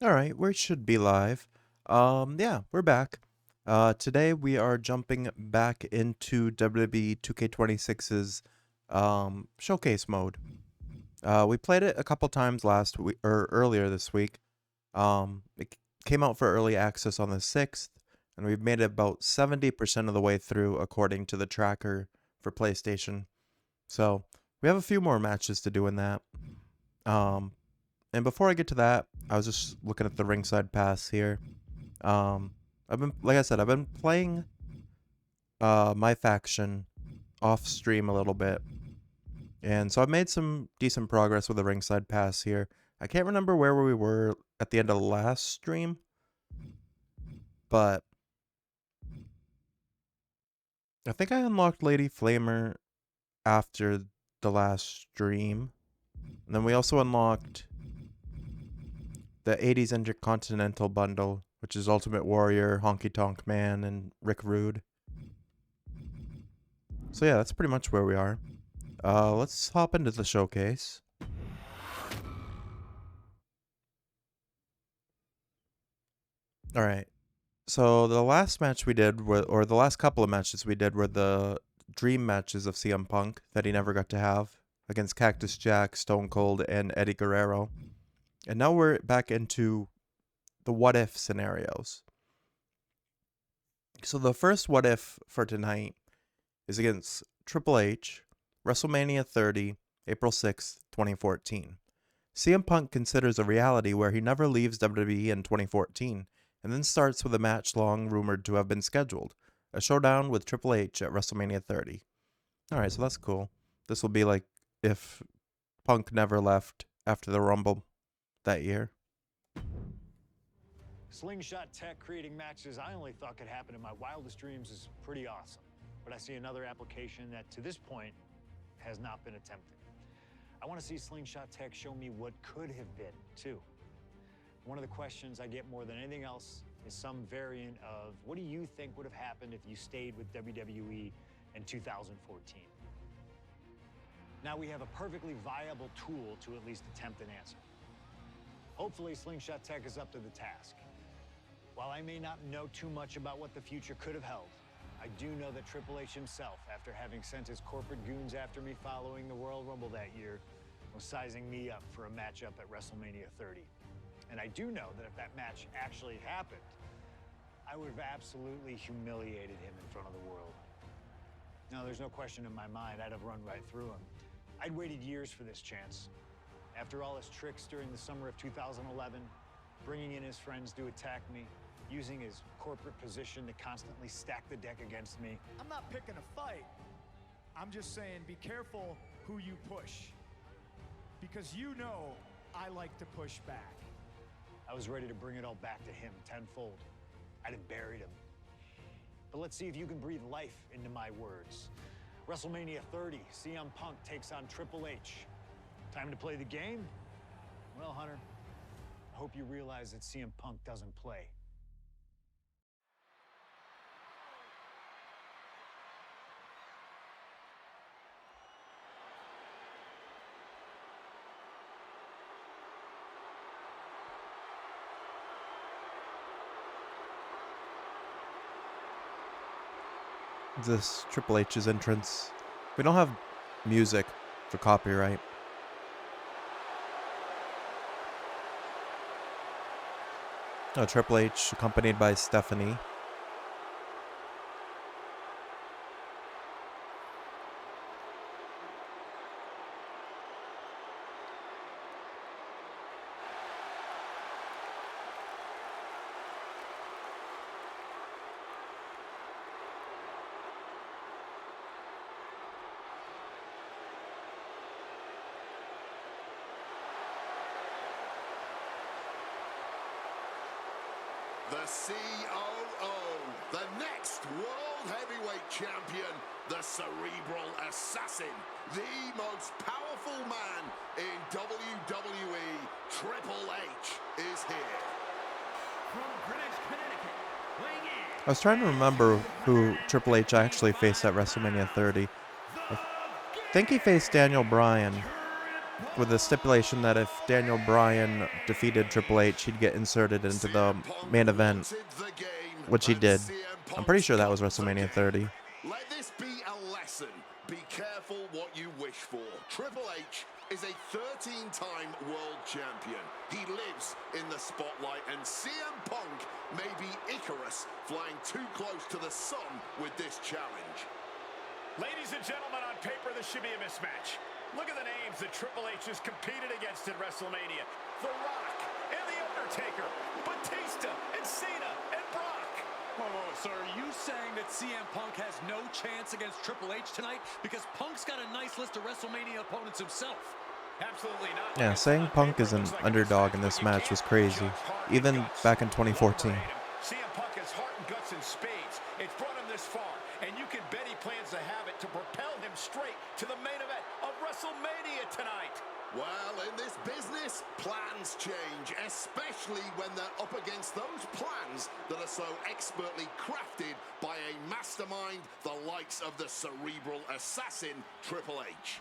All right, we should be live. Yeah, we're back. Today we are jumping back into WWE 2k26's showcase mode. We played it a couple times last week or earlier this week. It came out for early access on the 6th, and we've made it about 70% of the way through according to the tracker for PlayStation. So, we have a few more matches to do in that. Um, and before I get to that, I was just looking at the ringside pass here. I've been, like I said, I've been playing my faction off stream a little bit, and so I've made some decent progress with the ringside pass here. I can't remember where we were at the end of the last stream, but I think I unlocked Lady Flamer after the last stream. And then we also unlocked the 80s Intercontinental Bundle, which is Ultimate Warrior, Honky Tonk Man, and Rick Rude. So yeah, that's pretty much where we are. Let's hop into the showcase. All right. So the last match we did, or the last couple of matches we did, were the dream matches of CM Punk that he never got to have against Cactus Jack, Stone Cold, and Eddie Guerrero. And now we're back into the what if scenarios. So the first what if for tonight is against Triple H, WrestleMania 30, April 6th, 2014. CM Punk considers a reality where he never leaves WWE in 2014, and then starts with a match long rumored to have been scheduled, a showdown with Triple H at WrestleMania 30. Alright, so that's cool. This will be like if Punk never left after the Rumble that year. Slingshot tech creating matches I only thought could happen in my wildest dreams is pretty awesome. But I see another application that to this point has not been attempted. I want to see Slingshot tech show me what could have been, too. One of the questions I get more than anything else is some variant of, what do you think would have happened if you stayed with WWE in 2014? Now we have a perfectly viable tool to at least attempt an answer. Hopefully Slingshot tech is up to the task. While I may not know too much about what the future could have held, I do know that Triple H himself, after having sent his corporate goons after me following the Royal Rumble that year, was sizing me up for a matchup at WrestleMania 30. And I do know that if that match actually happened, I would have absolutely humiliated him in front of the world. Now, there's no question in my mind I'd have run right through him. I'd waited years for this chance. After all his tricks during the summer of 2011, bringing in his friends to attack me, using his corporate position to constantly stack the deck against me. I'm not picking a fight. I'm just saying be careful who you push. Because you know I like to push back. I was ready to bring it all back to him tenfold. I'd have buried him. But let's see if you can breathe life into my words. WrestleMania 30, CM Punk takes on Triple H. Time to play the game? Well, Hunter, I hope you realize that CM Punk doesn't play. This Triple H's entrance. We don't have music for copyright. Oh, Triple H accompanied by Stephanie. The COO, the next World Heavyweight Champion, the Cerebral Assassin, the most powerful man in WWE, Triple H, is here. From Greenwich, Connecticut, weighing in. I was trying to remember who Triple H actually faced at WrestleMania 30. I think he faced Daniel Bryan, with the stipulation that if Daniel Bryan defeated Triple H, he'd get inserted into the main event, which he did. I'm pretty sure that was WrestleMania 30. Let this be a lesson. Be careful what you wish for. Triple H is a 13-time world champion. He lives in the spotlight, and CM Punk may be Icarus flying too close to the sun with this challenge. Ladies and gentlemen, on paper, this should be a mismatch. Look at the names that Triple H has competed against at WrestleMania. The Rock and The Undertaker, Batista and Cena and Brock. Whoa, so are you saying that CM Punk has no chance against Triple H tonight? Because Punk's got a nice list of WrestleMania opponents himself. Absolutely not. Yeah, saying Punk is an underdog in this match was crazy, even back in 2014. CM Punk has heart and guts in spades. It's brought him this far, and you can bet he plans to have it to propel him straight to the main event of WrestleMania tonight. Well, in this business, plans change, especially when they're up against those plans that are so expertly crafted by a mastermind, the likes of the cerebral assassin, Triple H.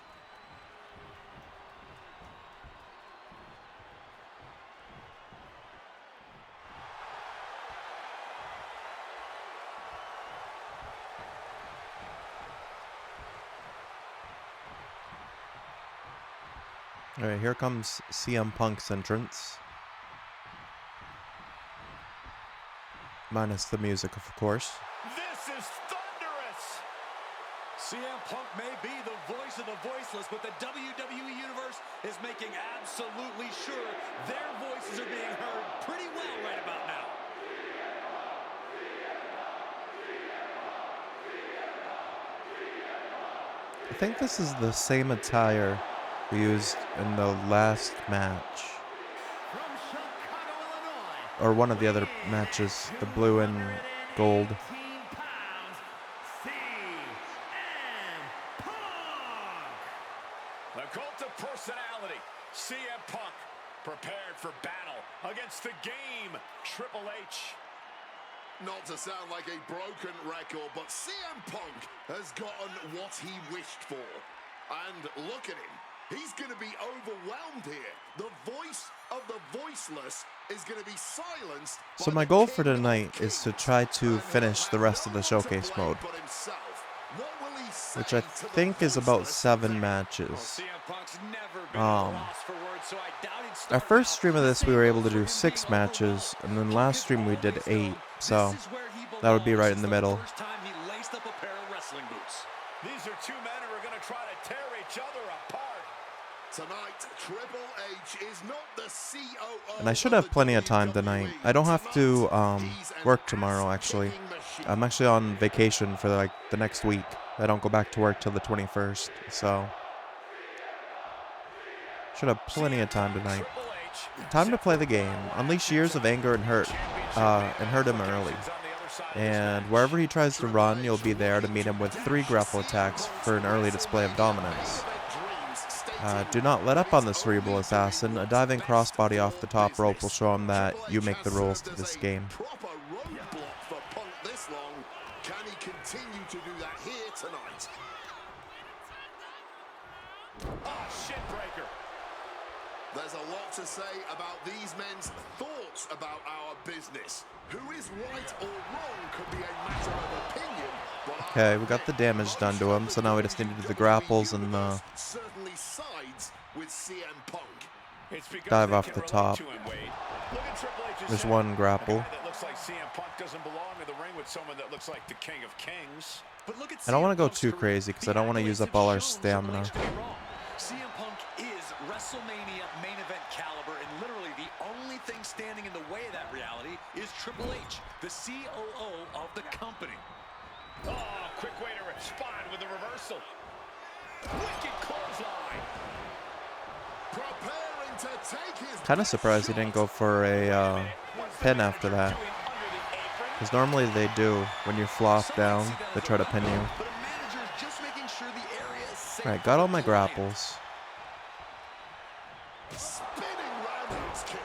All right, here comes CM Punk's entrance. Minus the music, of course. This is thunderous. CM Punk may be the voice of the voiceless, but the WWE Universe is making absolutely sure their voices are being heard pretty well right about now. I think this is the same attire we used in the last match. Or one of the other matches, the blue and gold. The cult of personality, CM Punk, prepared for battle against the game, Triple H. Not to sound like a broken record, but CM Punk has gotten what he wished for. And look at him. He's going to be overwhelmed here. The voice of the voiceless is going to be silenced. So my goal for tonight is to try to finish the rest of the showcase mode, which I think is about 7 matches. Our first stream of this we were able to do 6 matches, and then last stream we did 8, so that would be right in the middle. These are two men who are going to try to tear each other apart. Tonight, Triple H is not the COO. And I should have plenty of time tonight. I don't have to work tomorrow, actually. I'm actually on vacation for like the next week. I don't go back to work till the 21st, so should have plenty of time tonight. Time to play the game. Unleash years of anger and hurt him early. And wherever he tries to run, you'll be there to meet him with 3 grapple attacks for an early display of dominance. Do not let up on the cerebral assassin. A diving crossbody off the top rope will show him that you make the rules to this game. Proper roadblock for Punk this long. Can he continue to do that here tonight? Oh, shit breaker. There's a lot to say about these men's thoughts about our business. Who is right or wrong could be a matter of opinion. Okay, we got the damage done to him, so now we just need to do the grapples and certainly sides with CM Punk. dive off the top. There's one grapple. Looks like CM Punk doesn't belong in the ring with someone that looks like the King of Kings. I don't want to go too crazy because I don't want to use up all our stamina. CM Punk is WrestleMania main event caliber, and literally the only thing standing in the way of that reality is Triple H, the COO of the company. Oh, quick way to respond with the reversal. Wicked clothesline. Preparing to take his Kind of surprised he didn't go for a pin after that. Because normally they do. When you flop down, they try to pin you. Alright, got all my grapples. spinning roundhouse kick.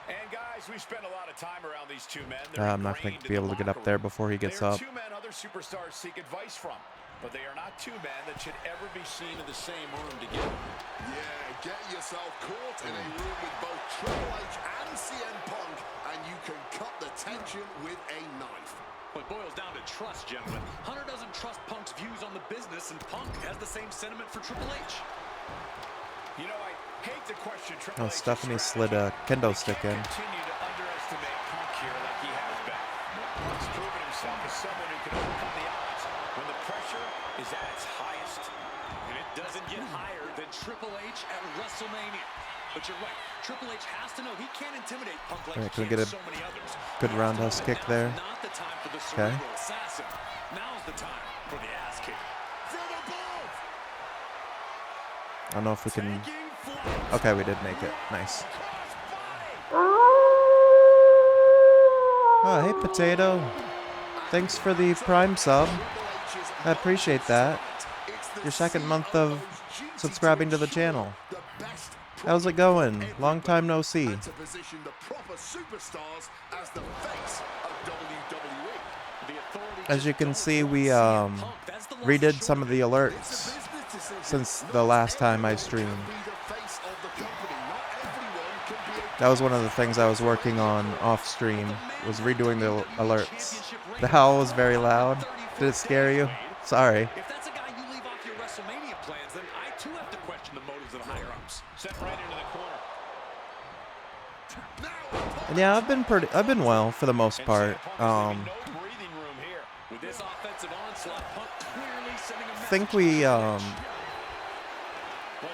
And guys, we spent a lot of time around these two men. I'm not going to be able to get up there before he gets up. Two men other superstars seek advice from. But they are not two men that should ever be seen in the same room together. Yeah, get yourself caught in a room with both Triple H and CM Punk, and you can cut the tension with a knife. Well, it boils down to trust, gentlemen. Hunter doesn't trust Punk's views on the business, and Punk has the same sentiment for Triple H. You know, I hate to question Triple H. Stephanie slid a kendo stick in. Continue to underestimate Punk here like he has been. Punk's proven himself as someone who can overcome the odds when the pressure is at its highest. And it doesn't get higher than Triple H at WrestleMania. But you're right, Triple H has to know he can't intimidate Punk like Alright, he can we can get a so many others. good roundhouse kick there? Not the time for the Okay. cerebral assassin. Now's the time for the ass kick. From above! I don't know if we can... Okay, we did make it. Nice. Oh, hey, Potato. Thanks for the Prime sub. I appreciate that. Your second month of subscribing to the channel. How's it going? Long time no see. To position the proper superstars as the face of WWE. As you can see, we redid some of the alerts since the last time I streamed. That was one of the things I was working on off stream, was redoing the alerts. The howl was very loud. Did it scare you? Sorry. If that's a guy you leave off your WrestleMania plans, then I too have to question the motives of higher-ups. Set right into the corner. And yeah, I've been well for the most part. No breathing room here. With this offensive onslaught, Punk clearly sending a I think we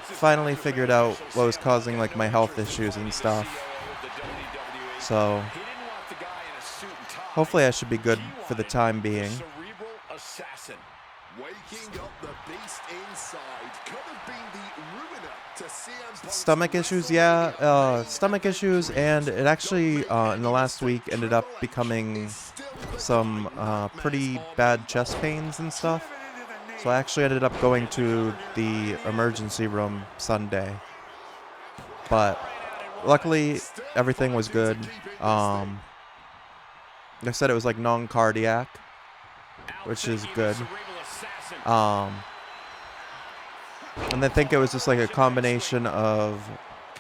finally figured out what was causing like my health issues and stuff. So hopefully I should be good for the time being. Cerebral assassin. Waking up the beast inside could have been the ruiner to CM Punk's Stomach issues, yeah, stomach issues, and it actually in the last week ended up becoming some pretty bad chest pains and stuff. So I actually ended up going to the emergency room Sunday. But luckily everything was good. They said it was like non-cardiac, which is good. And I think it was just like a combination of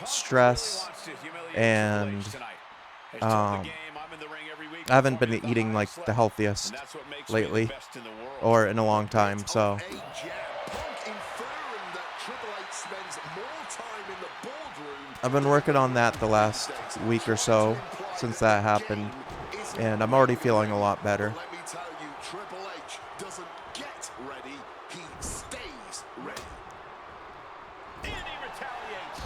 stress and I haven't been eating like the healthiest lately or in a long time, so I've been working on that the last week or so since that happened, and I'm already feeling a lot better. Let me tell you, Triple H doesn't get ready, he stays ready. And he retaliates.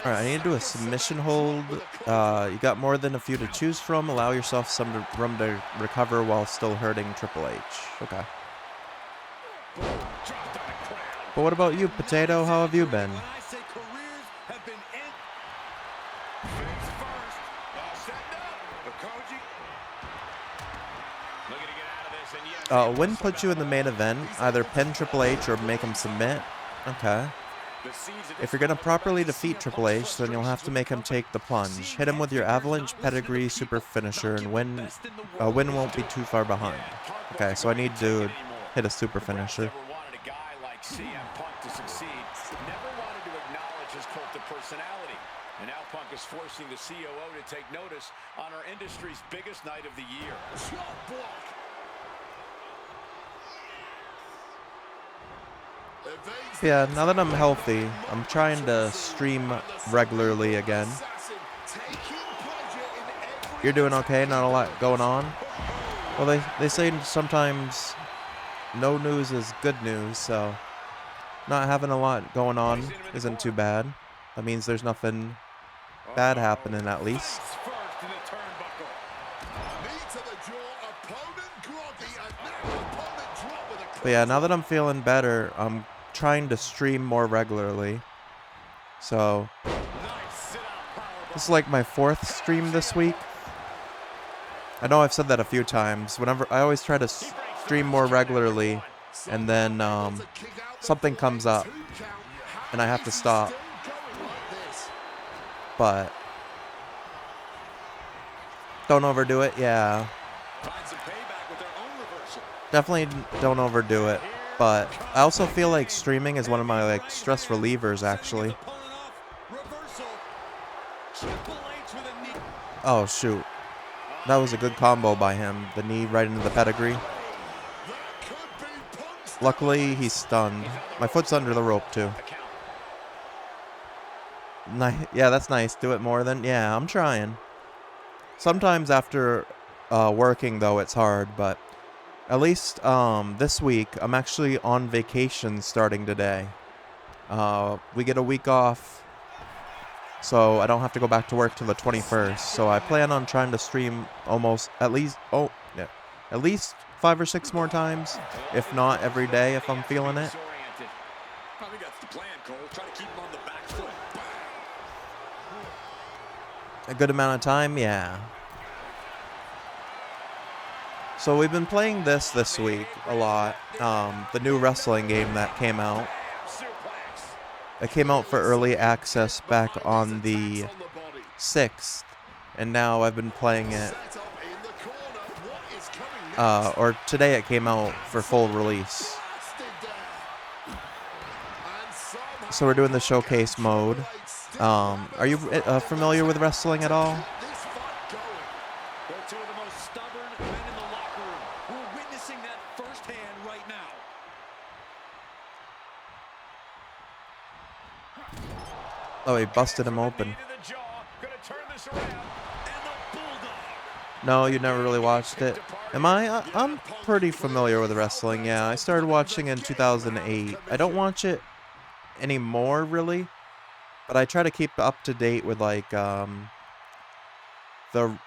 Alright, I need to do a submission hold. You got more than a few to choose from. Allow yourself some room to recover while still hurting Triple H. Okay. But what about you, Potato? How have you been? When I say careers have been end. Face first. All set up. Koji. Looking to get out of this, and yes, Win puts you in the main event. Either pin Triple H or make him submit. Okay. If you're going to properly defeat Triple H, then you'll have to make him take the plunge. Hit him with your Avalanche Pedigree Super Finisher, and Win won't be too far behind. Okay, so I need to hit a Super Finisher. never wanted a guy like CM Punk to succeed. Never wanted to acknowledge his cult of personality. And now Punk is forcing the COO to take notice on our industry's biggest night of the year. Chop block. Yeah, now that I'm healthy, I'm trying to stream regularly again. You're doing okay? Not a lot going on? Well, they say sometimes no news is good news, so not having a lot going on isn't too bad. That means there's nothing bad happening, at least. But yeah, now that I'm feeling better, I'm trying to stream more regularly. So this is like my 4th stream this week. I know I've said that a few times. Whenever I always try to stream more regularly, and then something comes up and I have to stop. But don't overdo it. Yeah. Definitely don't overdo it. But I also feel like streaming is one of my like stress relievers actually. Oh shoot. That was a good combo by him. The knee right into the pedigree. Luckily he's stunned. My foot's under the rope too. Yeah, that's nice. Do it more than... Yeah, I'm trying. Sometimes after working though it's hard, but at least this week I'm actually on vacation starting today. We get a week off, so I don't have to go back to work till the 21st. So I plan on trying to stream at least 5 or 6 more times, if not every day if I'm feeling it. I think that's the plan, Cole. Try to keep him on the back foot. A good amount of time, yeah. So we've been playing this week a lot. The new wrestling game that came out. It came out for early access back on the 6th, and now I've been playing it. Or today it came out for full release. So we're doing the showcase mode. Are you familiar with wrestling at all? They're two of the most stubborn men in the locker room. We're witnessing that firsthand right now. Oh, he busted him open. No, you never really watched it. Am I? I'm pretty familiar with wrestling, yeah. I started watching in 2008. I don't watch it anymore, really. But I try to keep up to date with, like, the,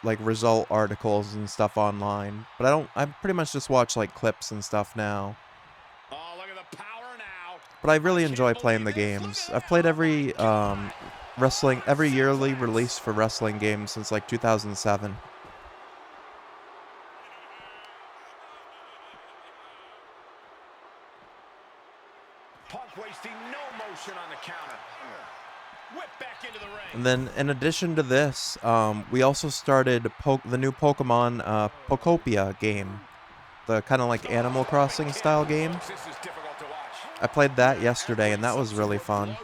like, result articles and stuff online. But I pretty much just watch, like, clips and stuff now. Oh, look at the power now. But I really enjoy playing the games. I've played every, every yearly release for wrestling games since, like, 2007. Punk wasting no motion on the counter. Whip back into the ring. And then, in addition to this, we also started the new Pokemon Pokopia game. The kind of like Animal Crossing style game. This is difficult to watch. I played that yesterday, and that was really fun.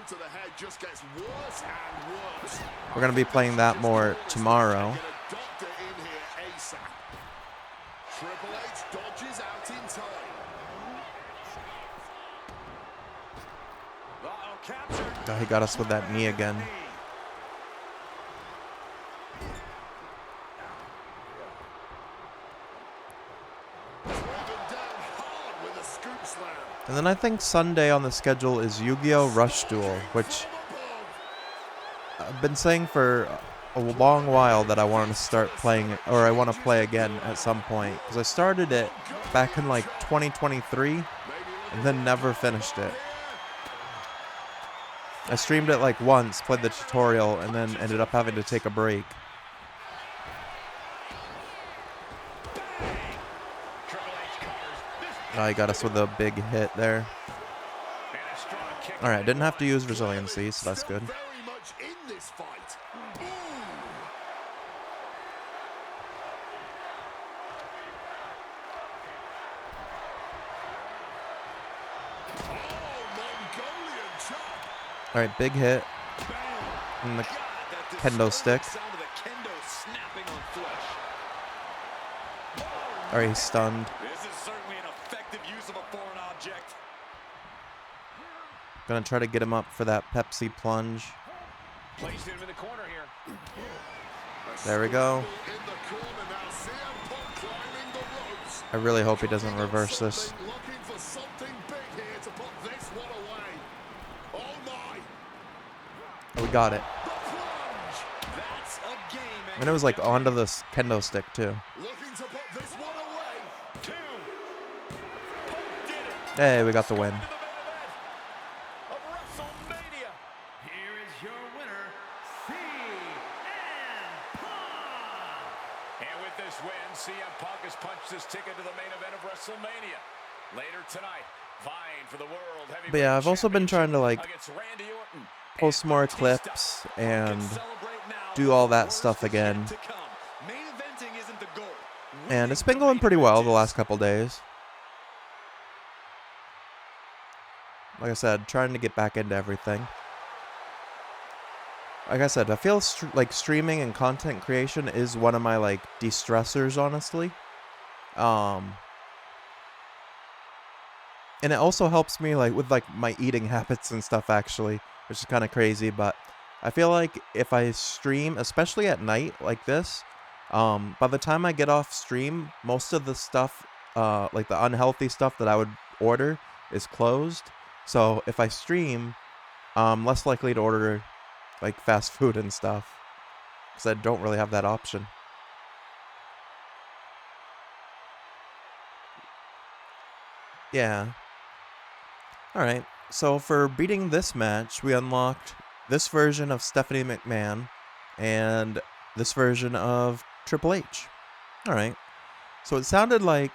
We're going to be playing that more tomorrow. Oh, he got us with that knee again. And then I think Sunday on the schedule is Yu-Gi-Oh! Rush Duel, which I've been saying for a long while that I want to start playing, or I want to play again at some point. Because I started it back in like 2023 and then never finished it. I streamed it like once, played the tutorial, and then ended up having to take a break. Oh, he got us with a big hit there. Alright, didn't have to use resiliency, so that's good. Alright, big hit. And the kendo stick. Alright, he's stunned. This is certainly an effective use of a foreign object. Gonna try to get him up for that Pepsi plunge. Placed him in the corner here. There we go. I really hope he doesn't reverse this. Oh, we got it. And it was like onto this kendo stick too. Hey, we got the win. And with this win, CM Punk has punched his ticket to the main event of WrestleMania. Later tonight, vying for the World Heavyweight But yeah, I've also been trying to like against Randy Orton. post more clips and do all that stuff again. And it's been going pretty well the last couple days. Like I said, trying to get back into everything. Like I said, I feel like streaming and content creation is one of my like de-stressors, honestly. And it also helps me like with like my eating habits and stuff actually, which is kind of crazy, but I feel like if I stream, especially at night like this, by the time I get off stream, most of the stuff, like the unhealthy stuff that I would order is closed. So if I stream, I'm less likely to order like fast food and stuff, because I don't really have that option. Yeah. Alright, so for beating this match, we unlocked this version of Stephanie McMahon and this version of Triple H. Alright, so it sounded like,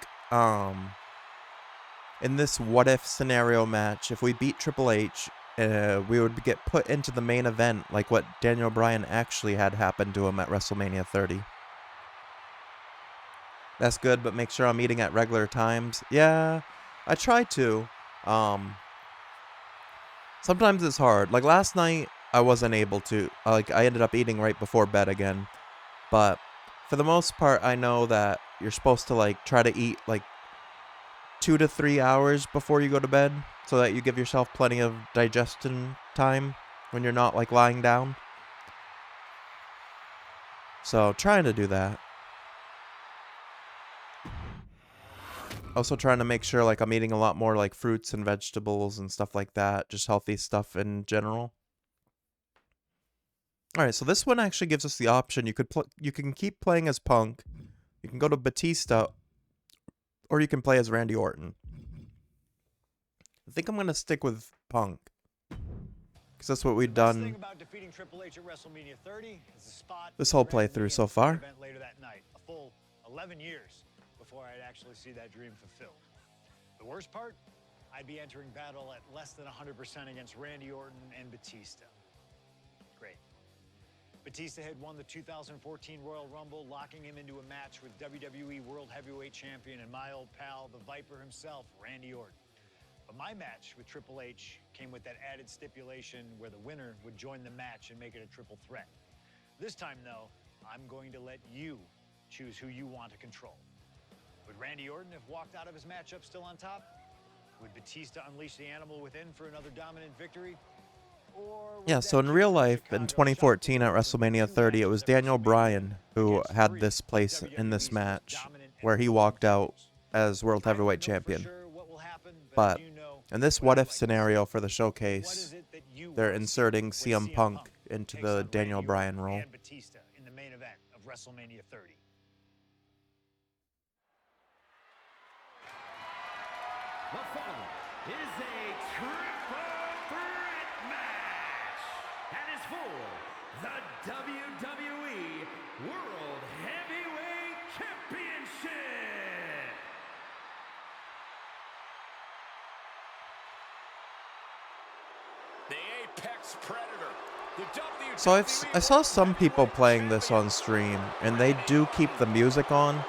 in this what-if scenario match, if we beat Triple H, we would get put into the main event, like what Daniel Bryan actually had happen to him at WrestleMania 30. That's good, but make sure I'm eating at regular times. Yeah, I try to. Sometimes it's hard. Like last night, I wasn't able to. Like I ended up eating right before bed again. But for the most part, I know that you're supposed to like try to eat like 2 to 3 hours before you go to bed, so that you give yourself plenty of digestion time when you're not like lying down. So trying to do that. Also trying to make sure like I'm eating a lot more like fruits and vegetables and stuff like that, just healthy stuff in general. All right, so this one actually gives us the option. You can keep playing as Punk, you can go to Batista, or you can play as Randy Orton. I think I'm gonna stick with Punk, because that's what we've done this whole playthrough so far. Later that night, a full 11 years before I'd actually see that dream fulfilled. The worst part, I'd be entering battle at less than 100% against Randy Orton and Batista. Great. Batista had won the 2014 Royal Rumble, locking him into a match with WWE World Heavyweight Champion and my old pal, the Viper himself, Randy Orton. But my match with Triple H came with that added stipulation where the winner would join the match and make it a triple threat. This time, though, I'm going to let you choose who you want to control. Would Randy Orton have walked out of his matchup still on top? Would Batista unleash the animal within for another dominant victory? Yeah, so in real life, in 2014 at WrestleMania 30, it was Daniel Bryan who had this place in this match, where he walked out as World Heavyweight Champion. But in this what-if scenario for the showcase, they're inserting CM Punk into the Daniel Bryan role. In the main event of WrestleMania 30. The following is a triple threat match and is for the WWE World Heavyweight Championship. The Apex Predator. So I saw some people playing this on stream, and they do keep the music on.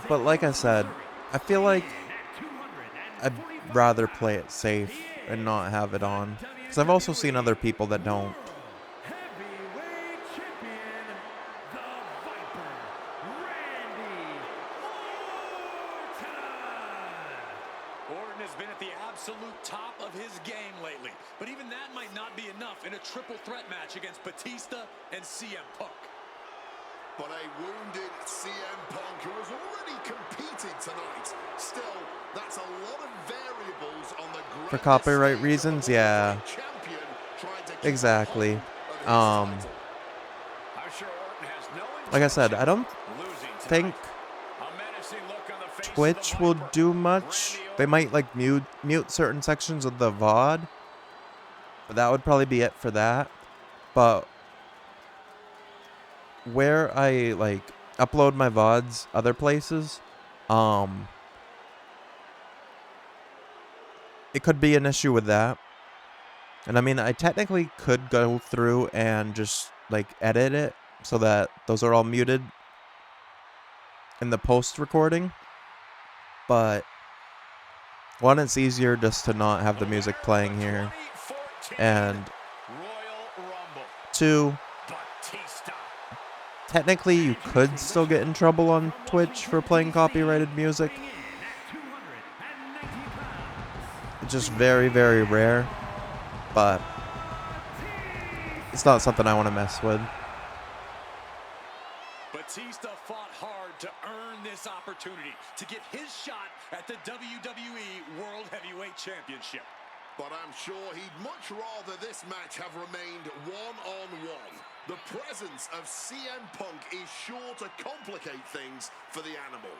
But like I said, I feel like I'd rather play it safe and not have it on, because I've also seen other people that don't. Heavyweight champion, the Viper, Randy Orton. Orton has been at the absolute top of his game lately, but even that might not be enough in a triple threat match against Batista and CM Punk. But a wounded CM Punk who has already competed tonight. Still, that's a lot of variables on the For copyright reasons, yeah. Exactly. Like I said, I don't think Twitch will do much. They might like mute certain sections of the VOD, but that would probably be it for that. But where I like upload my VODs other places, it could be an issue with that. And I mean, I technically could go through and just like edit it so that those are all muted in the post recording, but One, it's easier just to not have the music playing here. And two, technically you could still get in trouble on Twitch for playing copyrighted music. It's just very, very rare. But it's not something I want to mess with. Batista fought hard to earn this opportunity to get his shot at the WWE World Heavyweight Championship. But I'm sure he'd much rather this match have remained one-on-one. The presence of CM Punk is sure to complicate things for the animal.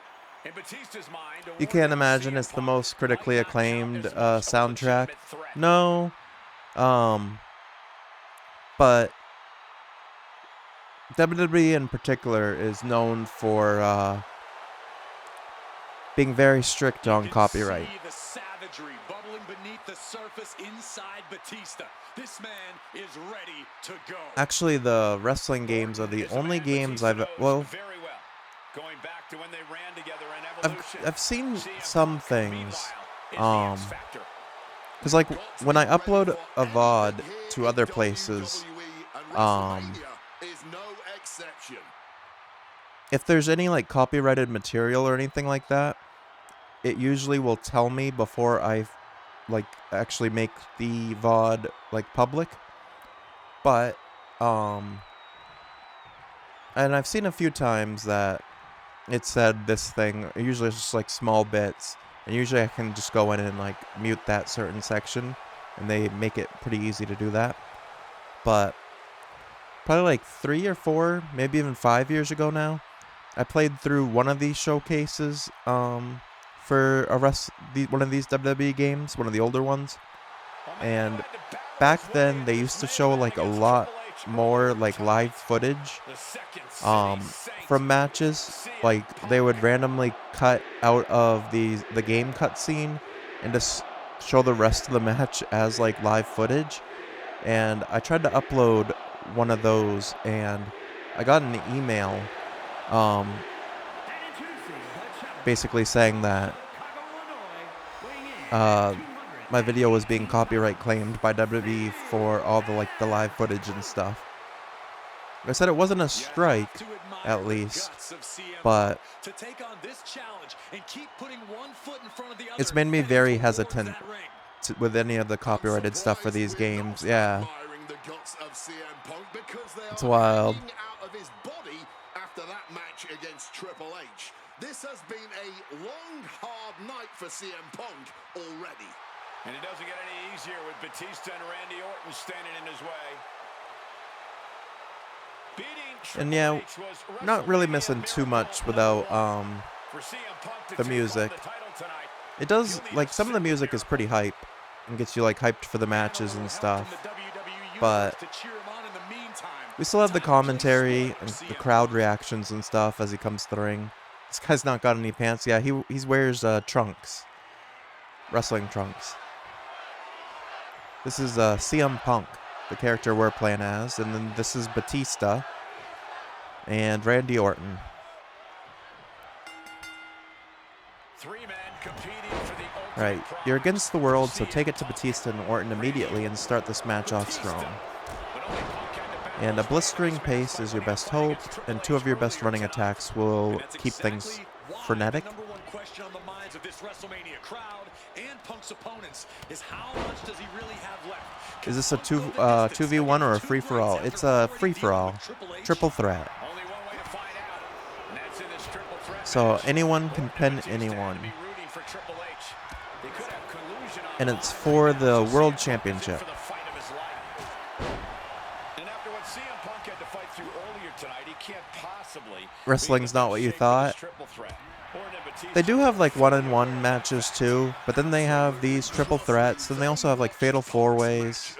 In Batista's mind, You can't imagine it's the most critically acclaimed soundtrack. No. But WWE in particular is known for being very strict on copyright. See the savagery bubbling beneath the surface inside Batista. This man is ready to go. Actually, the wrestling games are the only games I've Going back to when they ran together in Evolution. I've seen some things. Because like when I upload a VOD to other places, if there's any like copyrighted material or anything like that, it usually will tell me before I like actually make the VOD like public. But and I've seen a few times that it said this thing. Usually it's just like small bits, and usually I can just go in and like mute that certain section, and they make it pretty easy to do that. But probably like 3 or 4, maybe even 5 years ago now, I played through one of these showcases for one of these WWE games, one of the older ones. And back then they used to show like a lot more like live footage from matches. Like they would randomly cut out of the game cutscene and just show the rest of the match as like live footage. And I tried to upload one of those, and I got an email basically saying that my video was being copyright claimed by WWE for all the the live footage and stuff. I said it wasn't a strike, at least, but it's made me very hesitant with any of the copyrighted stuff for these games. Yeah, it's wild. After that match against Triple H. This has been a long, hard night for CM Punk already. And it doesn't get any easier with Batista and Randy Orton standing in his way. And yeah, not really missing too much without the music. It does, like, some of the music is pretty hype and gets you like hyped for the matches and stuff. But we still have the commentary and the crowd reactions and stuff as he comes to the ring. This guy's not got any pants. Yeah, he wears trunks. Wrestling trunks. This is CM Punk, the character we're playing as. And then this is Batista and Randy Orton. Right, you're against the world, so take it to Batista and Orton immediately and start this match off strong. And a blistering pace is your best hope, and 2 of your best running attacks will keep things frenetic. Is this a 2v1 or a free-for-all? It's a free-for-all. Triple threat. So anyone can pin anyone. And it's for the World Championship. Wrestling's not what you thought. They do have like 1-on-1 matches too, but then they have these triple threats. Then they also have like fatal 4-ways.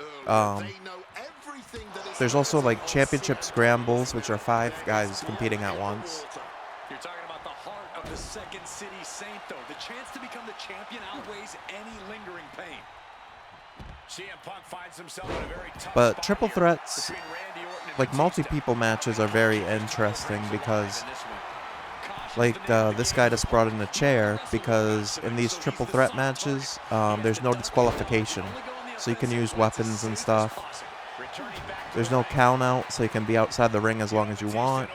There's also like championship scrambles, which are 5 guys competing at once. You're talking about the heart of the Second City Saint, though. The chance to become the champion outweighs any lingering pain. CM Punk finds himself in a very tough But triple threats, like multi-people matches, are very interesting because like this guy just brought in a chair because in these triple threat matches, there's no disqualification. So you can use weapons and stuff. There's no count out, so you can be outside the ring as long as you want.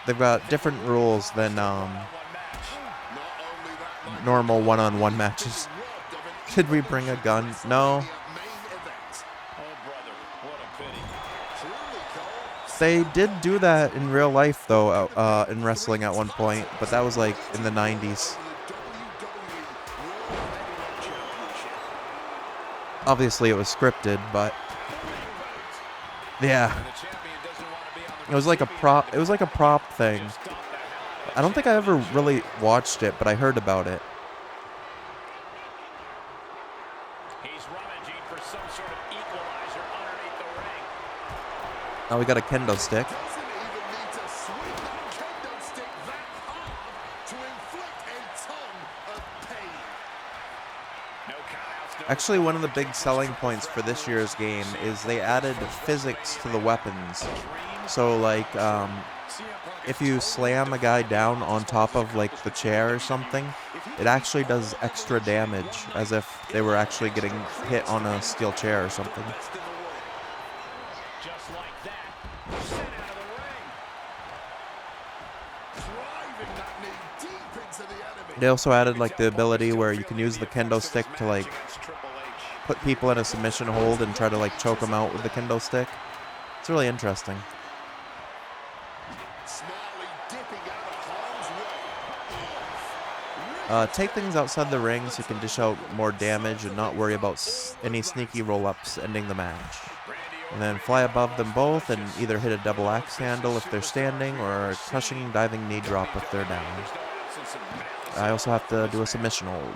They've got different rules than normal one-on-one matches. Should we bring a gun? No. They did do that in real life, though, in wrestling at one point, but that was like in the 90s. Obviously, it was scripted, but yeah, it was like a prop. It was like a prop thing. I don't think I ever really watched it, but I heard about it. Now we got a kendo stick. Actually, one of the big selling points for this year's game is they added physics to the weapons. So, like, if you slam a guy down on top of, like, the chair or something, it actually does extra damage, as if they were actually getting hit on a steel chair or something. They also added, like, the ability where you can use the kendo stick to, like, put people in a submission hold and try to, like, choke them out with the kendo stick. It's really interesting. Take things outside the ring so you can dish out more damage and not worry about any sneaky roll-ups ending the match. And then fly above them both and either hit a double axe handle if they're standing or a crushing diving knee drop if they're down. I also have to do a submission hold.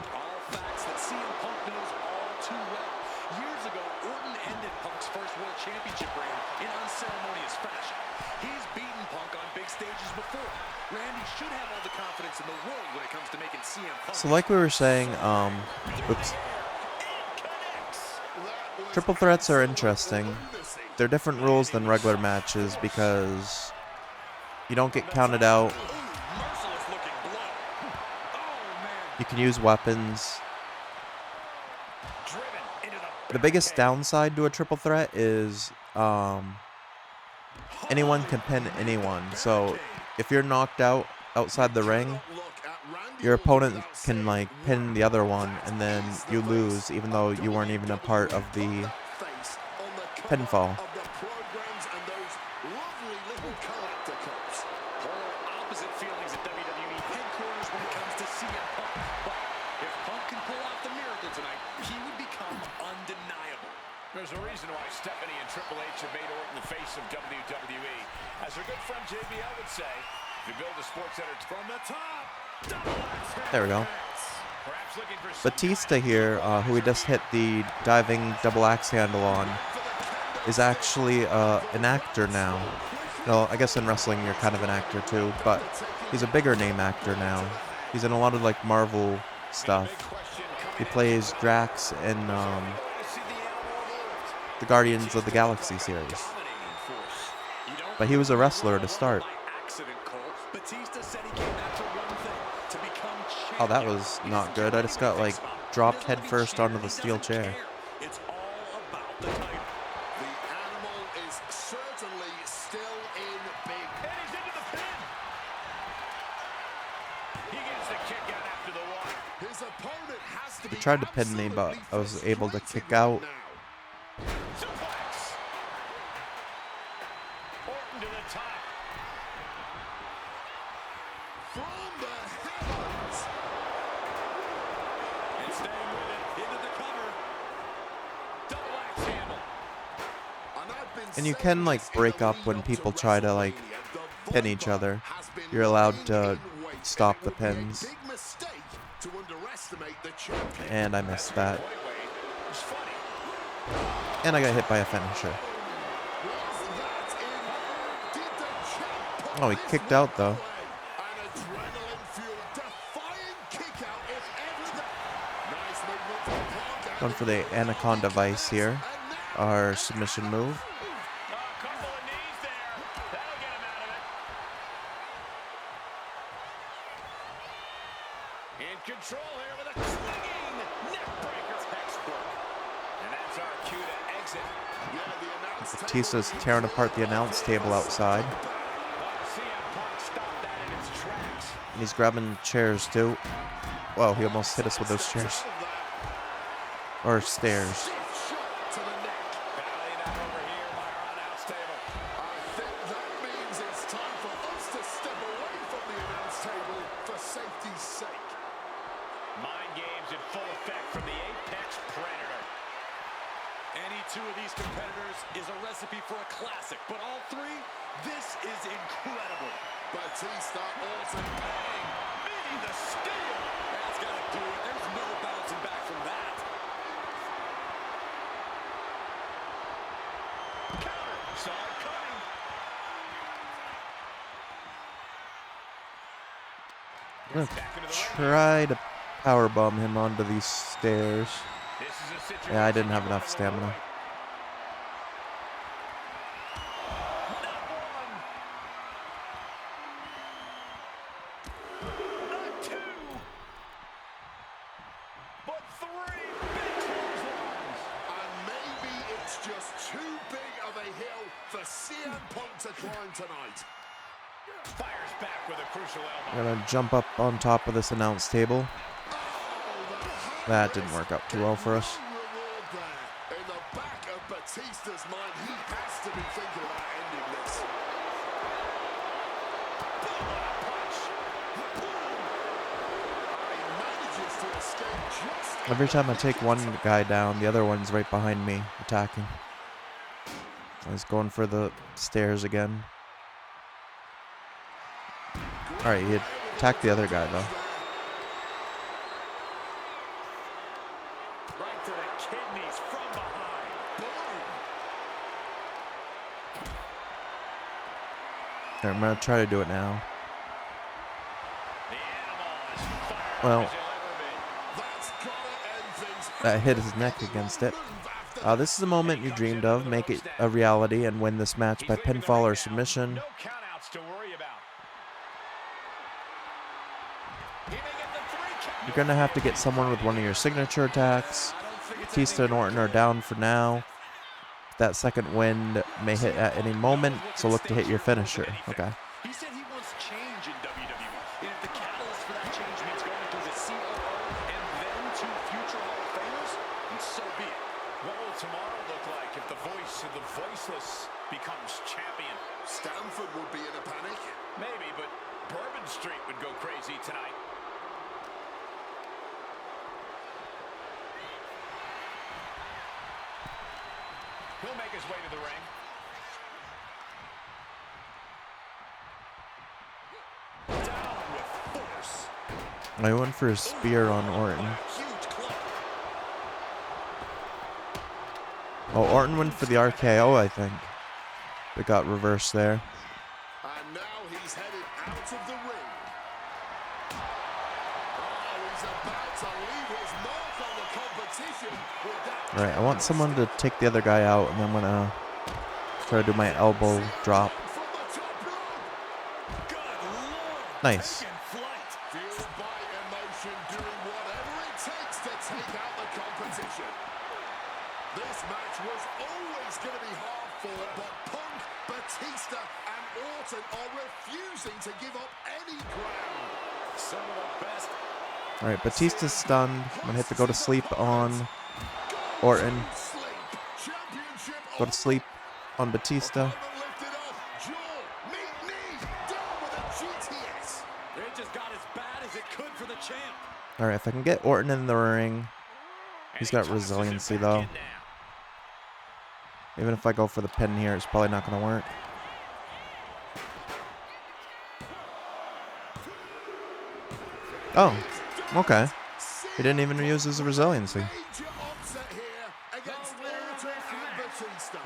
So like we were saying, triple threats are interesting. They're different rules than regular matches because you don't get counted out. You can use weapons. The biggest downside to a triple threat is anyone can pin anyone. So if you're knocked out outside the ring, your opponent can, like, pin the other one, and then you lose, even though you weren't even a part of the pinfall. There's a reason why Stephanie and Triple H have made Orton the face of WWE. As her good friend JBL would say, if you build a sports center from the top, there we go. Batista here, who we just hit the diving double axe handle on, is actually an actor now. No, I guess in wrestling you're kind of an actor too, but he's a bigger name actor now. He's in a lot of, like, Marvel stuff. He plays Drax in the Guardians of the Galaxy series. But he was a wrestler to start. Oh, that was not good. I just got, like, dropped headfirst onto the steel chair. It's all about the title. The animal is certainly still in big. And he's into the pin. He gets the kick out after the one. His opponent has to be. He tried to pin me, but I was able to kick out. Suplex. Orton to the top. From the heavens. And staying with it, into the cover. Double axe handle. And you can, like, break up when people try to, like, pin each other. You're allowed to stop the pins. And I missed that. And I got hit by a finisher. Oh, he kicked out, though. Going for the Anaconda Vice here. Our submission move. Batista's tearing apart the announce table outside. And he's grabbing chairs too. Whoa, he almost hit us with those chairs. Or stairs. Two of these competitors is a recipe for a classic, but all three, this is incredible. Batista also bang, meeting the steel. That's got to do it. There's no bouncing back from that. Counter. Saw it coming. I'm gonna try to powerbomb him onto these stairs. Yeah, I didn't have enough stamina. I'm gonna jump up on top of this announce table. That didn't work out too well for us. In the back of Batista's mind, he has to be thinking about ending this. He manages to escape just Every time I take one guy down, the other one's right behind me, attacking. He's going for the stairs again. Alright, he attacked the other guy, though. Right to the kidneys from behind. Alright, I'm gonna try to do it now. The animal is fired Well, as he'll ever be. that hit his neck against it. This is a moment you dreamed of. Make it a reality and win this match by pinfall or submission. No countouts to worry about. He may get the 3 count. You're gonna have to get someone with one of your signature attacks. Batista and Orton are down for now. That second wind may hit at any moment, so look to hit your finisher. Okay. He said he wants change in WWE. And if the catalyst for that change means going to the COO and then to future Hall of Famers, then so be it. What will tomorrow look like if the voice of the voiceless becomes champion? Stanford would be in a panic. Maybe, but Bourbon Street would go crazy tonight. He'll make his way to the ring. Down with force. I went for a spear on Orton. Huge club. Oh, Orton went for the RKO, I think. It got reversed there. And now he's headed out of the ring. Oh, he's about to leave his mark on the competition with that. Alright, I want someone to take the other guy out, and I'm gonna try to do my elbow drop. From the top rope. Good Lord. Nice. Taking flight. Fueled by emotion, doing whatever it takes to take out the competition. This match was always going to be hard fought, but Punk, Batista, and Orton are refusing to give up any ground. Some of the best. Alright, Batista's stunned. I'm gonna hit the go to sleep on Orton. Sleep. Championship Go to sleep on Batista. opponent lifted up. Jaw, meet knee, down with a GTS. It just got as bad as it could for the champ. Alright, if I can get Orton in the ring. He's got resiliency, though. Even if I go for the pin here, it's probably not gonna work. Oh, okay. He didn't even use his resiliency. Major upset here against Orton and Batista.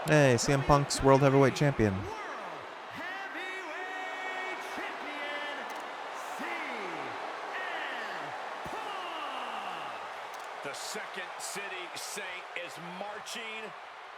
Hey, CM Punk's World Heavyweight Champion. The Second City Saint is marching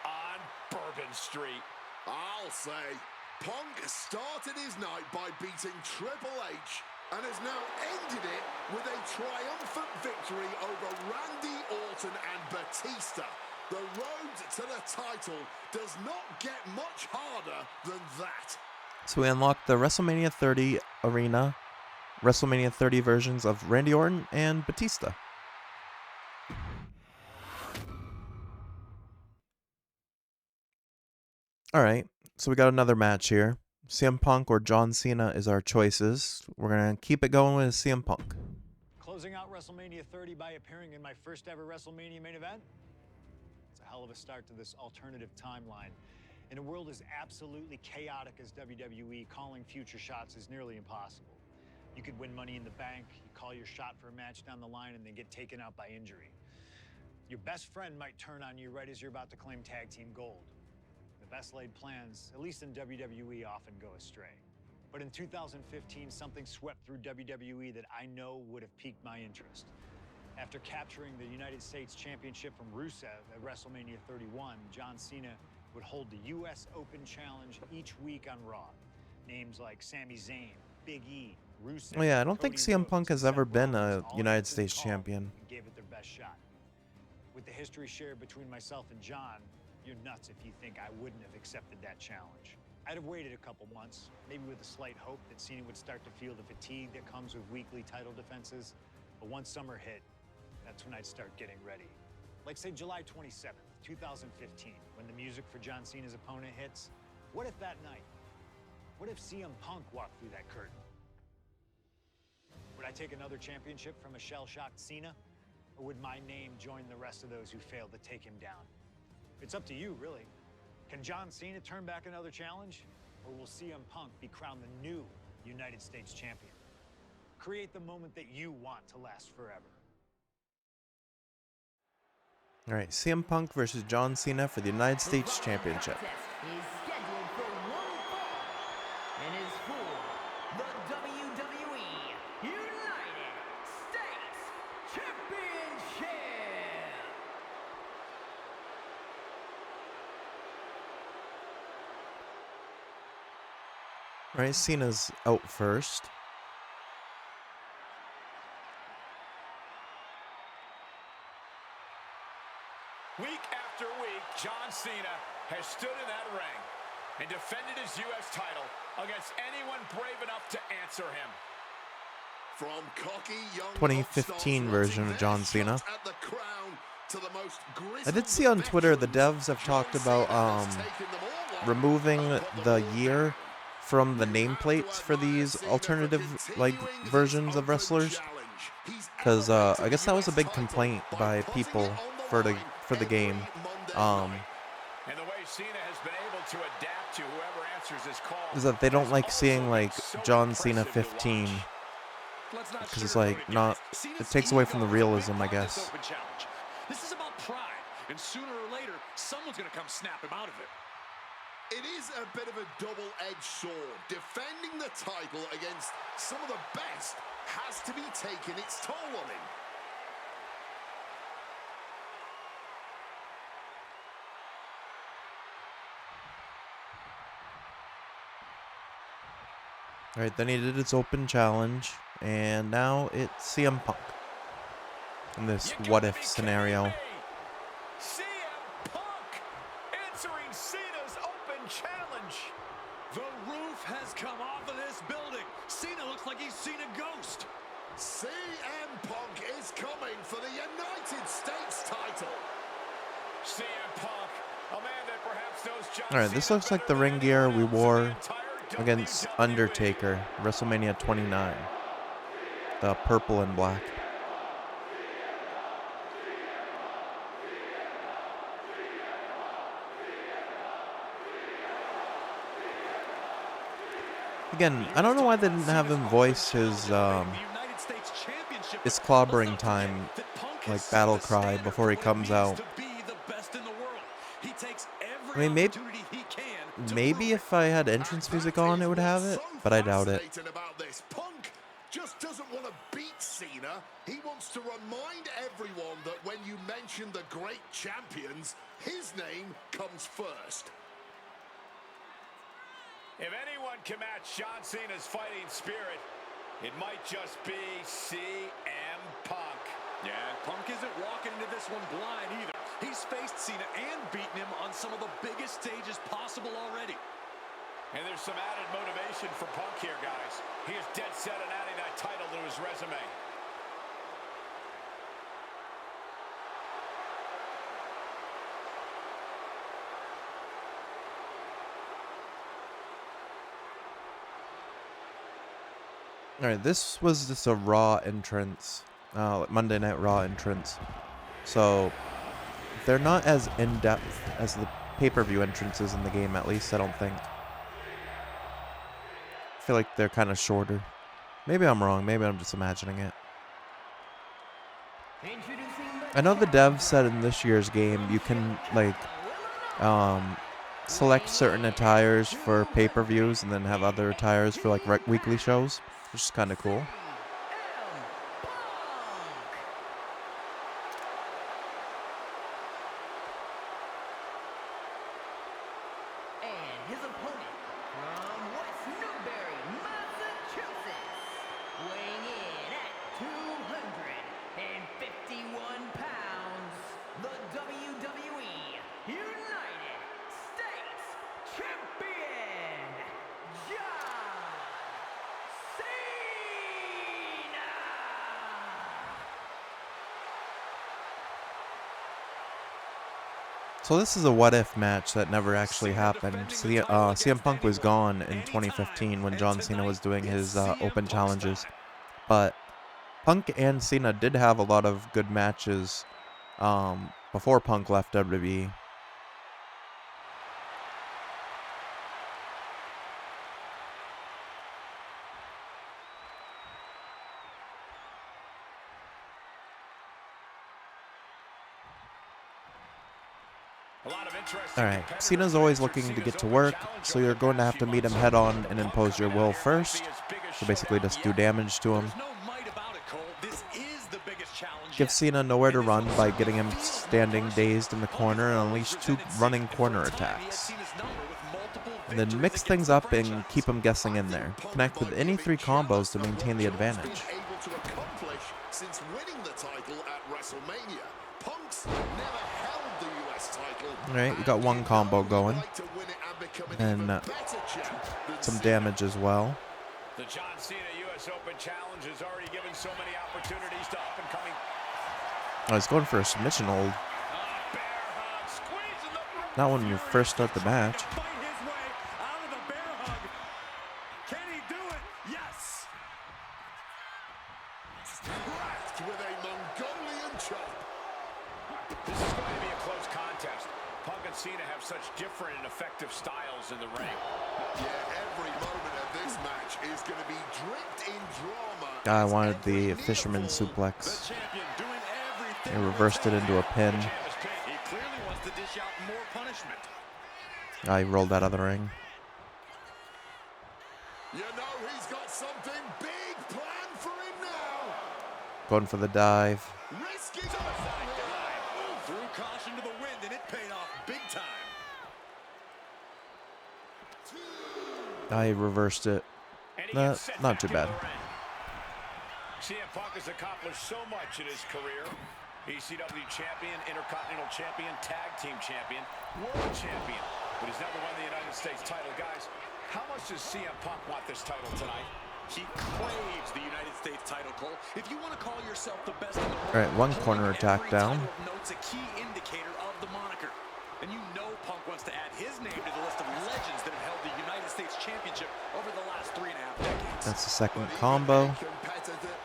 on Bourbon Street. I'll say, Punk started his night by beating Triple H and has now ended it with a triumphant victory over Randy Orton and Batista. The road to the title does not get much harder than that. So we unlocked the WrestleMania 30 arena, WrestleMania 30 versions of Randy Orton and Batista. Alright, so we got another match here. CM Punk or John Cena is our choices. We're going to keep it going with CM Punk. Closing out WrestleMania 30 by appearing in my first ever WrestleMania main event? It's a hell of a start to this alternative timeline. In a world as absolutely chaotic as WWE, calling future shots is nearly impossible. You could win Money in the Bank, you call your shot for a match down the line, and then get taken out by injury. Your best friend might turn on you right as you're about to claim tag team gold. The best laid plans, at least in WWE, often go astray. But in 2015, something swept through WWE that I know would have piqued my interest. After capturing the United States Championship from Rusev at WrestleMania 31, John Cena would hold the US Open Challenge each week on Raw. Names like Sami Zayn, Big E, Rusev. Oh yeah, I don't think Cody CM Rhodes, Punk has Seth ever been Rollins a all United answered States the call champion. and gave it their best shot. With the history shared between myself and John, you're nuts if you think I wouldn't have accepted that challenge. I'd have waited a couple months, maybe with a slight hope that Cena would start to feel the fatigue that comes with weekly title defenses. But once summer hit, that's when I'd start getting ready. Like say July 27th, 2015, when the music for John Cena's opponent hits. What if that night? What if CM Punk walked through that curtain? Would I take another championship from a shell-shocked Cena? Or would my name join the rest of those who failed to take him down? It's up to you, really. Can John Cena turn back another challenge? Or will CM Punk be crowned the new United States champion? Create the moment that you want to last forever. Alright, CM Punk versus John Cena for the United States Championship. Is scheduled for one fall and is for the WWE United States Championship. Alright, Cena's out first. Week after week, John Cena has stood in that ring and defended his U.S. title against anyone brave enough to answer him. From cocky young 2015 version of John Cena. at the crown to the most I did see on Twitter the devs have talked about removing the year from the nameplates for these alternative versions of wrestlers, because I guess that was a big complaint by people for the game. And the way Cena has been able to adapt to whoever answers his call Is that they don't like seeing like John Cena 15, because it's like not, it takes away from the realism, I guess. This is about pride, and sooner or later, someone's going to come snap him out of it. It is a bit of a double-edged sword. Defending the title against some of the best has to be taking its toll on him. Alright, then he did his open challenge, and now it's CM Punk in this what-if scenario. CM Punk answering Cena's open challenge. The roof has come off of this building. Cena looks like he's seen a ghost. CM Punk is coming for the United States title. CM Punk, a man that perhaps knows John Alright, this looks like the ring gear we wore against Undertaker, WrestleMania 29. The purple and black. Again, I don't know why they didn't have him voice his clobbering time, like battle cry, before he comes out. I mean, maybe if I had entrance music on, it would have it, but I doubt it. Punk just doesn't want to beat Cena. He wants to remind everyone that when you mention the great champions, his name comes first. If anyone can match John Cena's fighting spirit, it might just be CM Punk. Yeah, Punk isn't walking into this one blind either. He's He's faced Cena and beaten him on some of the biggest stages possible already. And there's some added motivation for Punk here, guys. He is dead set on adding that title to his resume. All right, this was just a Raw entrance, Monday Night Raw entrance. So they're not as in-depth as the pay-per-view entrances in the game, at least, I don't think. I feel like they're kind of shorter. Maybe I'm wrong. Maybe I'm just imagining it. I know the devs said in this year's game you can, like, select certain attires for pay-per-views and then have other attires for, like, weekly shows, which is kind of cool. And his opponent from West Newbury, Massachusetts, weighing in at 251 pounds, the WWE United States Champion, John Cena! So this is a what-if match that never actually happened. CM Punk was gone in 2015 when John Cena was doing his open challenges. But Punk and Cena did have a lot of good matches before Punk left WWE. Alright, Cena's always looking to get to work, so you're going to have to meet him head on and impose your will first. So basically just do damage to him. Give Cena nowhere to run by getting him standing dazed in the corner and unleash 2 running corner attacks. And then mix things up and keep him guessing in there. Connect with any 3 combos to maintain the advantage. Since winning the title at WrestleMania, Punk's never held the US title. Alright, we got 1 combo going. And some damage as well. The John Cena US Open Challenge has already given so many opportunities to up-and-coming. Oh, he's going for a submission hold. Not when you first start the match. With a Mongolian chop. This is going to be a close contest. Punk and Cena have such different and effective styles in the ring. Yeah, every moment of this match is going to be dripped in drama. I wanted the fisherman suplex. He reversed it into a pin. He clearly wants to dish out more punishment. I rolled out of the ring. You know he's got something big planned for him now. Going for the dive. Risky Threw caution to the wind, and it paid off big time. I reversed it. Not too bad. CM Punk has accomplished so much in his career. ECW champion, Intercontinental champion, tag team champion, world champion. But he's never won the United States title. Guys, how much does CM Punk want this title tonight? He craves the United States title, Cole. If you want to call yourself the best in the world, Alright, 1 corner attack down. Note's a key indicator of the moniker. And you know Punk wants to add his name to the list of legends that have held the United States Championship over the last 3.5 decades. That's the 2nd combo.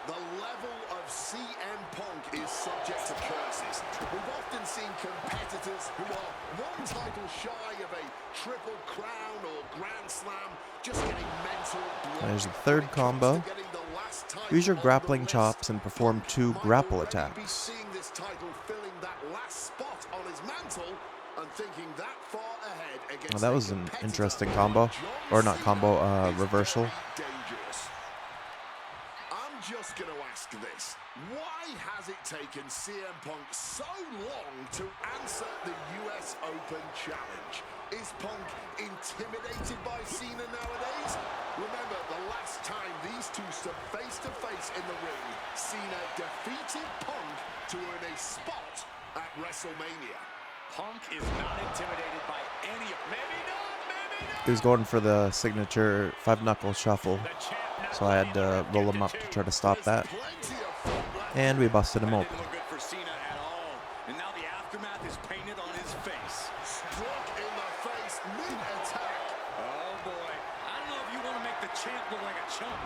The level of CM Punk is subject to curses. We've often seen competitors who are 1 title shy of a triple crown or grand slam just getting mental block. There's the 3rd combo. Use your grappling chops and perform 2 grapple attacks. Seeing this title filling that last spot on his mantle and thinking that far ahead against Well, that was an interesting combo. Or not combo, reversal. I'm just going to ask this. Why has it taken CM Punk so long to answer the US Open Challenge? Is Punk intimidated by Cena nowadays? Remember, the last time these two stood face-to-face in the ring, Cena defeated Punk to earn a spot at WrestleMania. Punk is not intimidated by any of He was going for the signature 5-knuckle shuffle, so I had to roll him up to try to stop that. And we busted him open. Look good for Cena at all. And now the aftermath is painted on his face. Struck in the face mid-attack. Oh boy. I don't know if you want to make the champ look like a chump.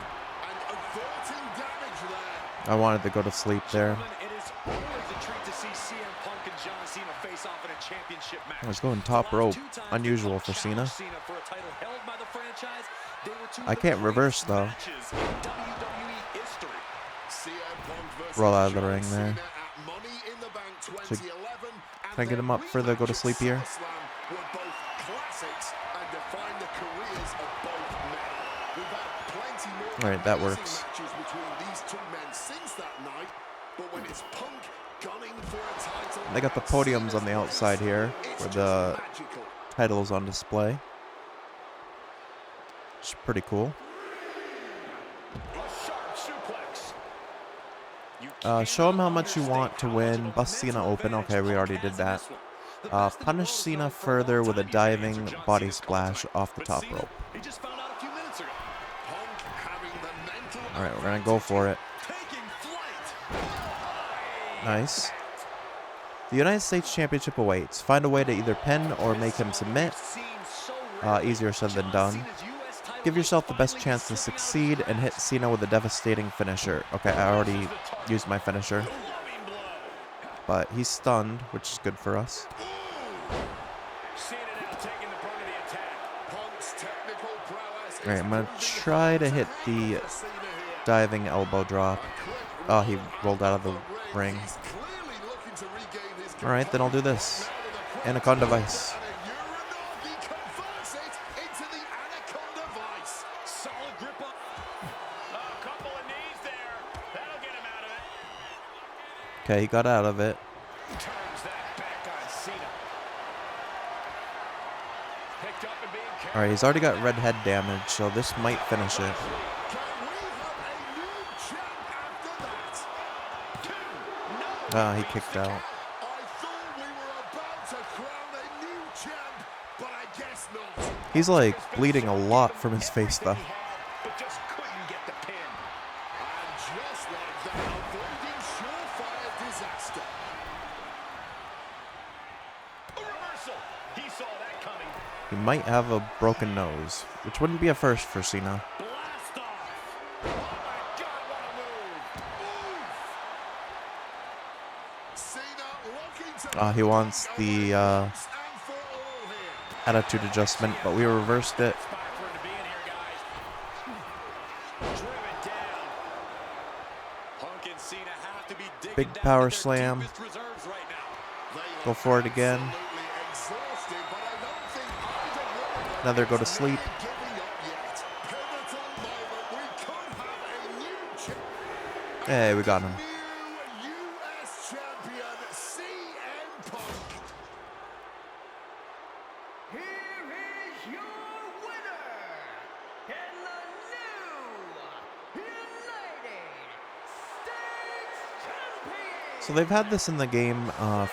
And averting damage there. I wanted to go to sleep there. It is always a treat to see CM Punk and John Cena face off in a championship match. I was going top rope. Unusual for Cena. For a title held by the franchise. They were two of I the can't reverse, greatest though. matches in WWE history. CM Punk versus Roll out of the John ring there. Cena at Money in the Bank So, 2011. can I get him up for the go to sleep here? Were both classics and define the careers of both men. We've had plenty more Alright, that amazing works. matches between these two men since that night, but when it's Punk gunning for a title, They got the podiums on the outside here it's where just the magical. titles on display. It's pretty cool. Show him how much you want to win. Bust Cena open. Okay, we already did that. Punish Cena further with a diving body splash off the top rope. He just found out a few minutes ago. Punk having the mental Alright, we're going to go for it. Taking flight. Nice. The United States Championship awaits. Find a way to either pin or make him submit. Easier said than done. Give yourself the best chance to succeed and hit Cena with a devastating finisher. Okay, I already used my finisher. But he's stunned, which is good for us. Alright, I'm going to try to hit the diving elbow drop. Oh, he rolled out of the ring. Alright, then I'll do this. Anaconda Vice. Okay, he got out of it. Alright, he's already got red head damage, so this might finish it. Ah, he kicked out. He's like bleeding a lot from his face though. He might have a broken nose, which wouldn't be a first for Cena. He wants the attitude adjustment, but we reversed it. Big power slam. Go for it again. Another go to sleep. Hey, we got him. So they've had this in the game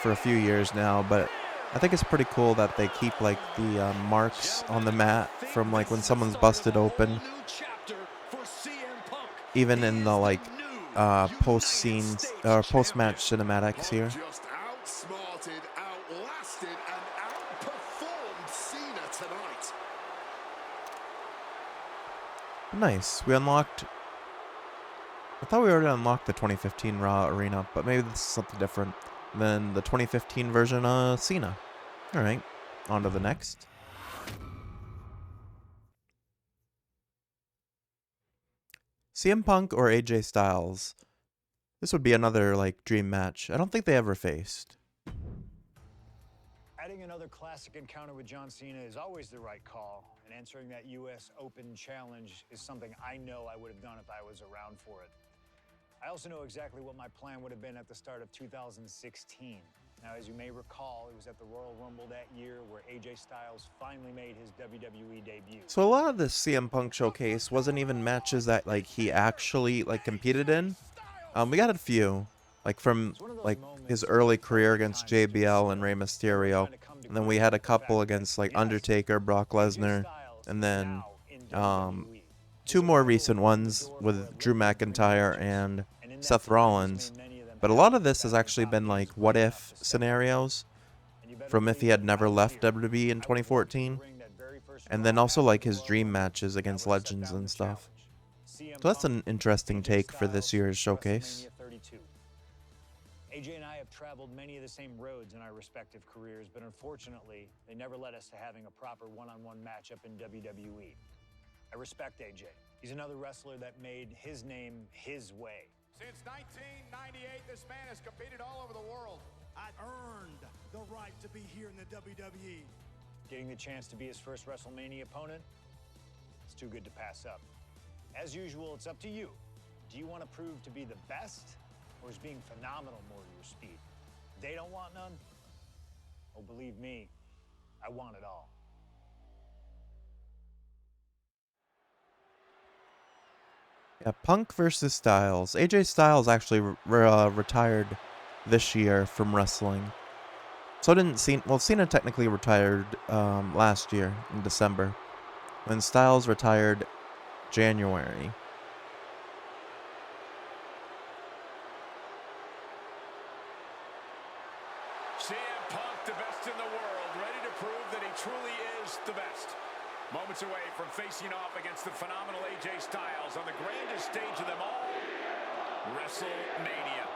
for a few years now, but I think it's pretty cool that they keep like the marks on the mat from like when someone's busted open, even in the like post scenes or post match cinematics here. Just outsmarted, outlasted, and outperformed Cena tonight. Nice. We unlocked. I thought we already unlocked the 2015 Raw Arena, but maybe this is something different than the 2015 version of Cena. Alright, on to the next. CM Punk or AJ Styles? This would be another, like, dream match. I don't think they ever faced. Adding another classic encounter with John Cena is always the right call, and answering that U.S. Open challenge is something I know I would have done if I was around for it. I also know exactly what my plan would have been at the start of 2016. Now, as you may recall, it was at the Royal Rumble that year where AJ Styles finally made his WWE debut. So a lot of this CM Punk showcase wasn't even matches that like he actually like competed in. We got a few. like from like his early career against JBL and Rey Mysterio, and then we had a couple against like Undertaker, Brock Lesnar, and then two more recent ones with Drew McIntyre and Seth Rollins. But a lot of this has actually been like what if scenarios from if he had never left WWE in 2014, and then also like his dream matches against legends and stuff. So that's an interesting take for this year's showcase. AJ and I have traveled many of the same roads in our respective careers, but unfortunately, they never led us to having a proper one-on-one matchup in WWE. I respect AJ. He's another wrestler that made his name his way. Since 1998, this man has competed all over the world. I earned the right to be here in the WWE. Getting the chance to be his first WrestleMania opponent, it's too good to pass up. As usual, it's up to you. Do you want to prove to be the best, or is being phenomenal more your speed? They don't want none? Oh, believe me, I want it all. Yeah, Punk versus Styles. AJ Styles actually retired this year from wrestling. So didn't Cena. Well, Cena technically retired last year in December, when Styles retired January. CM Punk, the best in the world, ready to prove that he truly is the best. Moments away from facing off against the phenomenal AJ Styles on the grandest stage of them all, WrestleMania.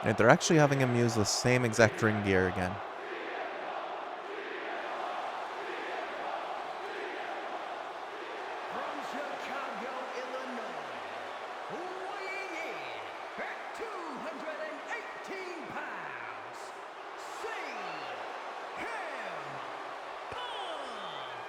And they're actually having him use the same exact ring gear again. From Chicago, Illinois, weighing in at 218 pounds, CM Punk!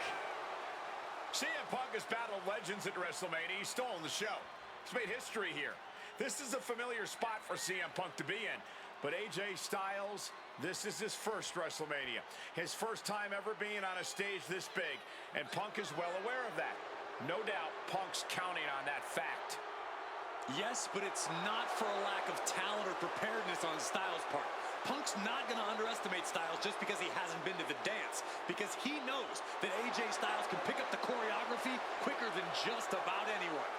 CM Punk has battled legends at WrestleMania. He's stolen the show. He's made history here. This is a familiar spot for CM Punk to be in. But AJ Styles, this is his first WrestleMania. His first time ever being on a stage this big. And Punk is well aware of that. No doubt Punk's counting on that fact. Yes, but it's not for a lack of talent or preparedness on Styles' part. Punk's not going to underestimate Styles just because he hasn't been to the dance, because he knows that AJ Styles can pick up the choreography quicker than just about anyone.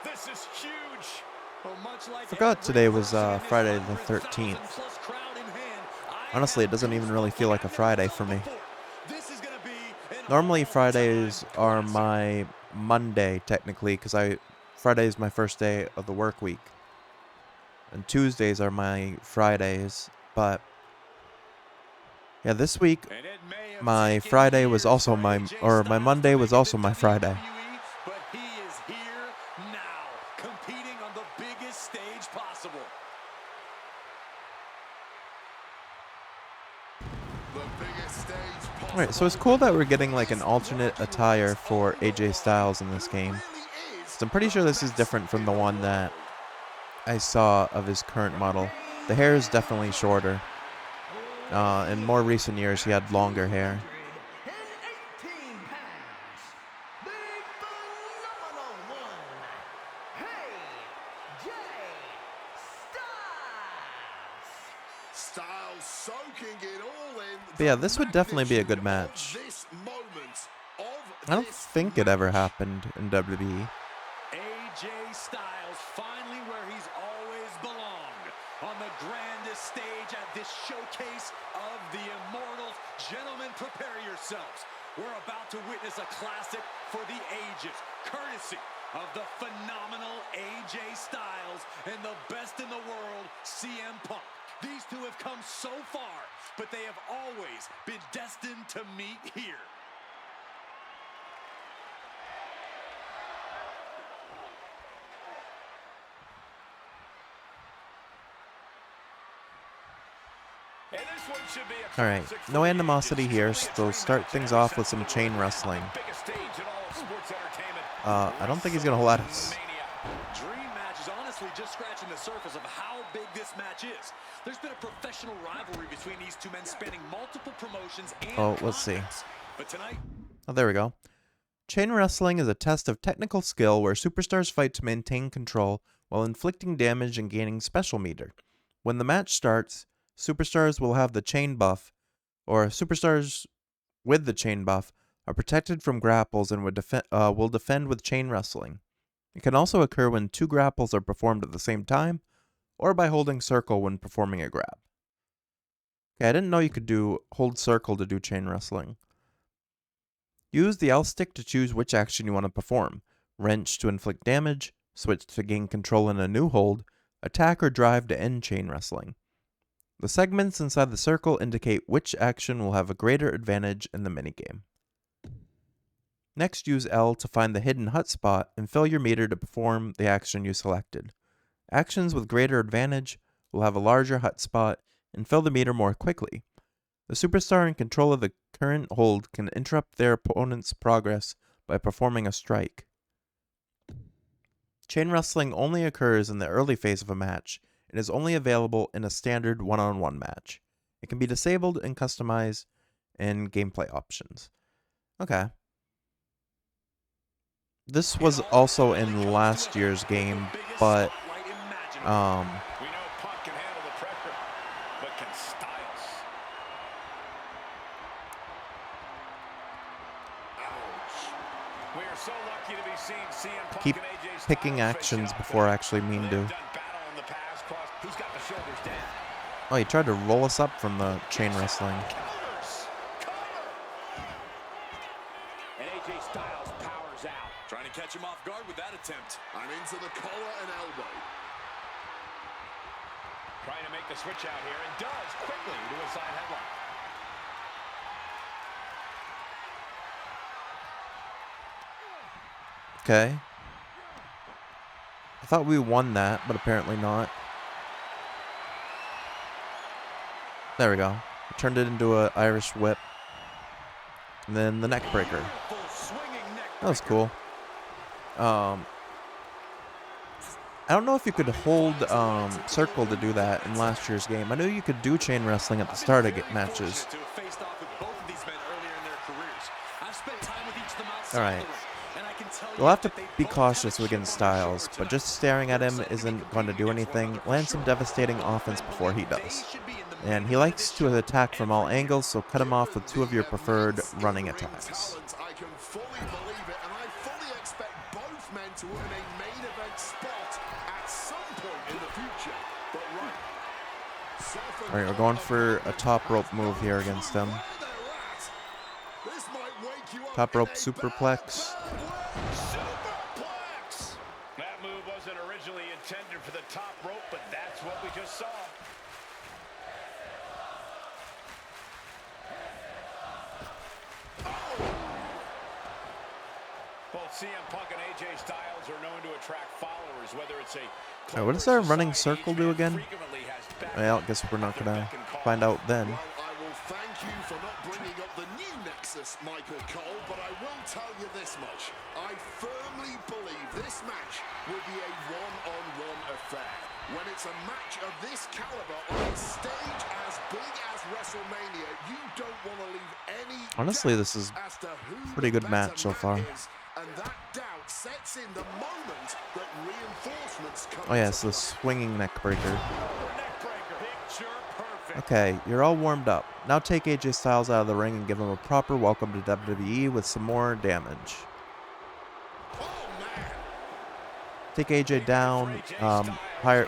This is huge. Well, much like Forgot today was Friday the 13th. Honestly, it doesn't even really feel like a Friday for me. Normally Fridays are my Monday technically, because Friday is my first day of the work week, and Tuesdays are my Fridays. But yeah, this week my Friday was also my Monday was also my Friday. But he is here now, competing on the biggest stage possible. The biggest stage possible. Alright, so it's cool that we're getting like an alternate attire for AJ Styles in this game. So I'm pretty sure this is different from the one that I saw of his current model. The hair is definitely shorter. In more recent years, he had longer hair. 118 pounds, the phenomenal one, AJ Styles! Styles soaking it all in. But yeah, this would definitely be a good match. This moment of I don't this think it ever happened in WWE. AJ Styles finally where he's always belonged, on the grandest stage at this showcase of the immortals. Gentlemen, prepare yourselves. We're about to witness a classic for the ages, courtesy of the phenomenal AJ Styles and the best in the world, CM Punk. These two have come so far, but they have always been destined to meet here. And this one should be a Alright, classic for no the animosity ages. here, Triple H so dream start match things ever off with since some the chain world wrestling. on the biggest stage in all of sports entertainment. I don't think he's gonna let us. Dream match is honestly just scratching the surface of how big this match is. There's been a professional rivalry between these two men spanning multiple promotions and Oh, let's see. contracts. But tonight, Oh, there we go. Chain wrestling is a test of technical skill where superstars fight to maintain control while inflicting damage and gaining special meter. When the match starts, superstars will have the chain buff, or superstars with the chain buff are protected from grapples and will defend with chain wrestling. It can also occur when 2 grapples are performed at the same time, or by holding circle when performing a grab. Okay, I didn't know you could hold circle to do chain wrestling. Use the L stick to choose which action you want to perform. Wrench to inflict damage, switch to gain control in a new hold, attack or drive to end chain wrestling. The segments inside the circle indicate which action will have a greater advantage in the minigame. Next, use L to find the hidden hut spot and fill your meter to perform the action you selected. Actions with greater advantage will have a larger hut spot and fill the meter more quickly. The superstar in control of the current hold can interrupt their opponent's progress by performing a strike. Chain wrestling only occurs in the early phase of a match and is only available in a standard one-on-one match. It can be disabled and customized in gameplay options. Okay. This was also in last year's game, but We know Punk can handle the pressure, but can Styles? Ouch. We are so lucky to be seeing CM Punk keep and AJ picking Styles actions facing off before I today. actually mean They've to. done battle in the past. Who's got the shoulders down? Oh, he tried to roll us up from the chain wrestling. Counters. Cover. And AJ Styles powers out. Trying to catch him off guard with that attempt. And into the collar and elbow. Trying to make the switch out here, and does quickly to a side headlock. Okay. I thought we won that, but apparently not. There we go. Turned it into an Irish whip. And then the neck breaker. That was cool. I don't know if you could hold circle to do that in last year's game. I knew you could do chain wrestling at the start of matches. Alright. You'll have to be cautious against Styles, but just staring at him isn't going to do anything. Land some devastating offense before he does. And he likes to attack from all angles, so cut him off with 2 of your preferred running attacks. I can fully believe it, and I fully expect both men to earn a main event spot at some point in the future. But right. Alright, we're going for a top rope move here against him. Top rope superplex. That move wasn't originally intended for the top rope, but that's what we just saw. Both CM Punk and AJ Styles are known to attract followers, whether it's a Alright, what does our running circle do again? Well, I guess we're not gonna find out then. Well, I will thank you for not bringing up the new Nexus, Michael Cole, but I will tell you this much. I firmly believe this match will be a one-on-one affair. When it's a match of this caliber on a stage as big as WrestleMania, you don't want to leave any Honestly, doubt this is as to who a pretty good the match so better far. man is, and that doubt sets in the moment that reinforcements come Oh yes, into the play. swinging neck breaker. Picture perfect. Okay, you're all warmed up. Now take AJ Styles out of the ring and give him a proper welcome to WWE with some more damage. Take AJ down, higher,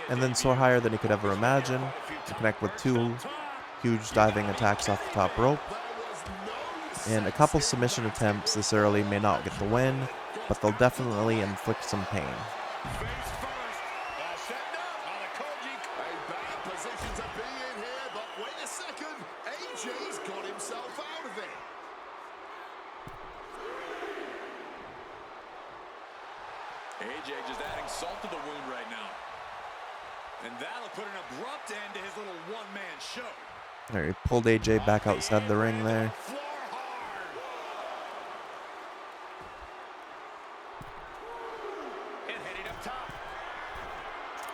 and then soar higher than he could ever imagine, to connect with 2 huge diving attacks off the top rope. And a couple submission attempts this early may not get the win, but they'll definitely inflict some pain. AJ just adding salt to the wound right now. And that'll put an abrupt end to his little one-man show. Alright, he pulled AJ back outside the ring there.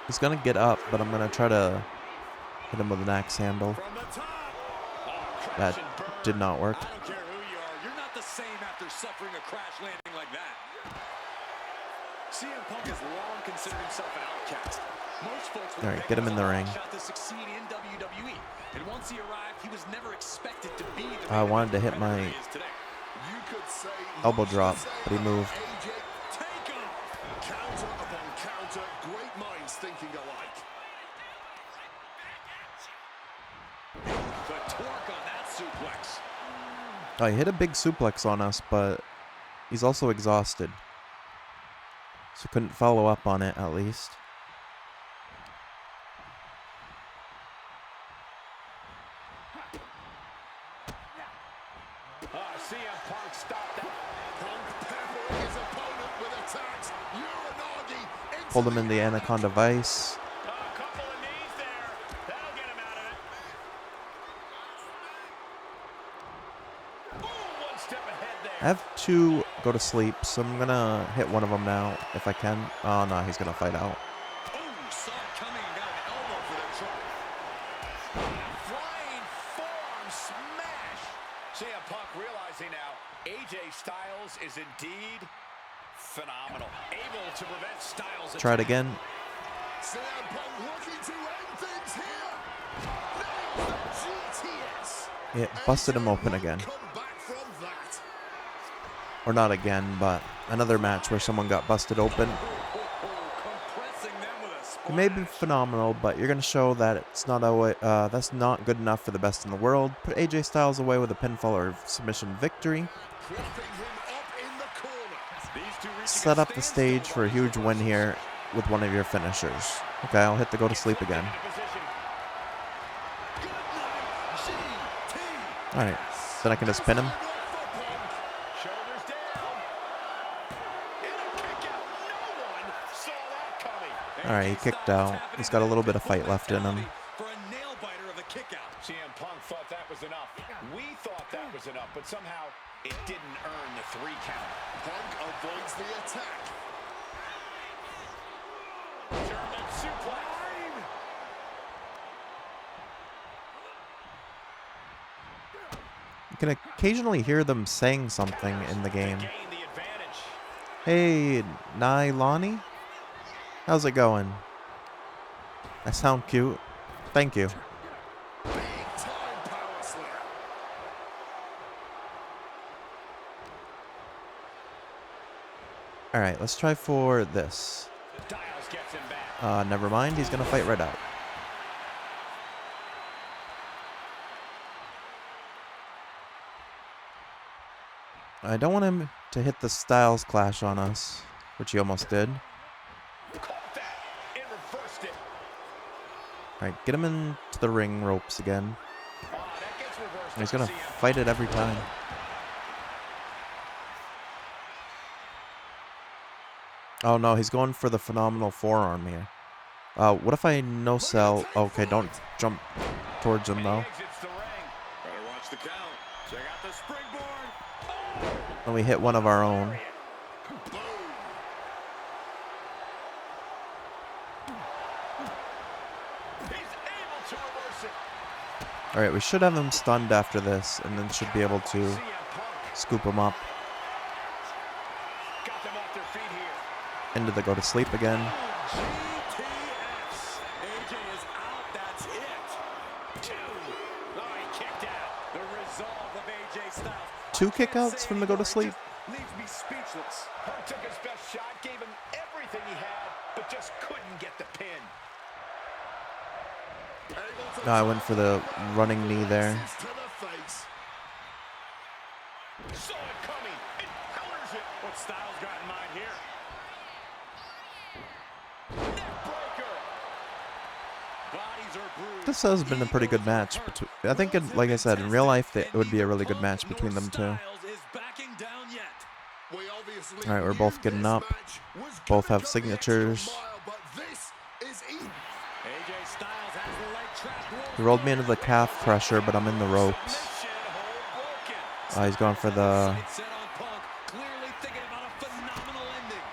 He's gonna get up, but I'm gonna try to hit him with an axe handle. That did not work. I don't care who you are, you're not the same after suffering long considered himself an outcast. Most folks would All right, get him in the ring. shot to succeed in WWE. And once he arrived, he was never expected to be the I wanted to hit my competitor he is today. You could say elbow drop, but he moved. AJ, take him. Counter upon counter, great minds thinking alike. The torque on that suplex. Oh, he hit a big suplex on us, but he's also exhausted. So couldn't follow up on it, at least. CM Punk stopped that. Punk peppering his opponent with attacks. Uranagi into Pulled him in the Anaconda Vice. A couple of knees there. That'll get him out of it. Ooh, one step ahead there. I have to go to sleep, so I'm gonna hit one of them now, if I can. Oh, no, he's gonna fight out. Ooh, saw it coming and got an elbow for the trouble. Flying forearm smash. CM Punk realizing now AJ Styles is indeed phenomenal. Able to prevent Styles' Try it attack. again. CM Punk looking to end things here. Nails the GTS. Yeah, busted him open again. Come back from that. Or not again, but another match where someone got busted open. Compressing them with a It may be phenomenal, but you're gonna show that it's not always, that's not good enough for the best in the world. Put AJ Styles away with a pinfall or submission victory. Propping him up in the corner. These two reaching Set a up the standstill stage for a huge win here with one of your finishers. Okay, I'll hit the go to sleep again. Alright, then I can just pin him. Shoulders down. And a kick out. No one saw that coming. Alright, he kicked out. He's got a little bit of fight left in him. For a nail biter of a kick out. CM Punk thought that was enough. We thought that was enough, but somehow it didn't earn the 3 count. Punk avoids the attack. German suplex. You can occasionally hear them saying something in the game. Gain the advantage. Hey, Nailani? How's it going? I sound cute. Thank you. Big time power slam. Alright, let's try for this. Styles gets him back. Never mind, he's gonna fight right out. I don't want him to hit the Styles Clash on us, which he almost did. Caught that and reversed it. Alright, get him into the ring ropes again. That gets reversed. And he's on gonna CM fight it every time. Oh no, he's going for the phenomenal forearm here. What if I no sell? Okay, don't jump towards him though. Exits the ring. Better watch the count. Check out the springboard. And we hit one of our own. Boom. He's able to reverse it. Alright, we should have him stunned after this, and then should be able to CM Punk scoop him up got them off their feet here. into the go to sleep again. GTS. AJ is out. That's it. 2. Oh, he kicked out. The resolve of AJ Styles. 2 kickouts from the go to sleep. Leaves me speechless. Punk took his best shot, gave him everything he had, but just couldn't get the pin. Able to No, I went for the running knee there. to the face. Saw it coming and counters it. What Styles got in mind here? Neck breaker. Bodies are bruised. This has been a pretty good match. I think, like I said, in real life, it would be a really good match between them two. Styles is backing down yet. We obviously All right, we're both knew getting this up. match was Both gonna have go the extra signatures. mile, but this is easy. AJ Styles has the leg trap. He rolled me into the calf crusher, but I'm in the ropes. Submission hold broken. He's going for the... Sight set on Punk, clearly thinking about a phenomenal ending.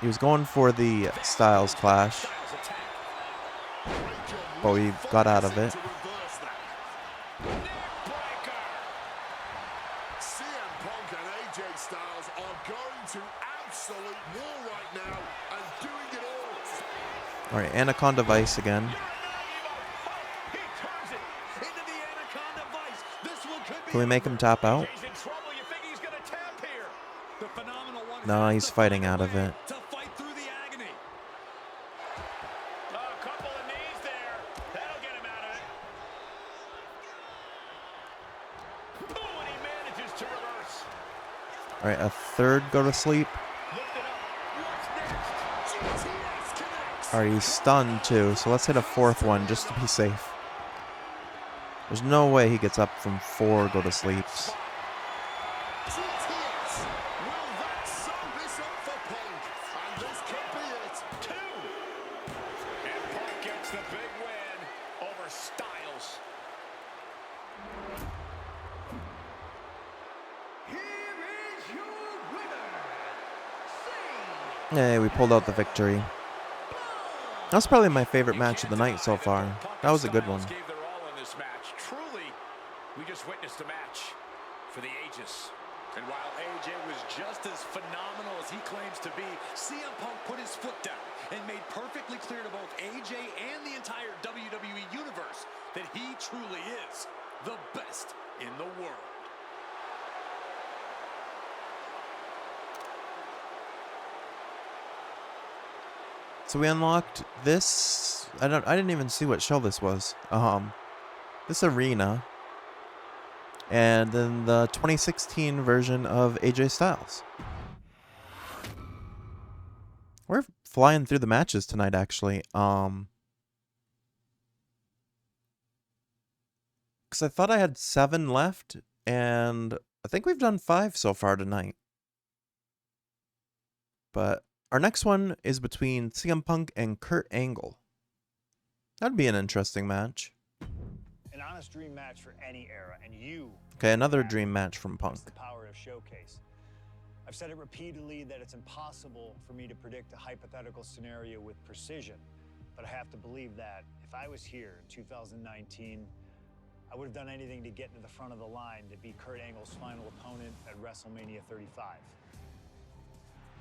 He was going for the Styles Clash, Styles attack. Great job but we got out of it. to reverse that. Neck breaker. CM Punk and AJ Styles are going to absolute war right now and doing All right, Anaconda Vice again. He turns it into the Anaconda Vice. This one could be Can we make him tap out? AJ's in trouble. You think he's going to tap here? The phenomenal one No, has he's to fighting find a out of way it. to fight through the agony. A couple of knees there. That'll get him out of it. Boom, and he manages to reverse. All right, a third go to sleep. Lift it up. What's next? GTS connects. All right, he's stunned too, so let's hit a fourth one just to be safe. There's no way he gets up from 4 go to sleeps. GTS. Will that sum this up for Punk? And this could be it. 2. And Punk gets the big win over Styles. Here is your winner, Hey, we pulled out the victory. That's probably my favorite match of the night so far. That was a good one. Gave their all in this match. Truly, we just witnessed a match for the ages. And while AJ was just as phenomenal as he claims to be, CM Punk put his foot down and made perfectly clear to both AJ and the entire WWE Universe that he truly is the best in the world. So we unlocked this. I didn't even see what show this was. This arena. And then the 2016 version of AJ Styles. We're flying through the matches tonight, actually. Because I thought I had 7 left, and I think we've done 5 so far tonight. But our next one is between CM Punk and Kurt Angle. That'd be an interesting match. An honest dream match for any era, and you. Okay, another dream match from Punk. That's the power of Showcase. I've said it repeatedly that it's impossible for me to predict a hypothetical scenario with precision, but I have to believe that if I was here in 2019, I would have done anything to get to the front of the line to beat Kurt Angle's final opponent at WrestleMania 35.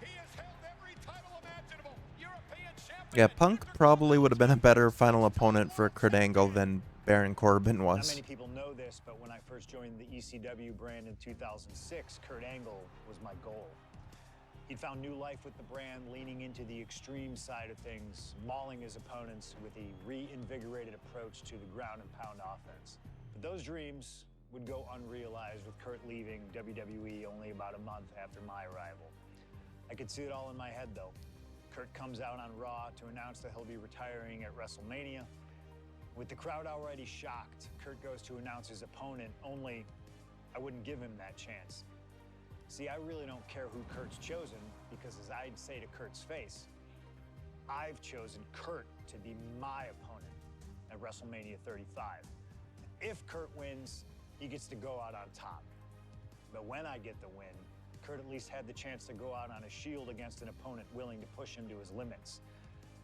He has held every title imaginable. European champion. Yeah, Punk probably would have been a better final opponent for Kurt Angle than Baron Corbin Not was. many people know this, but when I first joined the ECW brand in 2006, Kurt Angle was my goal. He'd found new life with the brand, leaning into the extreme side of things, mauling his opponents with a reinvigorated approach to the ground and pound offense. But those dreams would go unrealized with Kurt leaving WWE only about a month after my arrival. I could see it all in my head, though. Kurt comes out on Raw to announce that he'll be retiring at WrestleMania. With the crowd already shocked, Kurt goes to announce his opponent, only I wouldn't give him that chance. See, I really don't care who Kurt's chosen, because as I'd say to Kurt's face, I've chosen Kurt to be my opponent at WrestleMania 35. If Kurt wins, he gets to go out on top. But when I get the win, Kurt at least had the chance to go out on a shield against an opponent willing to push him to his limits.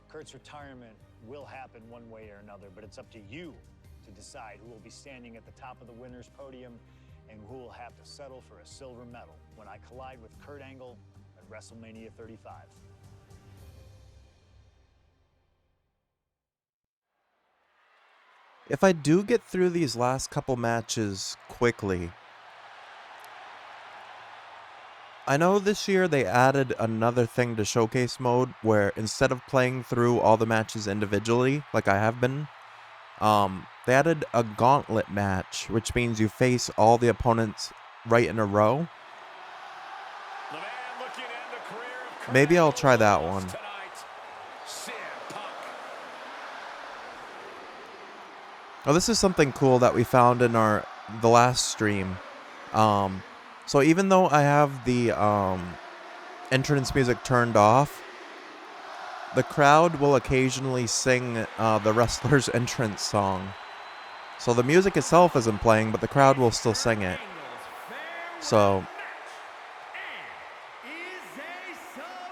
Kurt's retirement will happen one way or another, but it's up to you to decide who will be standing at the top of the winner's podium and who will have to settle for a silver medal when I collide with Kurt Angle at WrestleMania 35. If I do get through these last couple matches quickly, I know this year they added another thing to Showcase mode where instead of playing through all the matches individually, like I have been, they added a Gauntlet match, which means you face all the opponents right in a row. The man looking to end the career of Kurt Maybe I'll Angle try that tonight. one. CM Punk. Oh, this is something cool that we found in the last stream. So even though I have the entrance music turned off, the crowd will occasionally sing the wrestler's entrance song. So the music itself isn't playing, but the crowd will still sing it. So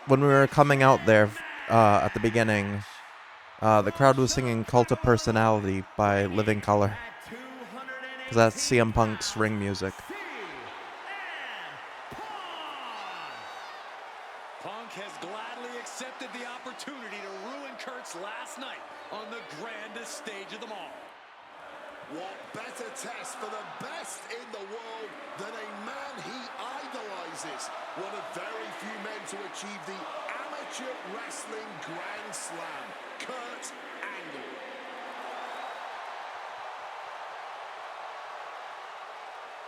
when we were coming out there at the beginning, the crowd was singing Cult of Personality by Living Colour. Because that's CM Punk's ring music. Punk has gladly accepted the opportunity to ruin Kurt's results last night on the grandest stage of them all. What better test for the best in the world than a man he idolizes? One of very few men to achieve the amateur wrestling Grand Slam, Kurt Angle.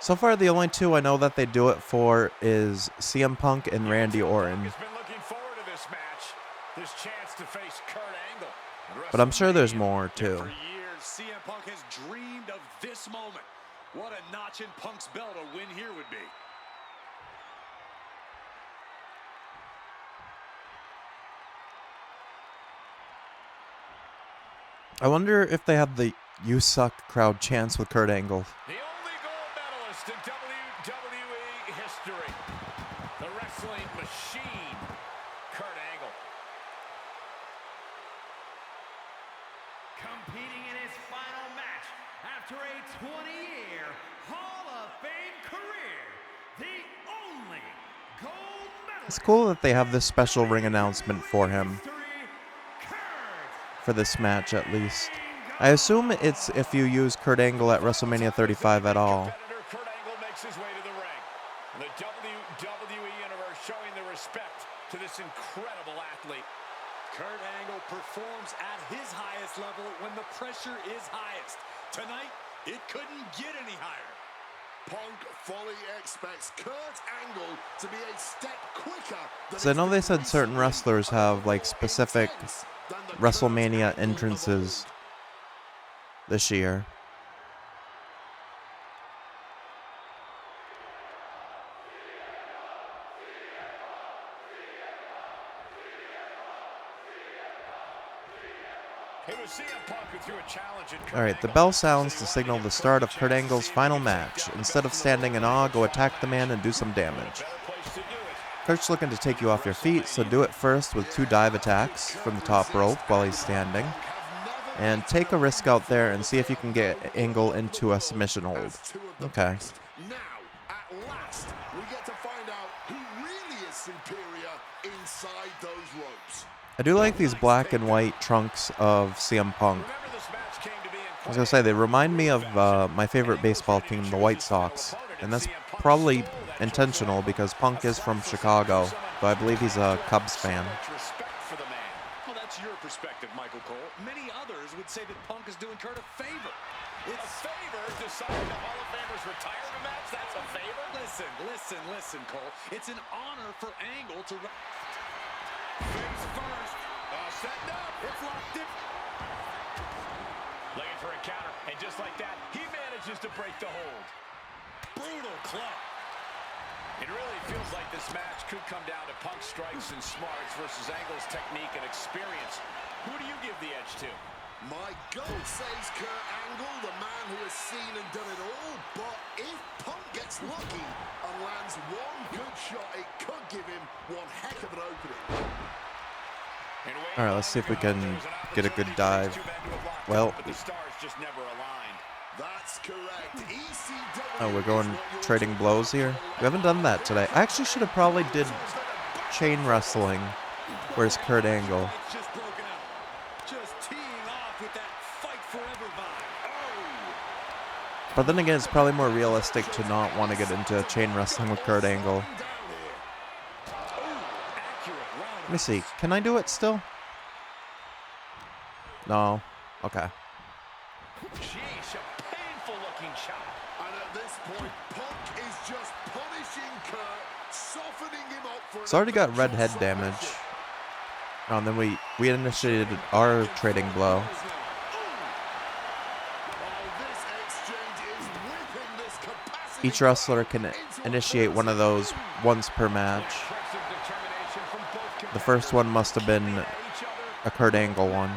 So far, the only two I know that they do it for is CM Punk and Randy Orton. Has been looking forward to this match. This chance to face Kurt Angle. But I'm sure there's more, too. For years, CM Punk has dreamed of this moment. What a notch in Punk's belt a win here would be. I wonder if they have the "You Suck" crowd chants with Kurt Angle. The only gold medalist in WWE history. The wrestling machine, Kurt Angle. Competing in his final match after a 20-year Hall of Fame career, the only gold medalist. It's cool that they have this special ring announcement for him. For this match, at least. I assume it's if you use Kurt Angle at WrestleMania 35 at all. Kurt Angle makes his way to the ring. The WWE Universe showing the respect to this incredible athlete. Kurt Angle performs at his highest level when the pressure is highest. Tonight, it couldn't get any higher. Punk fully expects Kurt Angle to be a step quicker. So I know they said certain wrestlers have like specific WrestleMania entrances this year. Alright, the bell sounds to signal the start of Kurt Angle's final match. Instead of standing in awe, go attack the man and do some damage. Kurt's looking to take you off your feet, so do it first with 2 dive attacks from the top rope while he's standing. And take a risk out there and see if you can get Angle into a submission hold. Okay. Now, at last, we get to find out who really is superior inside those ropes. I do like these black and white trunks of CM Punk. I was going to say, they remind me of my favorite baseball team, the White Sox. And that's probably intentional because Punk is from Chicago, but I believe he's a Cubs fan. Well, that's your perspective, Michael Cole. Many others would say that Punk is doing Kurt a favor. It's a favor deciding the Hall of Famer's retirement match? That's a favor? Listen, Cole. It's an honor for Angle to... Face first. Setting up. It's locked in. Looking for a counter, and just like that, he manages to break the hold. Brutal club. It really feels like this match could come down to Punk's strikes and smarts versus Angle's technique and experience. Who do you give the edge to? My goat says Kurt Angle, the man who has seen and done it all. But if Punk gets lucky and lands one good shot, it could give him one heck of an opening. Alright, let's see if we can get a good dive. Well, the stars just never aligned. That's correct. ECW. oh, we're going trading blows here. We haven't done that today. I actually should have probably did chain wrestling. Where's Kurt Angle? It's just broken up. Just teeing off with that fight forever vibe. Oh! But then again, it's probably more realistic to not want to get into chain wrestling with Kurt Angle. Let me see. Can I do it still? No. Okay. Sheesh, a painful-looking shot. And at this point, Punk is just punishing Kurt, softening him up for... It's already got red head damage. Oh, and then we initiated our trading blow. Each wrestler can initiate one of those once per match. The first one must have been a Kurt Angle one.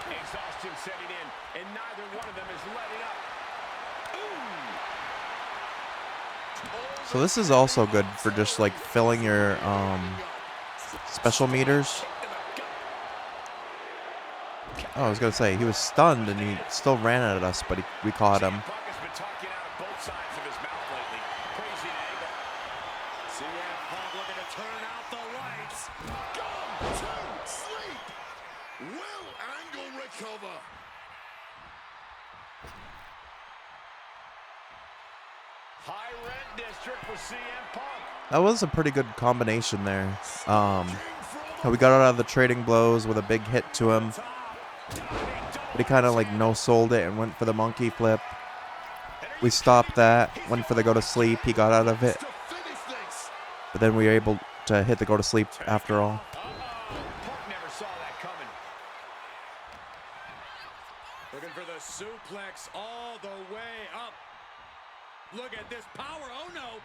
Exhaustion setting in, and neither one of them is letting up. So this is also good for just like filling your special meters. Oh, I was gonna say he was stunned and he still ran at us, but we caught him. Punk has been talking out of both sides of his mouth lately. Crazy angle. CM Punk looking to turn out the lights. Gone to sleep. High rent district for CM Punk. That was a pretty good combination there. We got out of the trading blows with a big hit to him. But he kind of like no-sold it and went for the monkey flip. We stopped that, went for the go to sleep. He got out of it. But then we were able to hit the go to sleep after all. Punk never saw that coming. Looking for the suplex all the way up. Look at this power. Oh no.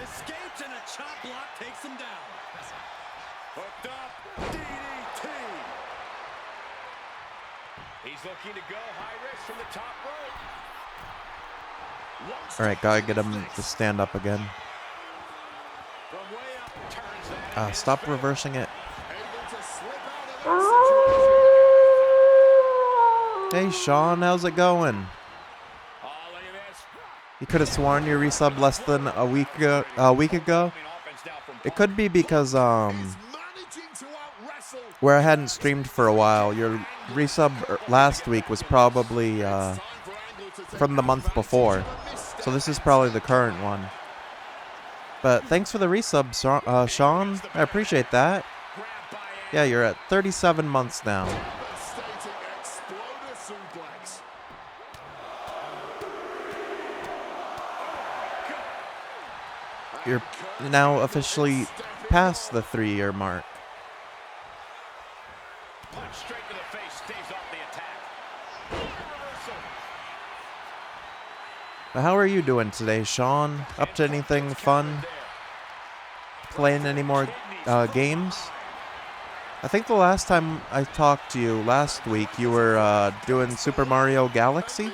Escapes and a chop block takes him down. Hooked up. DDT. He's looking to go high risk from the top rope. Alright, gotta get him to stand up again. From way up, turns that. Stop reversing it. Hey Sean, how's it going? Oh, look at this. You could have sworn you resubbed less than a week ago. It could be because where I hadn't streamed for a while. Your resub last week was probably from the month before, so this is probably the current one. But thanks for the resub, Sean. I appreciate that. Yeah, you're at 37 months now. You're now officially past the 3-year mark. Punch straight to the face, stays off the attack. Now, how are you doing today, Sean? Up to anything fun? Playing any more games? I think the last time I talked to you last week, you were doing Super Mario Galaxy?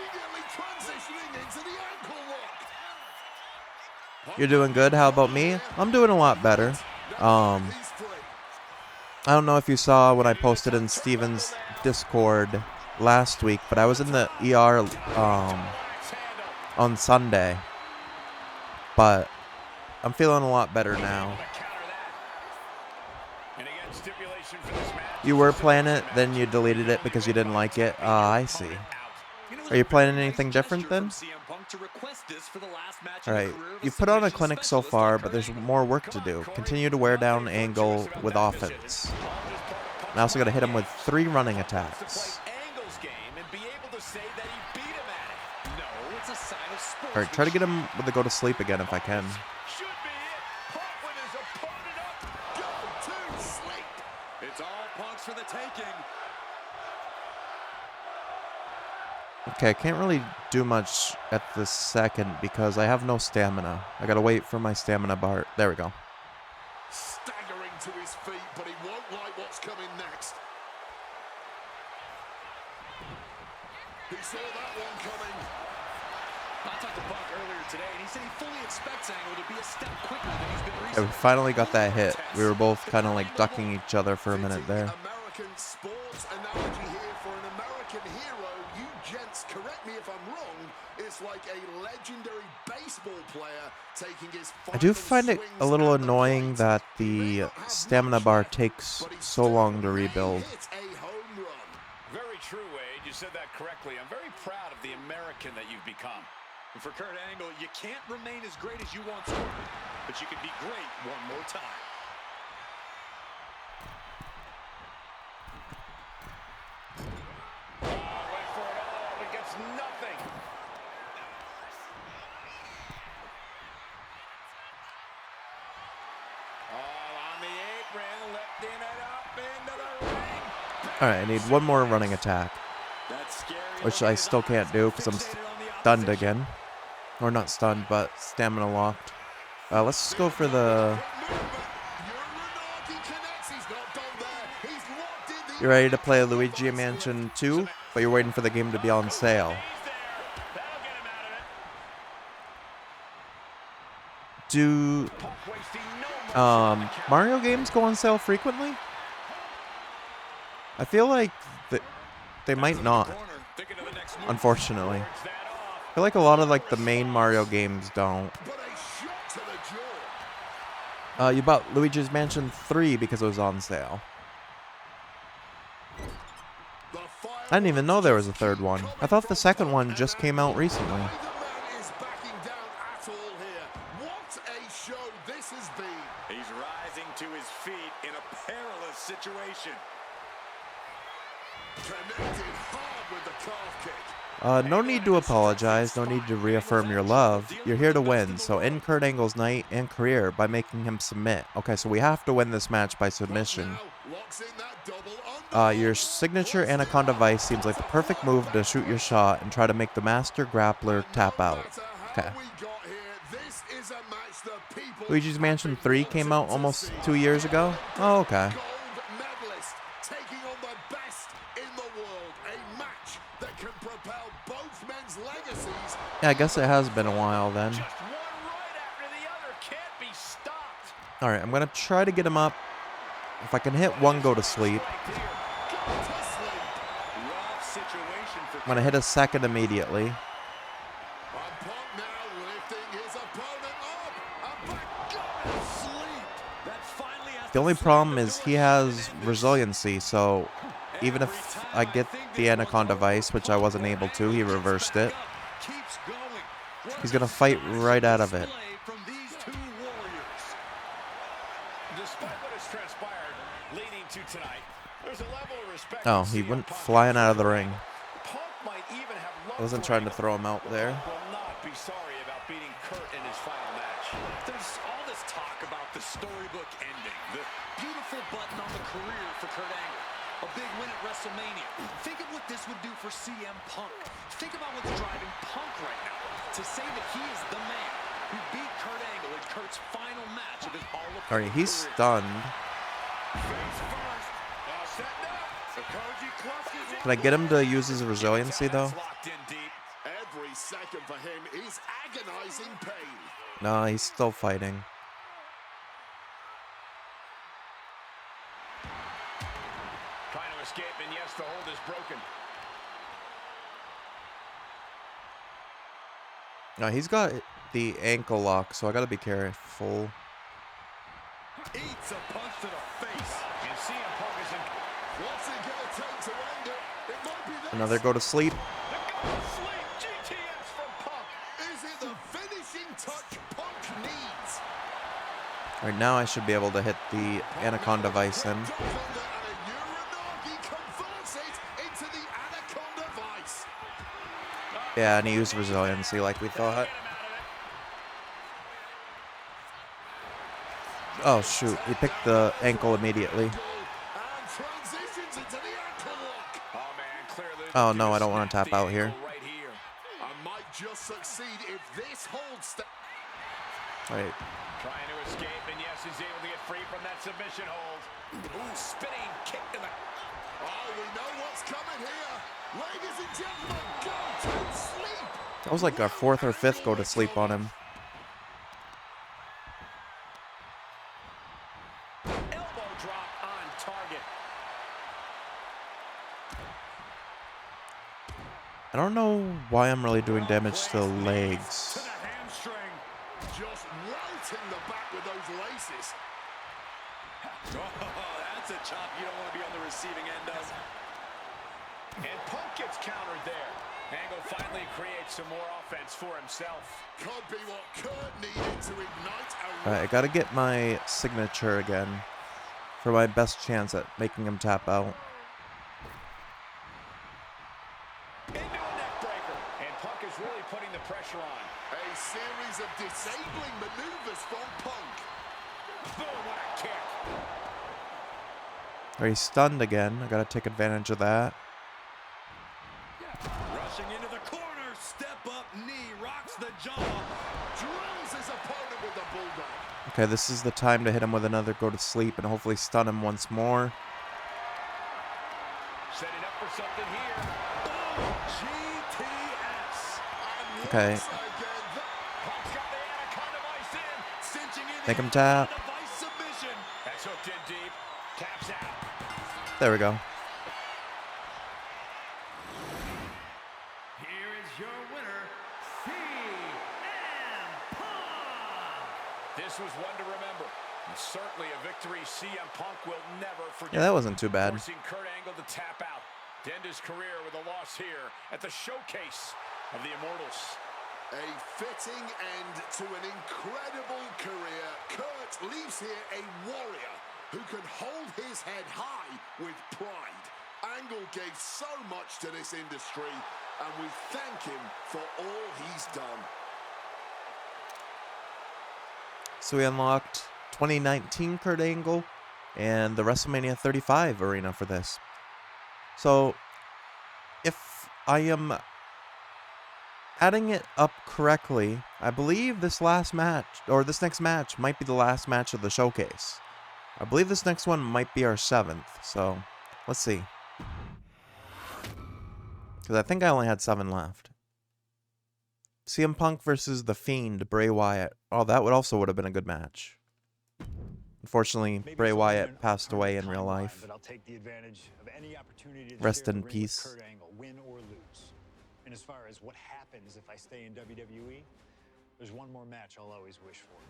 You're doing good. How about me? I'm doing a lot better. I don't know if you saw when I posted in Steven's Discord last week, but I was in the ER on Sunday. But I'm feeling a lot better now. You were playing it, then you deleted it because you didn't like it. I see. Are you playing anything different then? Alright, you've put on a clinic so far, but there's more work to do. Continue to wear down Angle with offense. And I also got to hit him with 3 running attacks. Alright, try to get him with the go to sleep again if I can. It's all Punk's for the taking. Okay, I can't really do much at the second because I have no stamina. I gotta wait for my stamina bar. There we go. Staggering to his feet, but he won't like what's coming next. He saw that one coming. I talked to Punk earlier today, and he said he fully expects Angle to be a step quicker than he's been Yeah, recently. we finally got that hit. We were both kind of like ducking each other for a minute there. American sports analogy here for an American hero. You gents, correct me if I'm wrong, it's like a legendary baseball player taking his I do final find it a swings little at the annoying plate. that He may the not have stamina much bar left, takes but he so long to still may rebuild. hit a home run. Very true, Wade. You said that correctly. I'm very proud of the American that you've become. And for Kurt Angle, you can't remain as great as you once were, but you can be great one more time. Went for it all, but gets nothing. All on the apron, lifting it up into the ring. Alright, I need one more running attack, That's scary. which I still can't do because I'm stunned again. Or not stunned, but stamina locked. Let's just go for the... You're ready to play Luigi Mansion 2, but you're waiting for the game to be on sale. Do Mario games go on sale frequently? I feel like they might not, unfortunately. I feel like a lot of like the main Mario games don't. You bought Luigi's Mansion 3 because it was on sale. I didn't even know there was a third one. I thought the second one just came out recently. situation. Connected hard with the calf kick. No need to apologize, no need to reaffirm your love. You're here to win, so end Kurt Angle's night and career by making him submit. Okay, so we have to win this match by submission. Now locks in that double underhook. Your signature Anaconda Vice seems like the perfect move to shoot your shot and try to make the master grappler tap out. Okay. Luigi's Mansion 3 came out almost 2 years ago? Oh, okay. Gold medalist taking on the best in the world. A match that can propel both men's legacies. Yeah, I guess it has been a while then. Just one right after the other can't be stopped. Alright, I'm gonna try to get him up. If I can hit one, go to sleep. Rough situation for I'm gonna hit a second immediately. And Punk now lifting his opponent up. And back going to sleep. that finally has The only problem is he has resiliency, so even if I get the Anaconda Vice, which I wasn't able to, he reversed it. keeps going. He's gonna fight right out of it. From these two warriors. Despite what has transpired leading to tonight, there's a level of respect. Oh, for he CM went Punk. flying out of the ring. Punk might even have loved I wasn't Kurt trying to Angle. throw him out there. Will not be sorry about beating Kurt in his final match. There's all this talk about the storybook ending, the beautiful button on the career for Kurt Angle, a big win at WrestleMania. Think of what this would do for CM Punk. Think about what's driving Punk right now. To say that he is the man who beat Kurt Angle in Kurt's final match of his all-time Alright, he's career. stunned. Face first. Setting up. The Koji clutches. Can I get him to use his resiliency though? Locked in deep. Every second for him is agonizing pain. No, he's still fighting. Trying to escape, and yes, the hold is broken. No, he's got the ankle lock, so I gotta be careful. Eats a punch to the face. And CM Punk is in. What's it gonna take to end it? It might be this. Another go to sleep. The go to sleep. GTS from Punk. Is it the finishing touch Punk needs? Right now I should be able to hit the Anaconda Vice in. Ducks under and a Uranagi converts it into the Anaconda Vice. Yeah, and he used resiliency like we thought. Oh shoot, he picked the ankle immediately. And transitions into the ankle lock. Oh man, clearly. Oh no, I don't want to tap out here. Right here. And might just succeed if this holds. Alright, Trying to escape, and yes, he's able to get free from that submission hold. Ooh, spinning kick to the. Oh, we know what's coming here. Ladies and gentlemen, go to sleep. that was like our fourth or fifth go to sleep on him. Elbow drop on target. I don't know why I'm really doing damage to the To legs. the hamstring. Just welting the back with those laces. Oh, that's a chop you don't want to be on the receiving end of. And Punk gets countered there. Angle finally creates some more offense for himself. Could be what Kurt needed to ignite a Alright, I gotta get my signature again for my best chance at making him tap out. Into a neck breaker. And Punk is really putting the pressure on. A series of disabling maneuvers from Punk. Boom, what a kick. Alright, he's stunned again. I gotta take advantage of that. Rushing into the corner, step up knee, rocks the jaw. Drills his opponent with the bulldog. Okay, this is the time to hit him with another go to sleep and hopefully stun him once more. Setting up for something here. GTS. And Okay. once again, Punk's got the Anaconda Vice in. Cinching in Make the him tap. Vice submission. That's hooked in deep. Taps out. There we go. Here is your winner, CM Punk. This was one to remember. And certainly a victory CM Punk will never forget. Yeah, that wasn't too bad. Forcing Kurt Angle to tap out. To end his career with a loss here at the showcase of the Immortals. a fitting end to an incredible career. Kurt leaves here a warrior who can hold his head high with pride. Angle gave so much to this industry, and we thank him for all he's done. So we unlocked 2019 Kurt Angle and the WrestleMania 35 arena for this. So if I am adding it up correctly, I believe this last match, or this next match, might be the last match of the showcase. I believe this next one might be our 7th, so let's see. Because I think I only had 7 left. CM Punk versus The Fiend, Bray Wyatt. Oh, that would have been a good match. Unfortunately, Maybe Bray it's only Wyatt an passed away in alternative real timeline, life. But I'll take the advantage of any opportunity to Rest share the in ring with peace. Kurt Angle, win or lose. And as far as what happens if I stay in WWE, there's one more match I'll always wish for.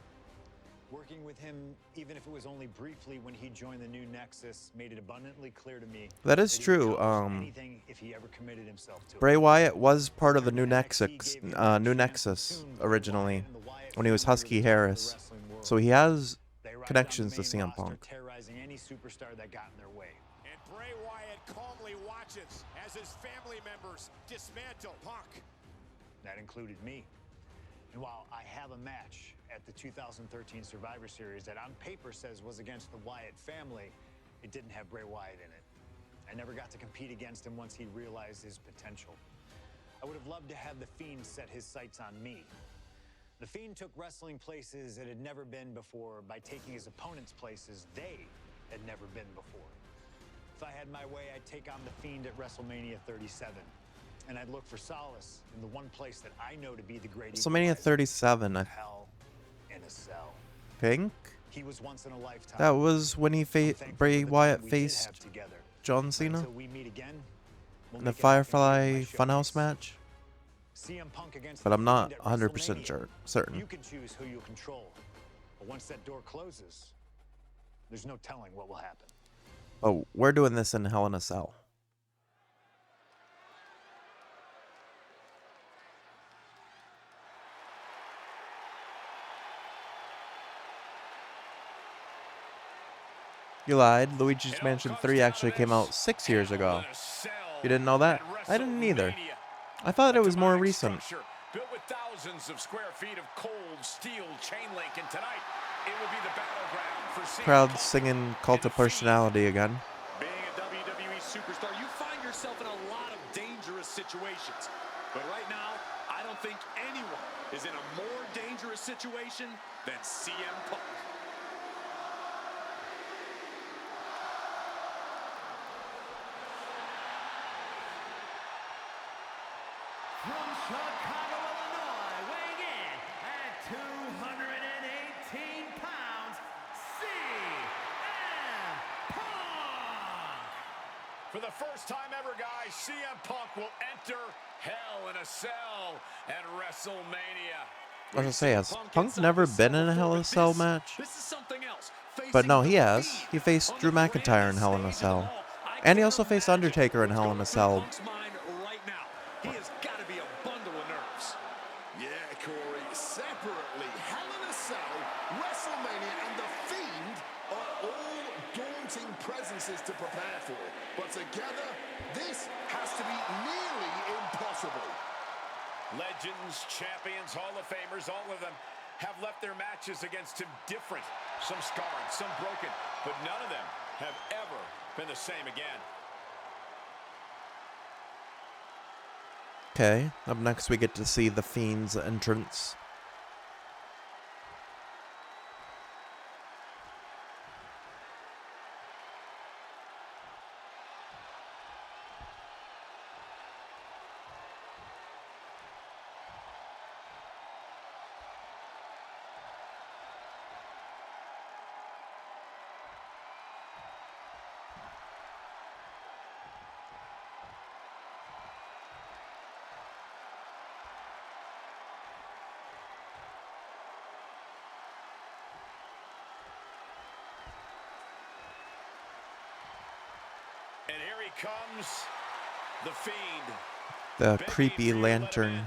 Working with him, even if it was only briefly when he joined the new Nexus, made it abundantly clear to me That is he would true. accomplish anything if he ever committed himself to it. Bray Wyatt was part of the new NXT Nexus, gave him the new chance Nexus to tune Bray originally, Wyatt and the Wyatt when he was family to Husky the top of the Harris. wrestling world. So he has They ride connections down to the main CM Punk. roster, terrorizing any superstar that got in their way. And Bray Wyatt calmly watches as his family members dismantle Punk. That included me. And while I have a match at the 2013 Survivor Series that on paper says was against the Wyatt family, it didn't have Bray Wyatt in it. I never got to compete against him once he realized his potential. I would have loved to have The Fiend set his sights on me. The Fiend took wrestling places it had never been before by taking his opponents places they had never been before. If I had my way, I'd take on The Fiend at WrestleMania 37. And I'd look for solace in the one place that I know to be the great WrestleMania equalizer. 37, I Hell in a cell. think. He was once in a lifetime. That was when he I'm thankful Bray for the Wyatt time we did faced have together. John But Cena until we meet again, we'll in the make it happen Firefly here at my Funhouse showcase. match. CM Punk against But The I'm not Fiend at 100% WrestleMania. certain. You can choose who you'll control. But once that door closes, there's no telling what will happen. Oh, we're doing this in Hell in a Cell. You lied. Luigi's Mansion 3 actually came out 6 years ago. You didn't know that? I didn't either. I thought it was more recent. Built with thousands of square feet of cold steel chain link, and tonight it will be the battleground for CM Crowd Punk singing Cult of Personality again. Being a WWE superstar, you find yourself in a lot of dangerous situations. But right now, I don't think anyone is in a more dangerous situation than CM Punk. From Chicago, Illinois, weighing in at 218 pounds, CM Punk! For the first time ever, guys, CM Punk will enter Hell in a Cell at WrestleMania. I was gonna say, has Punk never been in a Hell in a Cell match? This is something else. But no, he Facing has. The He faced Fiend Drew on the McIntyre in grandest Hell in a stage of Cell. them all. I And he can't also faced imagine Undertaker in what's Hell in going a through Cell. Punk's mind right now. He has got to be a bundle of nerves. Yeah, Corey, separately, Hell in a Cell, WrestleMania, and The Fiend are all daunting presences to prepare for. But together, this has to be nearly impossible. Legends, champions, Hall of Famers, all of them have left their matches against him different. Some scarred, some broken, but none of them have ever been the same again. Okay, up next we get to see The Fiend's entrance. And here he comes, the Fiend. The Begging creepy for you to let him lantern in. of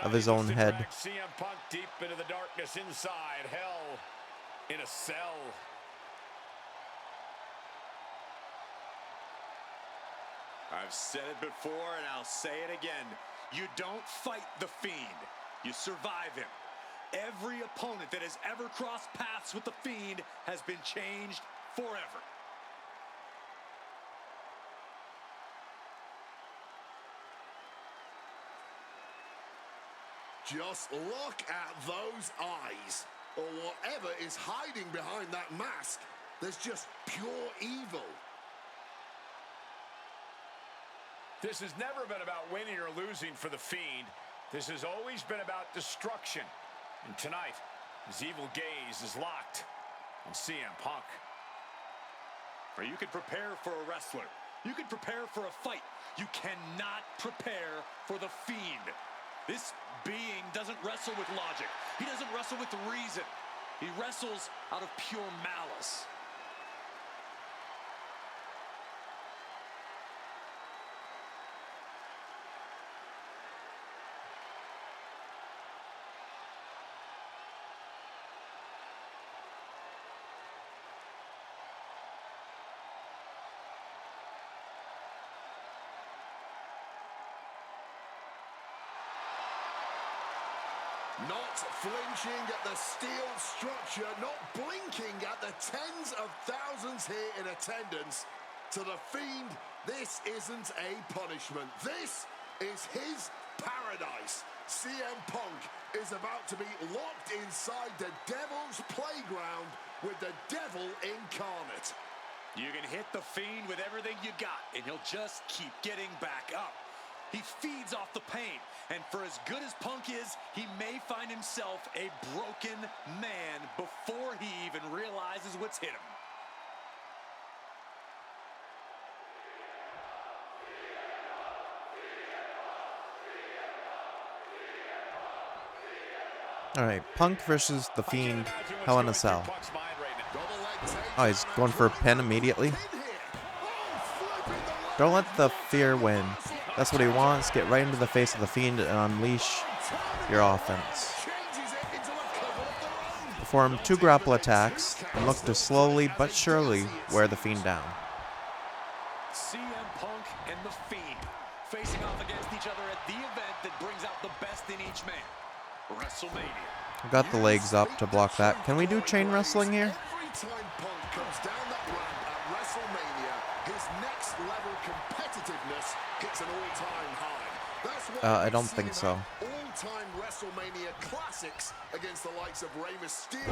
Tonight his he own wants to head. drag CM Punk deep into the darkness inside Hell in a Cell. I've said it before and I'll say it again. You don't fight the Fiend. You survive him. Every opponent that has ever crossed paths with the Fiend has been changed forever. Just look at those eyes, or whatever is hiding behind that mask. There's just pure evil. This has never been about winning or losing for the Fiend. This has always been about destruction. And tonight, his evil gaze is locked on CM Punk. Or you could prepare for a wrestler. You could prepare for a fight. You cannot prepare for the Fiend. This being doesn't wrestle with logic. He doesn't wrestle with reason. He wrestles out of pure malice. Not flinching at the steel structure, not blinking at the tens of thousands here in attendance. To the Fiend, this isn't a punishment. This is his paradise. CM Punk is about to be locked inside the Devil's playground with the Devil incarnate. You can hit the Fiend with everything you got, and he'll just keep getting back up. He feeds off the pain, and for as good as Punk is, he may find himself a broken man before he even realizes what's hit him. All right, Punk versus The Fiend, Hell in a Cell. Oh, he's going for a pin immediately. Don't let the fear win. That's what he wants. Get right into the face of The Fiend and unleash your offense. Perform 2 grapple attacks and look to slowly but surely wear The Fiend down. CM Punk and The Fiend facing off against each other at the event that brings out the best in each man. WrestleMania. Got the legs up to block that. Can we do chain wrestling here? Every time Punk comes down that ramp at WrestleMania, his next level competitiveness hits an all-time high. That's why I don't think so. All-time WrestleMania classics against the likes of Rey Mysterio,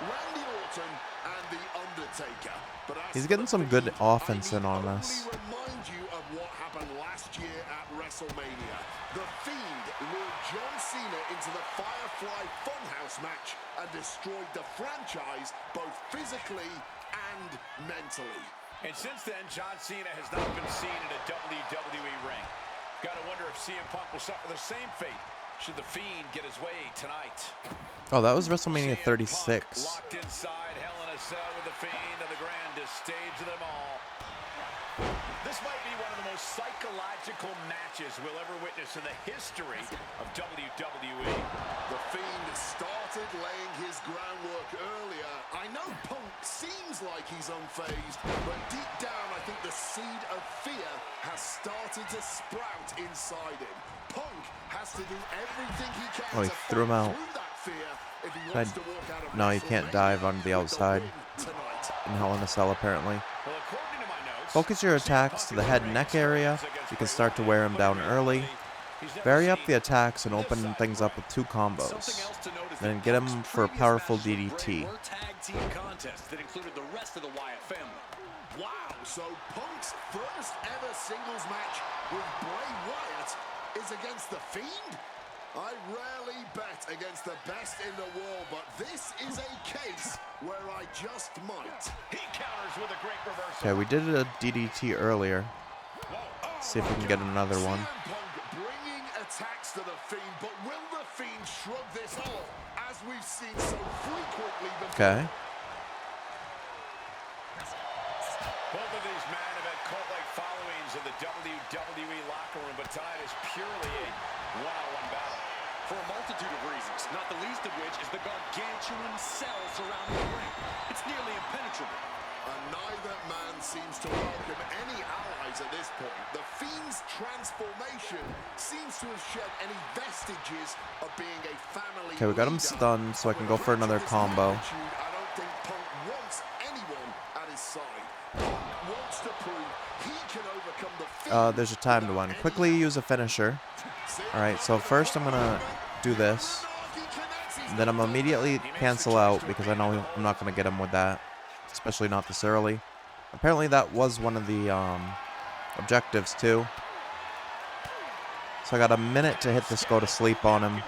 Randy Orton, and The Undertaker. But he's getting some good offense in on us. Remind you of what happened last year at WrestleMania. The Fiend lured John Cena into the Firefly Funhouse match and destroyed the franchise both physically and mentally. And since then, John Cena has not been seen in a WWE ring. Gotta wonder if CM Punk will suffer the same fate should the Fiend get his way tonight. Oh, that was WrestleMania 36. Locked inside Hell in a Cell with the Fiend on the grandest stage of them all. This might be one of the most psychological matches we'll ever witness in the history of WWE. The Fiend started laying his groundwork earlier. I know Punk seems like he's unfazed, but deep down I think the seed of fear has started to sprout inside him. Punk has to do everything he can Oh, he to threw him out. through that fear if he wants to walk out of No, you can't dive on the outside tonight. in Hell in a Cell, apparently. Well, according to my notes, Focus your attacks to the head and neck area. You can start to wear him down early. Vary up the attacks and open things up with 2 combos. Then get him for a powerful DDT. Tag team contest that included the rest of the Wyatt family. Wow, so Punk's first ever singles match with Bray Wyatt is against The Fiend? I rarely bet against the best in the world, but this is a case where I just might. he counters with a great reversal. Okay, we did a DDT earlier. Let's see if we can get another one. CM Punk bringing attacks to The Fiend, but will The Fiend shrug this off, as we've seen so frequently before? Okay. Both of these men have had cult-like followings in the WWE locker room, but tonight is purely a one-on-one battle. For a multitude of reasons, not the least of which is the gargantuan cell surrounding the ring. It's nearly impenetrable. And neither man seems to welcome any allies at this point. The Fiend's transformation seems to have shed any vestiges of being a family Okay, we got him leader. stunned, so I can go for With another this combo. attitude, I don't think Punk wants anyone at his side. Punk wants to prove he can overcome the Fiend. There's a timed one. Quickly use a finisher. Alright, so first I'm gonna do this. Then I'm immediately cancel out because I know I'm not gonna get him with that. Especially not this early. Apparently that was one of the objectives too. So I got a minute to hit this go to sleep on him.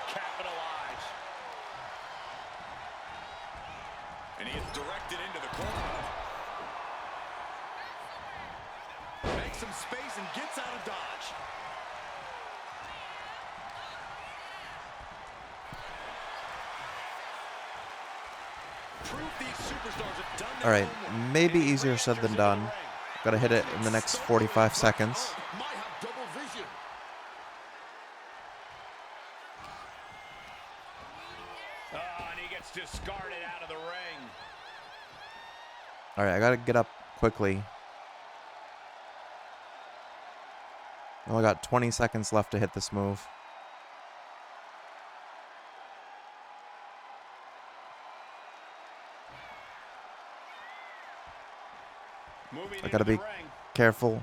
And he is directed into the corner. Makes some space and gets out of dodge. Proof these superstars have done their Alright, homework. maybe easier said than done. Gotta hit it in the next 45 seconds. Might have double vision. Oh, and he gets discarded out of the ring. Alright, I gotta get up quickly. Only got 20 seconds left to hit this move. Moving I gotta into the be ring. careful.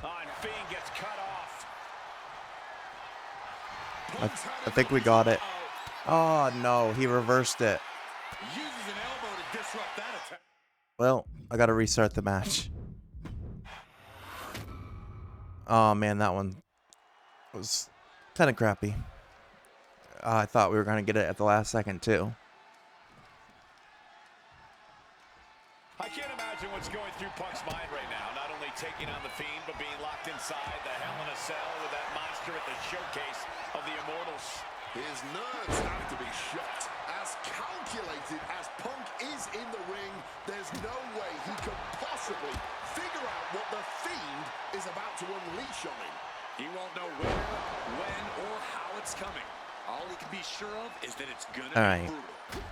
Oh, and Fiend gets cut off. I think we got it. Oh no, he reversed it. Uses an elbow to disrupt that attack. Well, I gotta restart the match. Oh man, that one was kind of crappy. I thought we were gonna get it at the last second too. I can't imagine what's going through Punk's mind right now. Not only taking on the Fiend, but being locked inside the Hell in a Cell with that monster at the showcase of the Immortals. His nerves have to be shot. As calculated as Punk is in the ring, there's no way he could possibly figure out what the Fiend is about to unleash on him. He won't know where, when, or how it's coming. All he can be sure of is that it's gonna All right. be brutal.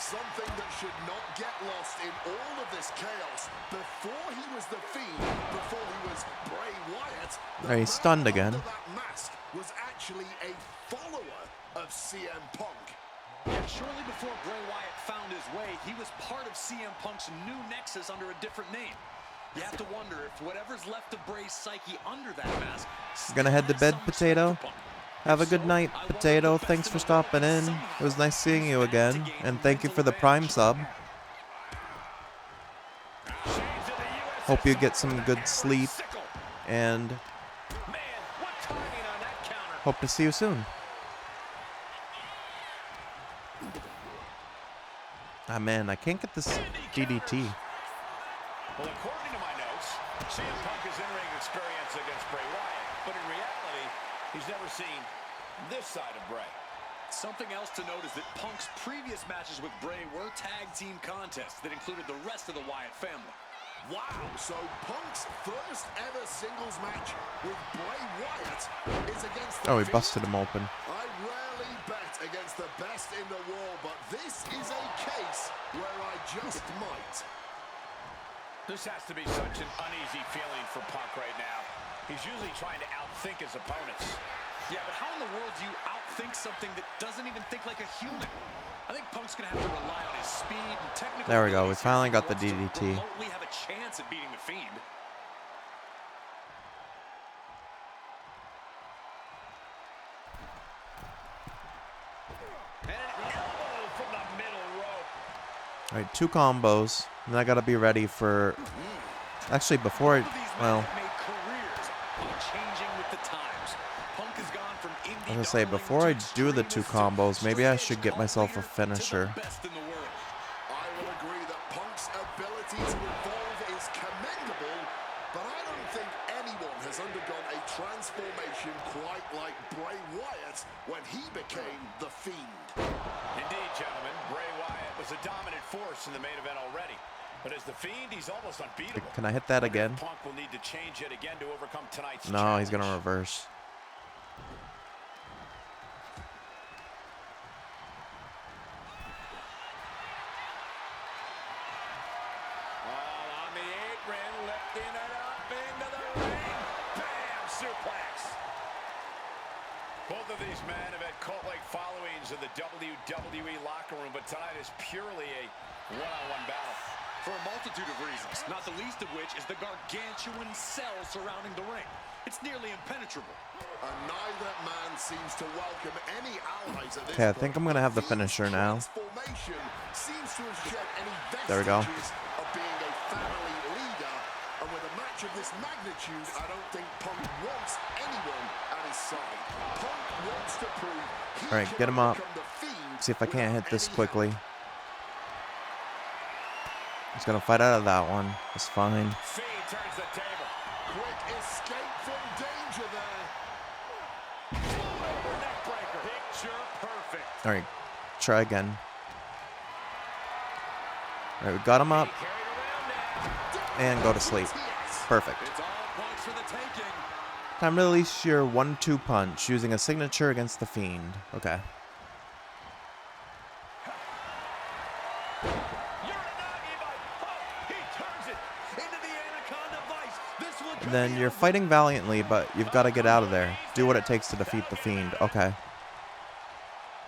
Something that should not get lost in all of this chaos. Before he was the Fiend, before he was Bray Wyatt, There, he's stunned again. under that mask was actually a follower of CM Punk. Yet shortly before Bray Wyatt found his way, he was part of CM Punk's new nexus under a different name. You have to wonder if whatever's left of Bray's psyche under that mask. Gonna head to bed, some Potato. respect for Punk. Have a good night, Potato. Thanks for stopping in. It was nice seeing you again. And thank you for the Prime sub. Hope you get some good sleep. And Man, what timing on that counter. hope to see you soon. Ah man, I can't get this DDT. Well, according to my notes, CM Punk has in-ring experience against Bray Wyatt, but in reality, he's never seen this side of Bray. Something else to note is that Punk's previous matches with Bray were tag team contests that included the rest of the Wyatt family. Wow, so Punk's first ever singles match with Bray Wyatt is against the Oh, he Fiend. busted him open. I rarely bet against the best in the world, but this is a case where I just might. This has to be such an uneasy feeling for Punk right now. He's usually trying to outthink his opponents. Yeah, but how in the world do you outthink something that doesn't even think like a human? I think Punk's gonna have to rely on his speed and technical. There we go. We abilities finally if he got the wants to DDT. remotely have a chance at beating the Fiend. And an elbow from the middle rope. Alright, 2 combos. And I gotta be ready for... Actually, before I... Well, Made careers on changing with the times. Punk has gone from indie I was gonna say, darling before to I do the 2 extremist combos, maybe I straight should get myself a cult leader to the finisher. best in the world. I will agree that Punk's ability to evolve is commendable, but I don't think anyone has undergone a transformation quite like Bray Wyatt when he became the Fiend. Indeed, gentlemen, Bray Wyatt was a dominant force in the main event already. But as the Fiend, he's almost unbeatable. Can I hit that again? Punk will need to change it again to overcome tonight's No, challenge. he's gonna reverse. Backing it up into the ring. Bam! Suplex. Both of these men have had cult-like followings in the WWE locker room, but tonight is purely a one-on-one battle. For a multitude of reasons, not the least of which is the gargantuan cell surrounding the ring. It's nearly impenetrable. And neither man seems to welcome any allies at this Okay, I think I'm gonna have the finisher now. Transformation seems to have shed any There we go. vestiges of being a family leader. And with a match of this magnitude, I don't think Punk wants anyone at his side. Punk wants to prove he All right, can get him up. overcome the Fiend See if I can't hit without this any quickly. help. He's gonna fight out of that one. It's fine. Fiend turns the table. Quick escape from danger there. Over neck breaker. Picture perfect. All right, try again. All right, we got him up Carried around now. and go to sleep. Perfect. It's all points for the taking. Time to release your 1-2 punch using a signature against the Fiend. Okay. And then you're fighting valiantly, but you've got to get out of there. Do what it takes to defeat the Fiend. Okay.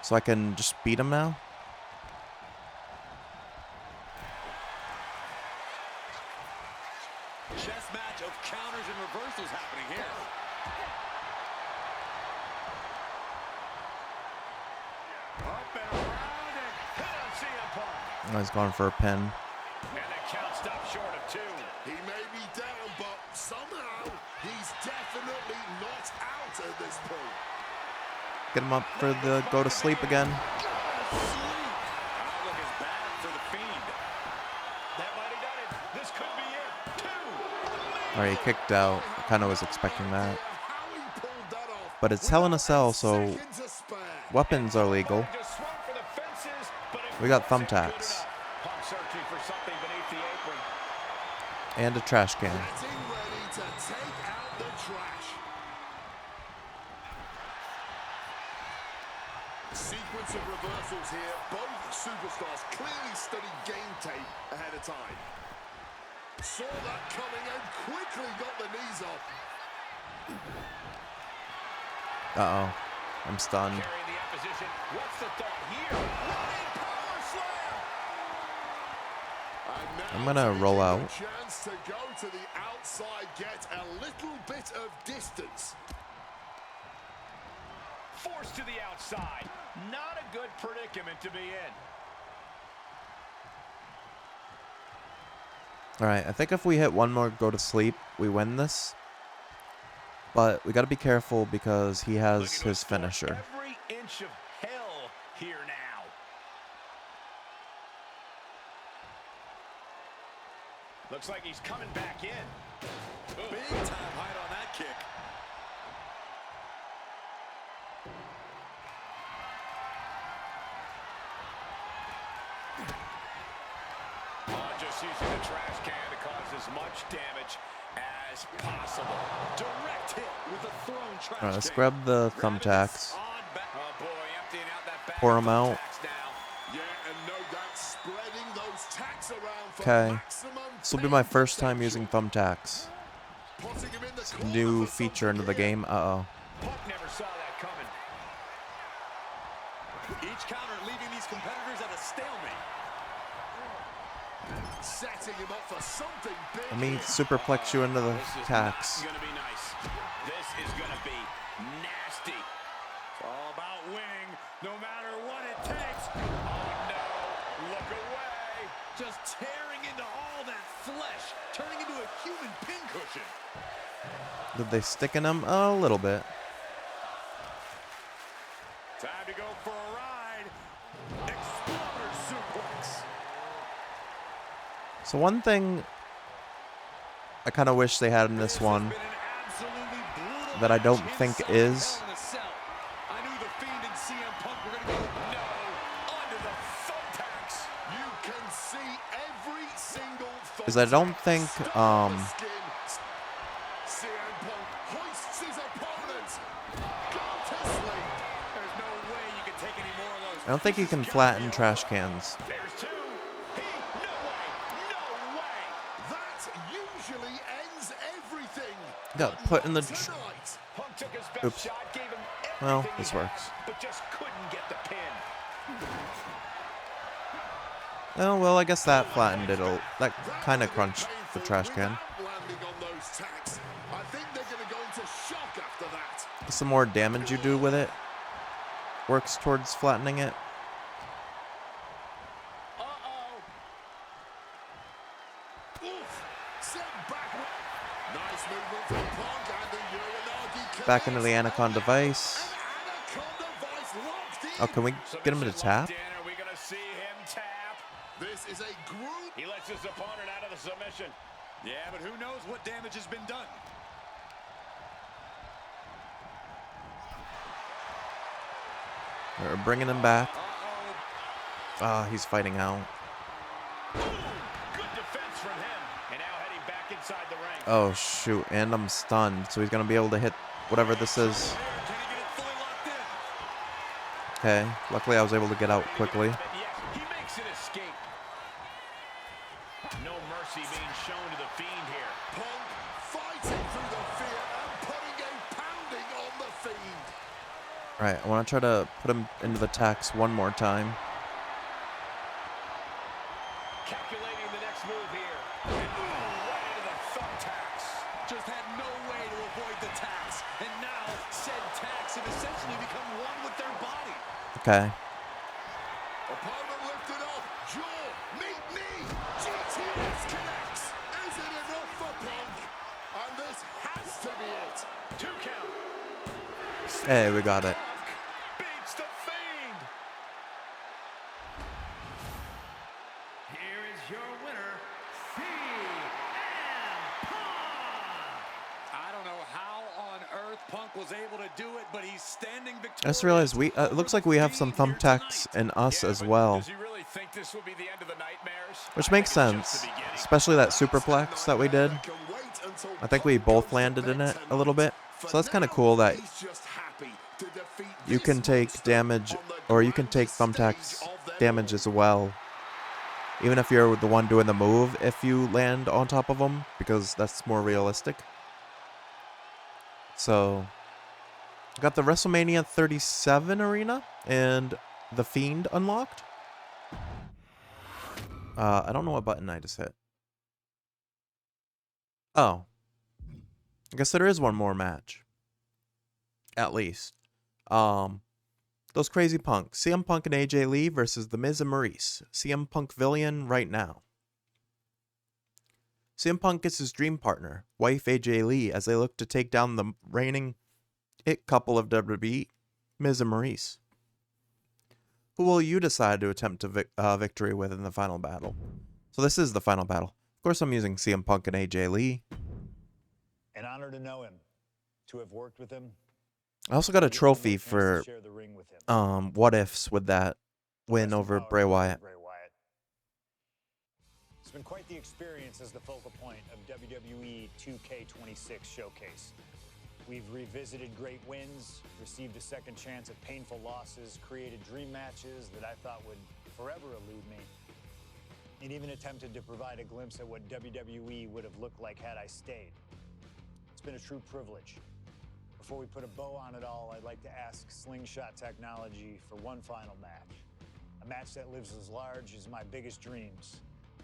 So I can just beat him now? Chess match of counters and reversals happening here. Up and around and hit on CM Punk. Oh, he's going for a pin. And the count stopped short of 2. He may be down, but somehow he's definitely not out at this point. Get him up for the go to sleep again. Outlook is bad for the Fiend. That might have done it. This could be it. 2. Alright, he kicked out. I kind of was expecting that. How he pulled that off. But it's Hell in a Cell, so Seconds to spare. weapons are legal. Just swung for the fences, but it We got wasn't good thumbtacks. enough. Punk searching for something beneath the apron. And a trash can. Getting ready to take out the trash. Sequence of reversals here. Both superstars clearly studied game tape ahead of time. Saw that coming and quickly got the knees up. Uh-oh. I'm stunned. Carrying the opposition. What's the thought here? Running power slam. And now I'm gonna roll taking out. a chance to go to the outside, get a little bit of distance. Forced to the outside. Not a good predicament to be in. Alright, I think if we hit one more go to sleep, we win this. But we gotta be careful because he has Looking to his explore finisher. Every inch of hell here now. Looks like he's coming back in. Big time height on that kick. Just using the trash can to cause as much damage as possible. Direct hit with a thrown trash Alright, let's can. grab the thumbtacks. On back. Oh boy, emptying out that bag Pour of 'em out. thumbtacks now. Yeah, and no doubt spreading those tacks around for Okay. maximum This will be my pain first time potential. using thumbtacks. Putting him in the corner New for feature into something the here. game. Uh-oh. Punk never saw that coming. Each counter leaving these competitors at a stalemate. Setting him up for something big. Let me here. superplex you into the This is tacks. not gonna be nice. This is gonna be nasty. It's all about winning, no matter what it takes. Oh no, look away. Just tearing into all that flesh, turning into a human pincushion. Did they stick in him? A little bit. Time to go for a ride. Exploder suplex. So one thing I kind of wish they had in this one Been an absolutely brutal that I don't match think inside is Hell in a Cell. I knew the Fiend and CM Punk were going to go No, under the thumbtacks. You can see every single is I don't think CM Punk hoists his opponent. Go to sleep. There's no way you can take any more of those. I don't think you can flatten trash cans. There's 2. No way, no way. That usually ends everything. Got but put in the. not tonight. Punk took his best Oops. shot, gave him Well, everything this he had, works. but just couldn't get the pin. Oh well, I guess that flattened it. That kind of was a bit crunched the painful trash can. without landing on those tacks. I think they're going to go into shock after that. The more damage you do with it works towards flattening it. Oof. Sent back. Nice movement from Punk and the Uranagi Back into the connects. Anaconda Vice. An Anaconda Vice locked in. Oh, can we get him to tap? Submission locked in. Are we gonna see him tap? This is a group. He lets his opponent out of the submission. Yeah, but who knows what damage has been done. We're bringing him back. Uh-oh. Ah, he's fighting out. Good defense from him. And now heading back inside the ring. Oh shoot, and I'm stunned, so he's gonna be able to hit whatever this is. Can he get it fully locked in? Okay, luckily I was able to get out quickly. Yes, he makes an escape. No mercy being shown to the Fiend here. Punk fighting through the fear and putting a pounding on the Fiend. Alright, I want to try to put him into the tax one more time. Calculating the next move here. And right into the thumbtacks. Just had no way to avoid the tax. And now said tax have essentially become one with their body. Okay. Opponent lifted up. Jaw. Meet knee. GTS connects. Is it enough for Punk? And this has to be it. 2 count. Hey, we got it. Beats the Fiend. Here is your winner, CM Punk. I don't know how on earth Punk was able to do it, but he's standing victorious. I just realized it looks like we have some thumbtacks in us as well, Does he really think this will be the end of the nightmares? which I makes think it's just sense, the beginning. especially that superplex that we did. Can wait until I think we both landed in it a little bit, so that's kind of cool that he's just happy to defeat you this can take monster damage, on the or you can take grandest thumbtacks stage of them damage all. as well. Even if you're the one doing the move, if you land on top of them, because that's more realistic. So, got the WrestleMania 37 arena and the Fiend unlocked. I don't know what button I just hit. Oh. I guess there is one more match. At least. Those crazy punks. CM Punk and AJ Lee versus The Miz and Maurice. CM Punk villain right now. CM Punk gets his dream partner, wife AJ Lee, as they look to take down the reigning it couple of WWE, Miz and Maurice. Who will you decide to attempt a victory with in the final battle? So this is the final battle. Of course, I'm using CM Punk and AJ Lee. An honor to know him, to have worked with him. I also got a The trophy ultimate chance to for share the ring with him. what ifs with that win Rest in over power, Bray Wyatt. Bray Wyatt. It's been quite the experience as the focal point of WWE 2k26 showcase. We've revisited great wins, received a second chance at painful losses, created dream matches that I thought would forever elude me, and even attempted to provide a glimpse at what WWE would have looked like had I stayed. It's been a true privilege. Before we put a bow on it all, I'd like to ask Slingshot Technology for one final match. A match that lives as large as my biggest dreams.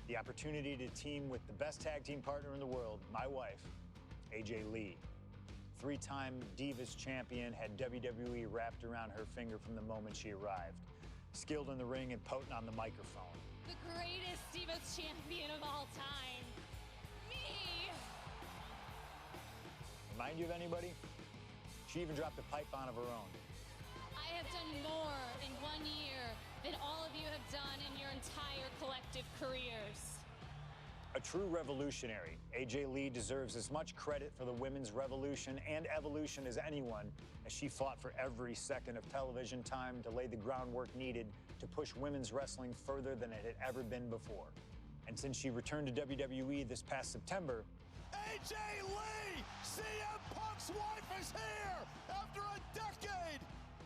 The opportunity to team with the best tag team partner in the world, my wife, AJ Lee. Three-time Divas champion, had WWE wrapped around her finger from the moment she arrived. Skilled in the ring and potent on the microphone. The greatest Divas champion of all time. Me! Remind you of anybody? She even dropped a pipe on of her own. I have done more in 1 year than all of you have done in your entire collective careers. A true revolutionary, AJ Lee deserves as much credit for the women's revolution and evolution as anyone, as she fought for every second of television time to lay the groundwork needed to push women's wrestling further than it had ever been before. And since she returned to WWE this past September, AJ Lee! CM Punk's wife is here after a decade!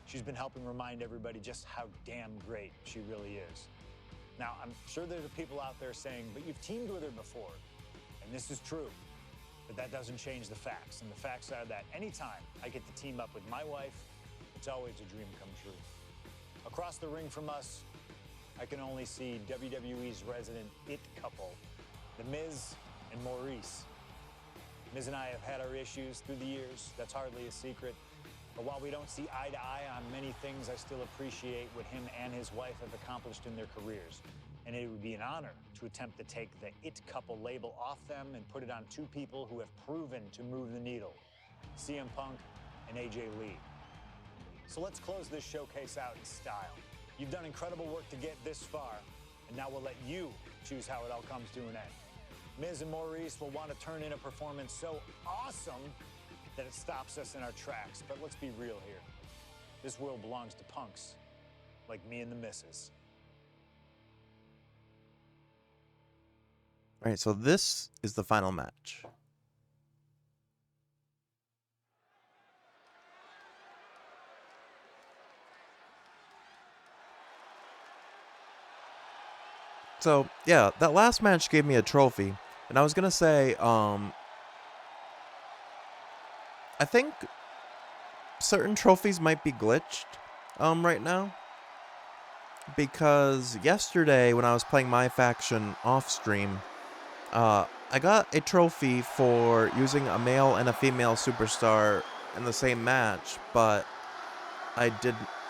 she's been helping remind everybody just how damn great she really is. Now, I'm sure there are people out there saying, but you've teamed with her before. And this is true. But that doesn't change the facts. And the facts are that anytime I get to team up with my wife, it's always a dream come true. Across the ring from us, I can only see WWE's resident it couple, The Miz and Maurice. Miz and I have had our issues through the years. That's hardly a secret. But while we don't see eye to eye on many things, I still appreciate what him and his wife have accomplished in their careers. And it would be an honor to attempt to take the it couple label off them and put it on two people who have proven to move the needle, CM Punk and AJ Lee. So let's close this showcase out in style. You've done incredible work to get this far, and now we'll let you choose how it all comes to an end. Miz and Maurice will want to turn in a performance so awesome that it stops us in our tracks. But let's be real here. This world belongs to punks like me and the missus. All right, so this is the final match. So, yeah, that last match gave me a trophy. And I was going to say, I think certain trophies might be glitched right now. Because yesterday when I was playing my faction off stream, I got a trophy for using a male and a female superstar in the same match, but I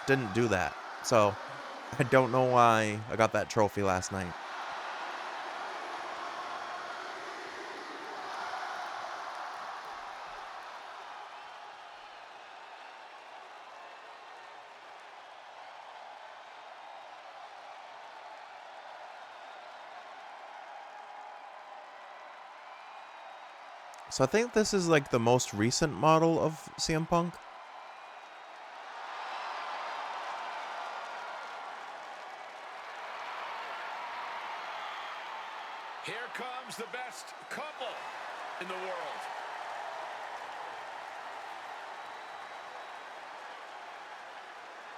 didn't do that. So I don't know why I got that trophy last night. So I think this is like the most recent model of CM Punk. Here comes the best couple in the world.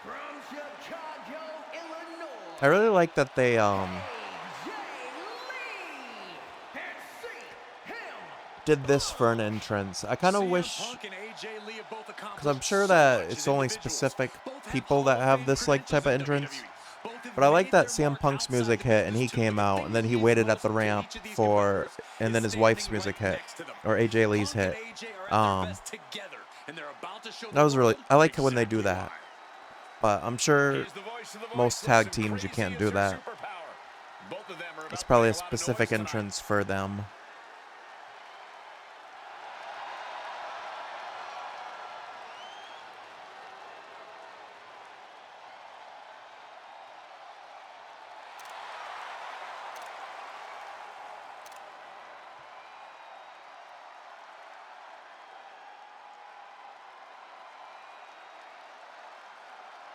From Chicago, Illinois. I really like that they AJ Lee. And see him. did this for an entrance. I kind of CM wish, Punk and AJ Lee have both accomplished because I'm sure so that much it's as only individuals. specific Both have people Hall that of have Fame this like type of credentials in entrance. WWE. Both have But I like made that their CM mark Punk's outside music the hit and he business, too, came but the out thing and then that he means waited the at the most to ramp each of these for, competitors and is then his wife's standing music right hit, next to them. or AJ Lee's Punk and hit. AJ are at their best together, and they're about to show That the was really, world I like it when they do exactly that. why. But I'm sure Here's the voice of the most voiceless, tag and teams you crazy can't is do her that. superpower. Both of them are It's about to probably a make lot of specific noise tonight. entrance for them.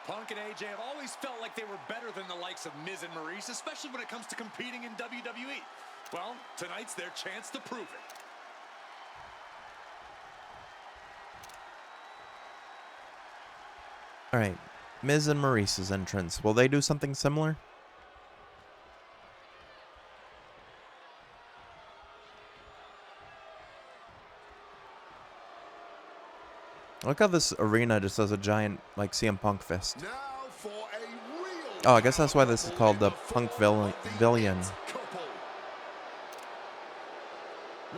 Punk and AJ have always felt like they were better than the likes of Miz and Maurice, especially when it comes to competing in WWE. Well, tonight's their chance to prove it. Alright, Miz and Maurice's entrance. Will they do something similar? Look how this arena just has a giant, like, CM Punk fist. Now for a real Oh, I guess that's why this is couple called in the the Punk form of the Villian. It couple.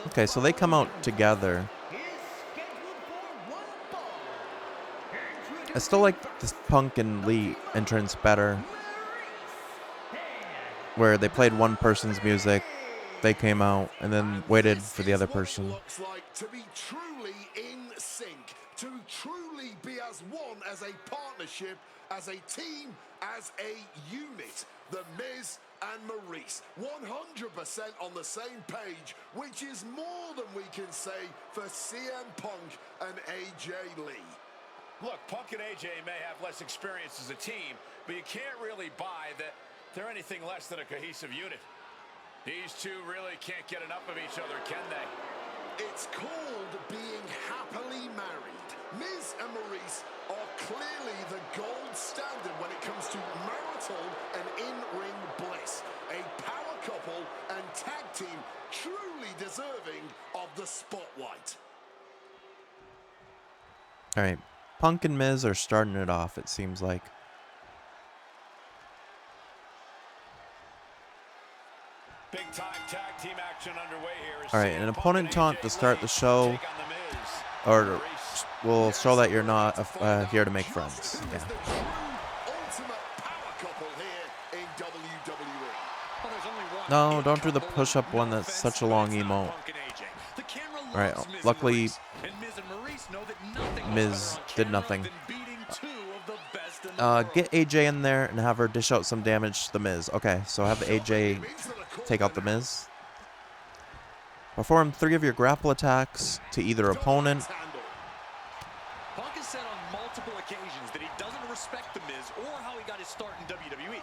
Okay, so they come out together. Is scheduled for one fall. I still like this Punk and Lee entrance better, where they played one person's music, they came out, and then waited This for the is other what it person. looks like to be truly in sync, to truly be as one, as a partnership, as a team, as a unit. The Miz and Maurice, 100% on the same page, which is more than we can say for CM Punk and AJ Lee. Look, Punk and AJ may have less experience as a team, but you can't really buy that they're anything less than a cohesive unit. These two really can't get enough of each other, can they? It's called being happily married. Miz and Maurice are clearly the gold standard when it comes to marital and in-ring bliss. A power couple and tag team truly deserving of the spotlight. All right, Punk and Miz are starting it off, it seems like. Big time tag team action underway here. All right, an opponent taunt to start the show, or will show that you're not here to make friends. Yeah. The true ultimate power couple here in WWE. No, don't do the push-up one. That's such a long emote. All right, luckily Miz did nothing. Get AJ in there and have her dish out some damage to the Miz. Okay, so have AJ take out the Miz. Perform 3 of your grapple attacks to either opponent. Punk has said on multiple occasions that he doesn't respect The Miz or how he got his start in WWE.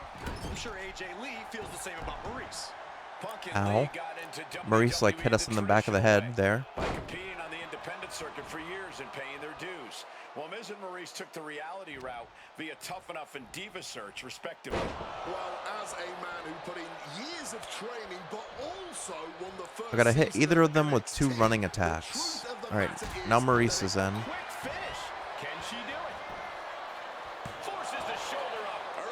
I'm sure AJ Lee feels the same about Maurice. Ow. Maurice like hit us in the back of the head there. By competing on the independent circuit for years and paying their dues. Well, Miz and Maurice took the reality route via Tough Enough and Diva Search, respectively. Well, as a man who put in years of training, but also won the first I gotta hit either of them with 2 running attacks. All right, now Maurice is in. Quick finish. Can she do it? Forces the shoulder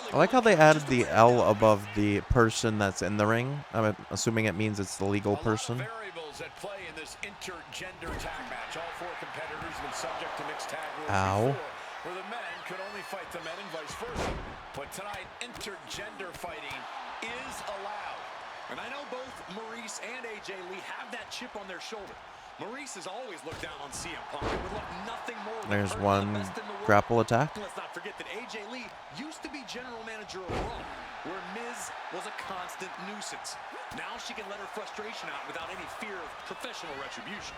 up. I like how they added the L above the person that's in the ring. I'm assuming it means it's the legal person. Variables at play in this intergender tag match. All 4 competitors have been subject to mixed tag rules Ow. before, where the men could only fight the men and vice versa. But tonight, intergender fighting is allowed. And I know both Maurice and AJ Lee have that chip on their shoulder. Maurice has always looked down on CM Punk and would love nothing more than There's hurting one the best in the world. grapple attack. Let's not forget that AJ Lee used to be general manager of Raw, where Miz was a constant nuisance. Now she can let her frustration out without any fear of professional retribution.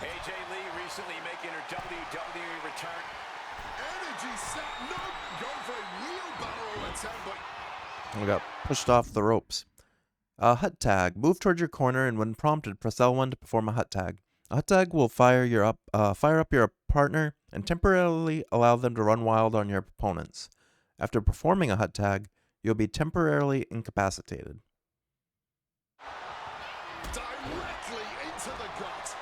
AJ Lee recently making her WWE return. energy set. No, going for a wheelbarrow attempt, but We got pushed off the ropes. Hut tag. Move towards your corner, and when prompted, press L1 to perform a hut tag. A hut tag will fire up your partner and temporarily allow them to run wild on your opponents. After performing a hut tag, you'll be temporarily incapacitated. directly into the gut.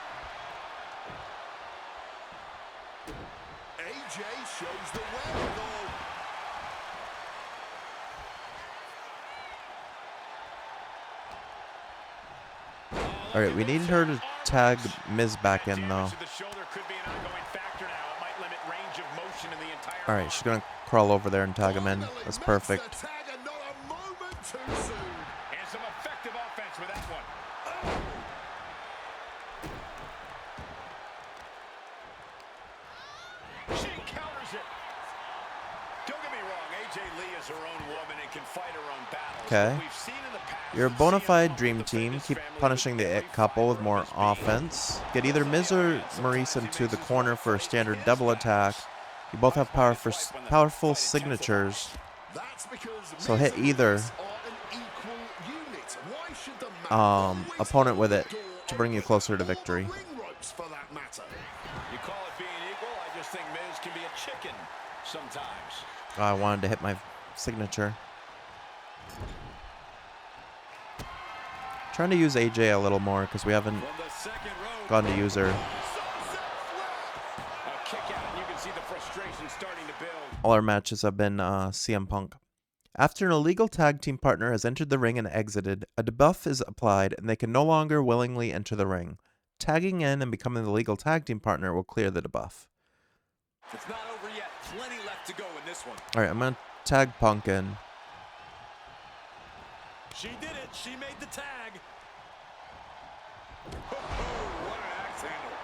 AJ shows the wherewithal. All right, we need her to tag Miz back in, though. All right, she's going to crawl over there and tag him in. That's perfect. Tag and not a moment too soon. And some effective offense with that one. She counters it. Don't get me wrong, AJ Lee is her own woman and can fight her own battles. Okay. We've seen in the past You're a that bona CM fide Punk dream will defend team. his Keep family punishing the with it great couple with fight more or his being. offense. Get either Miz or Maurice into the corner for a standard double attack. You both have powerful signatures, That's because so hit either are an equal unit. Why should the man always opponent with it open the to door bring you open? closer to Or victory. the ring ropes for that matter. You call it being equal? I just think Miz can be a chicken sometimes. I wanted to hit my signature. Trying to use AJ a little more because we haven't From the second row. gone to use her. A kick out, and you can see the frustration starting to build. All our matches have been CM Punk. After an illegal tag team partner has entered the ring and exited, a debuff is applied and they can no longer willingly enter the ring. Tagging in and becoming the legal tag team partner will clear the debuff. It's not over yet. Plenty left to go in this one. Alright, I'm going to tag Punk in. She did it. She made the tag. What an axe handle.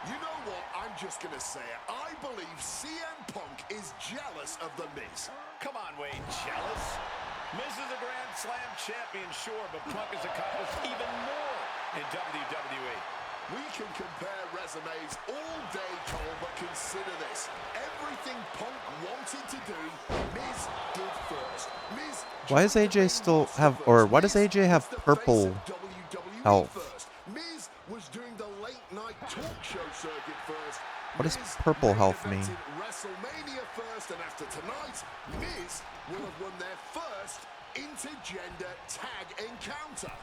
You know what? I'm just going to say it. I believe CM Punk is jealous of The Miz. Come on, Wade, jealous? Miz is a Grand Slam champion, sure, but Punk has accomplished even more in WWE. We can compare resumes all day, Cole, but consider this. Everything Punk wanted to do, Miz did first. Miz Why does AJ still have, or why does AJ have purple health? first. Miz was doing the late night talk show circuit first. What does Miz purple health main mean? evented WrestleMania first, and after tonight, Miz will have won their first intergender tag encounter.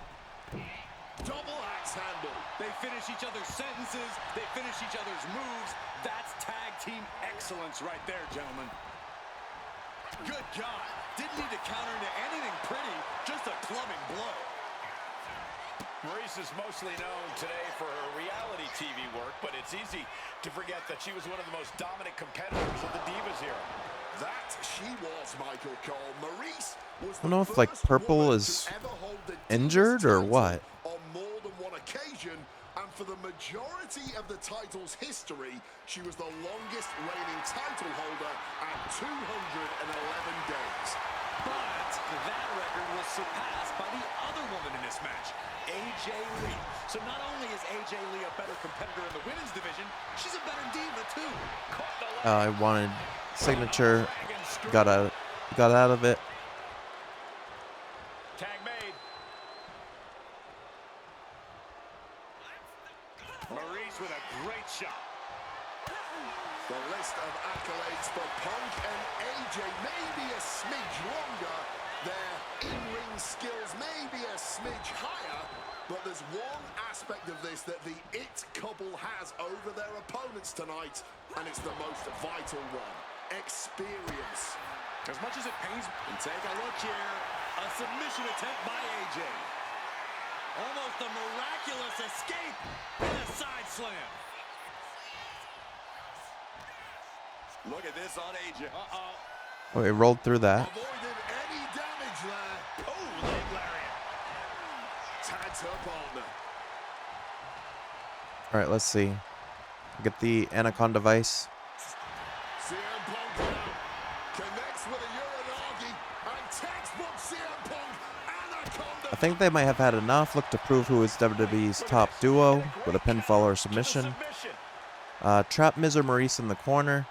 Double axe handle. They finish each other's sentences. They finish each other's moves. That's tag team excellence right there, gentlemen. Good God. Didn't need to counter into anything pretty. Just a clubbing blow. Maurice is mostly known today for her reality TV work, but it's easy to forget that she was one of the most dominant competitors of the Divas era. That she was, Michael Cole. Maurice was I don't know if like Purple is injured or what. On more than one occasion, and for the majority of the title's history, she was the longest reigning title holder at 211 days. But that record was surpassed by the other woman in this match, AJ Lee. So not only is AJ Lee a better competitor in the women's division, she's a better diva too. I wanted signature, got out of it. Tag made. Maurice with a great shot. The list of accolades for Punk and AJ may be a smidge longer. Their in-ring skills may be a smidge higher, but there's one aspect of this that the It couple has over their opponents tonight, and it's the most vital one: experience. As much as it pains, and take a look here, a submission attempt by AJ. Almost a miraculous escape and a side slam. Look at this on AJ. Oh, he rolled through that. Avoided any damage there. Oh, leg lariat. Tags her partner. All right, let's see. Get the Anaconda Vice. CM Punk now connects with a Uranagi and textbook CM Punk Anaconda. I think they might have had enough. Look to prove who is WWE's top duo with a pinfall or submission. Trap Miz or Maurice in the corner.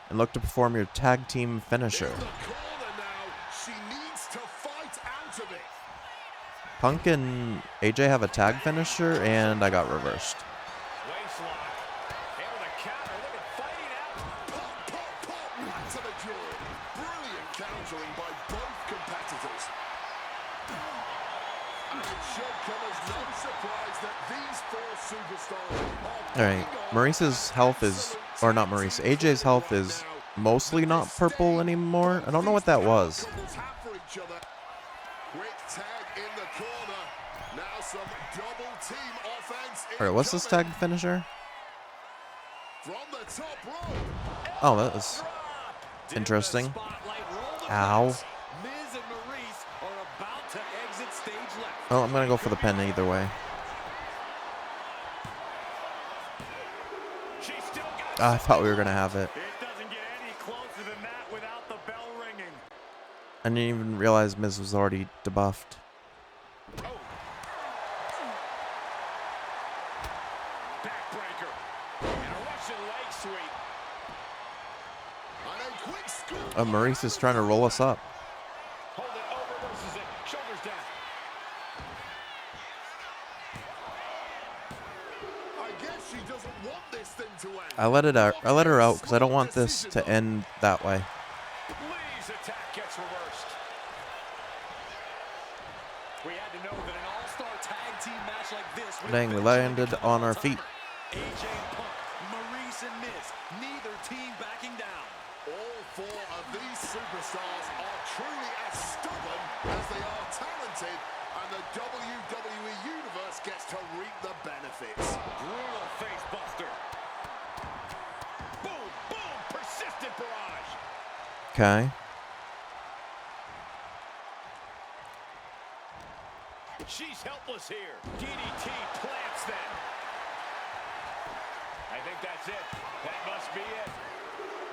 And look to perform your tag team finisher. In the corner now. She needs to fight out of it. Punk and AJ have a tag finisher, and I got reversed. Waistlock. Able to counter. Look at fighting out. Pop, pop, pop. Right to the jaw. Brilliant countering by both competitors. And it should come as no surprise that these four superstars are All right, Maurice's health is, or not Maurice, AJ's health is mostly not purple anymore. I don't know what that was. All right, what's this tag finisher? Oh, that was interesting. Ow. Oh, I'm gonna go for the pin either way. I thought we were gonna have it. It doesn't get any closer than that without the bell ringing. I didn't even realize Miz was already debuffed. Oh. Backbreaker. And a Russian leg sweep. Maurice is trying to roll us up. Hold it over versus it. Shoulders down. I guess she doesn't want this thing to end. I let her out because I don't want this to end that way. Lee's attack gets reversed. We had to know that an all-star tag team match like this would Dang, we landed on our feet. AJ and Punk, Maurice and Miz, neither team backing down. All four of these superstars are truly as stubborn as they are talented, and the WWE Universe gets to reap the benefits. Brutal face buster. Boom, boom, persistent barrage. Okay. She's helpless here. DDT plants them. I think that's it. That must be it.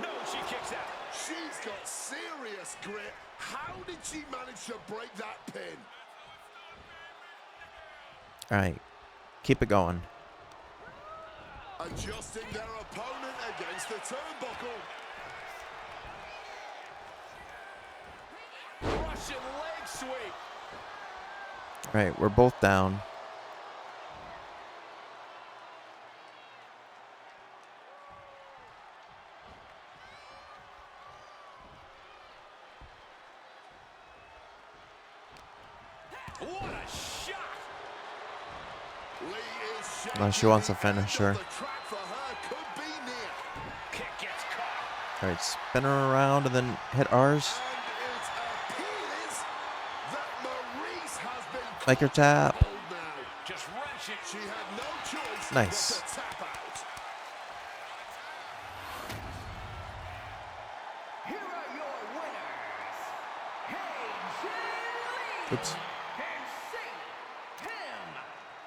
No, she kicks out. She's got serious grit. How did she manage to break that pin? All right. Keep it going. Adjusting their opponent against the turnbuckle. Russian leg sweep. All right, we're both down. What a shot! Oh, she wants a finisher. Kick gets caught. All right, spin her around and then hit ours. Make her tap. Just wrench it. She had no choice Nice. but to tap out. Here are your winners, AJ Oops. and CM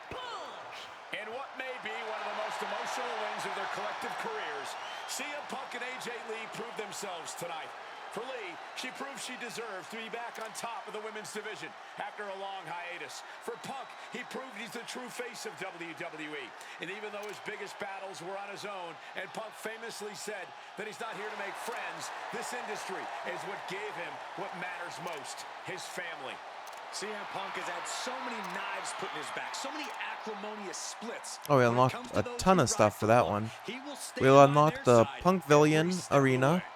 Punk. In what may be one of the most emotional wins of their collective careers, CM Punk and AJ Lee proved themselves tonight. For Lee, she proved she deserves to be back on top of the women's division after a long hiatus. For Punk, he proved he's the true face of WWE. And even though his biggest battles were on his own, and Punk famously said that he's not here to make friends, this industry is what gave him what matters most, his family. CM Punk has had so many knives put in his back, so many acrimonious splits. Oh, we When it unlocked comes to a those ton who of stuff ride for that Punk, one. he will stand We'll by unlock their the side Punk every Villian step of the arena, way.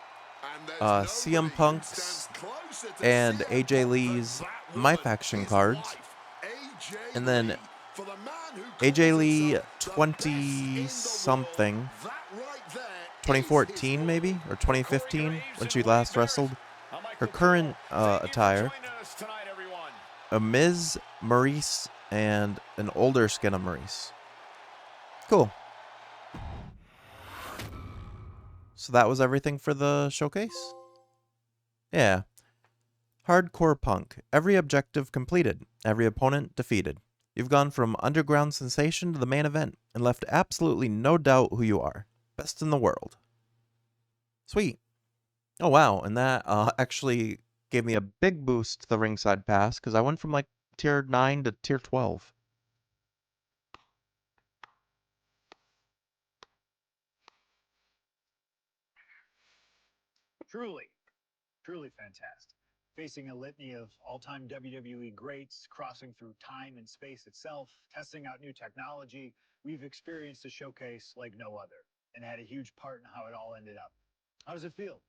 CM Punk's and AJ Lee's My Faction cards, and then AJ Lee 20-something, 2014 maybe, or 2015, when she last wrestled. Her current attire, a Miz, Maurice, and an older skin of Maurice. Cool. So that was everything for the showcase? Yeah. Hardcore Punk. Every objective completed. Every opponent defeated. You've gone from underground sensation to the main event and left absolutely no doubt who you are. Best in the world. Sweet. Oh wow, and that actually gave me a big boost to the ringside pass because I went from like tier 9 to tier 12. Truly, truly fantastic. Facing a litany of all-time WWE greats, crossing through time and space itself, testing out new technology, we've experienced a showcase like no other and had a huge part in how it all ended up. How does it feel?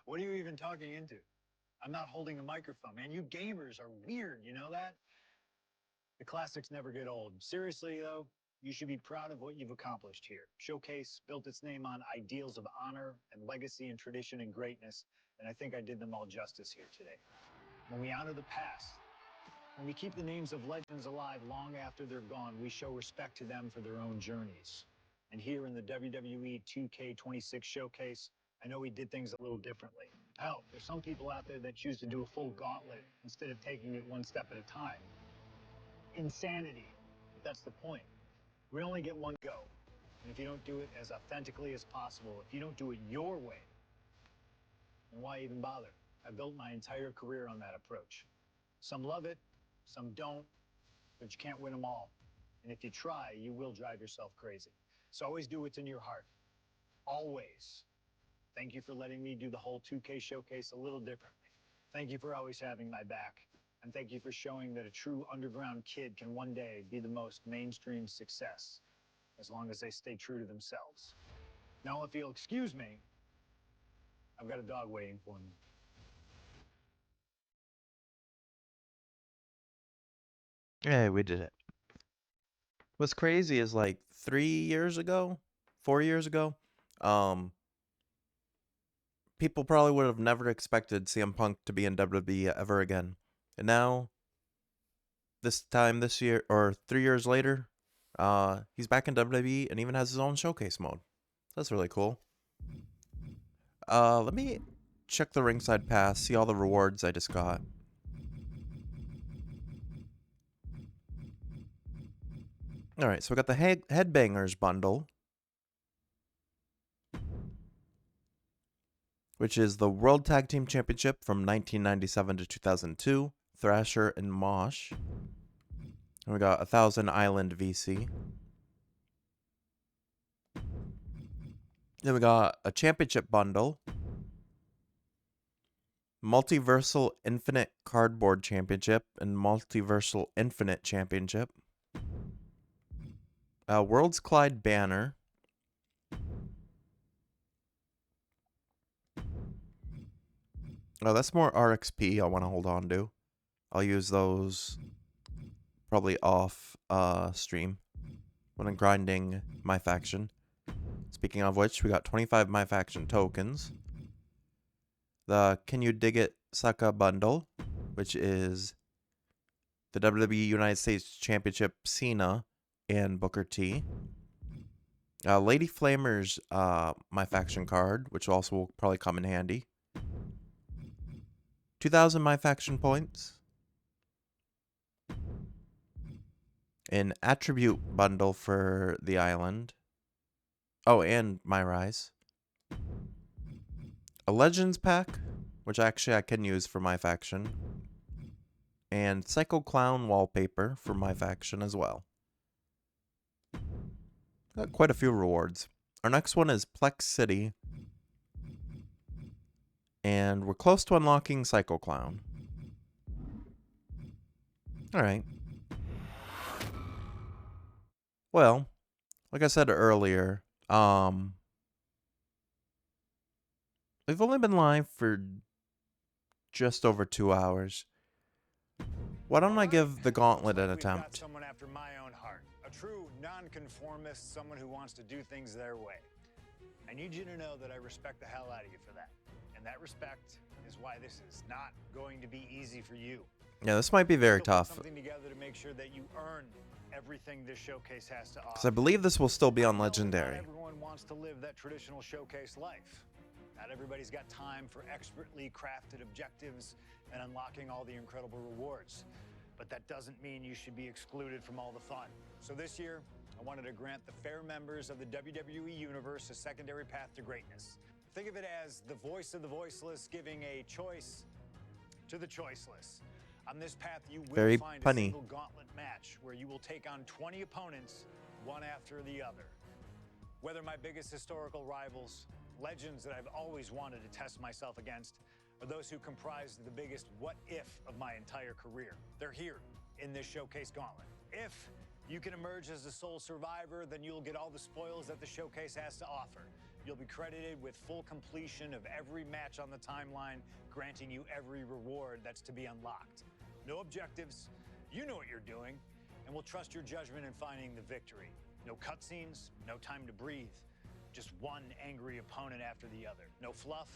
What are you even talking into? I'm not holding a microphone, man. You gamers are weird, you know that? The classics never get old. Seriously, though, you should be proud of what you've accomplished here. Showcase built its name on ideals of honor and legacy and tradition and greatness, and I think I did them all justice here today. When we honor the past, when we keep the names of legends alive long after they're gone, we show respect to them for their own journeys. And here in the WWE 2k26 showcase, I know we did things a little differently. Hell, there's some people out there that choose to do a full gauntlet instead of taking it one step at a time. Insanity. But that's the point. We only get one go. And if you don't do it as authentically as possible, if you don't do it your way, then why even bother? I built my entire career on that approach. Some love it, some don't, but you can't win them all. And if you try, you will drive yourself crazy. So always do what's in your heart. Always. Thank you for letting me do the whole 2K showcase a little differently. Thank you for always having my back. And thank you for showing that a true underground kid can one day be the most mainstream success, as long as they stay true to themselves. Now, if you'll excuse me, I've got a dog waiting for me. Yeah, we did it. What's crazy is like 3 years ago, 4 years ago, people probably would have never expected CM Punk to be in WWE ever again. And now, this time this year, or 3 years later, he's back in WWE and even has his own showcase mode. That's really cool. Let me check the ringside pass, see all the rewards I just got. Alright, so we got the Headbangers bundle, which is the World Tag Team Championship from 1997 to 2002, Thrasher and Mosh. And we got 1,000 Island VC. Then we got a championship bundle, Multiversal Infinite Cardboard Championship and Multiversal Infinite Championship. Worlds Collide banner. Oh, that's more RXP I want to hold on to. I'll use those probably off stream when I'm grinding my faction. Speaking of which, we got 25 my faction tokens. The Can You Dig It Saka bundle, which is the WWE United States Championship Cena and Booker T. Lady Flamer's my faction card, which also will probably come in handy. 2,000 my faction points. An attribute bundle for the island. Oh, and my rise. A Legends pack, which actually I can use for my faction. And Psycho Clown wallpaper for my faction as well. Got quite a few rewards. Our next one is Plex City. And we're close to unlocking Psycho Clown. Alright. Well, like I said earlier, we've only been live for just over 2 hours. Why don't I give the Gauntlet an We've got attempt? someone after my own heart. A true nonconformist, someone who wants to do things their way. I need you to know that I respect the hell out of you for that. And that respect is why this is not going to be easy for you. Yeah, this might be very Still put tough. something together to make sure that you earn everything this showcase has to Because I offer. believe this will still be on I know that Legendary. Not everyone wants to live that traditional showcase life. Not everybody's got time for expertly crafted objectives and unlocking all the incredible rewards. But that doesn't mean you should be excluded from all the fun. So this year, I wanted to grant the fair members of the WWE Universe a secondary path to greatness. Think of it as the voice of the voiceless giving a choice to the choiceless. On this path, you will Very find a punny. single gauntlet match where you will take on 20 opponents, one after the other. Whether my biggest historical rivals, legends that I've always wanted to test myself against, or those who comprise the biggest what if of my entire career. They're here in this showcase gauntlet. If you can emerge as the sole survivor, then you'll get all the spoils that the showcase has to offer. You'll be credited with full completion of every match on the timeline, granting you every reward that's to be unlocked. No objectives, you know what you're doing, and we'll trust your judgment in finding the victory. No cutscenes, no time to breathe, just one angry opponent after the other. No fluff,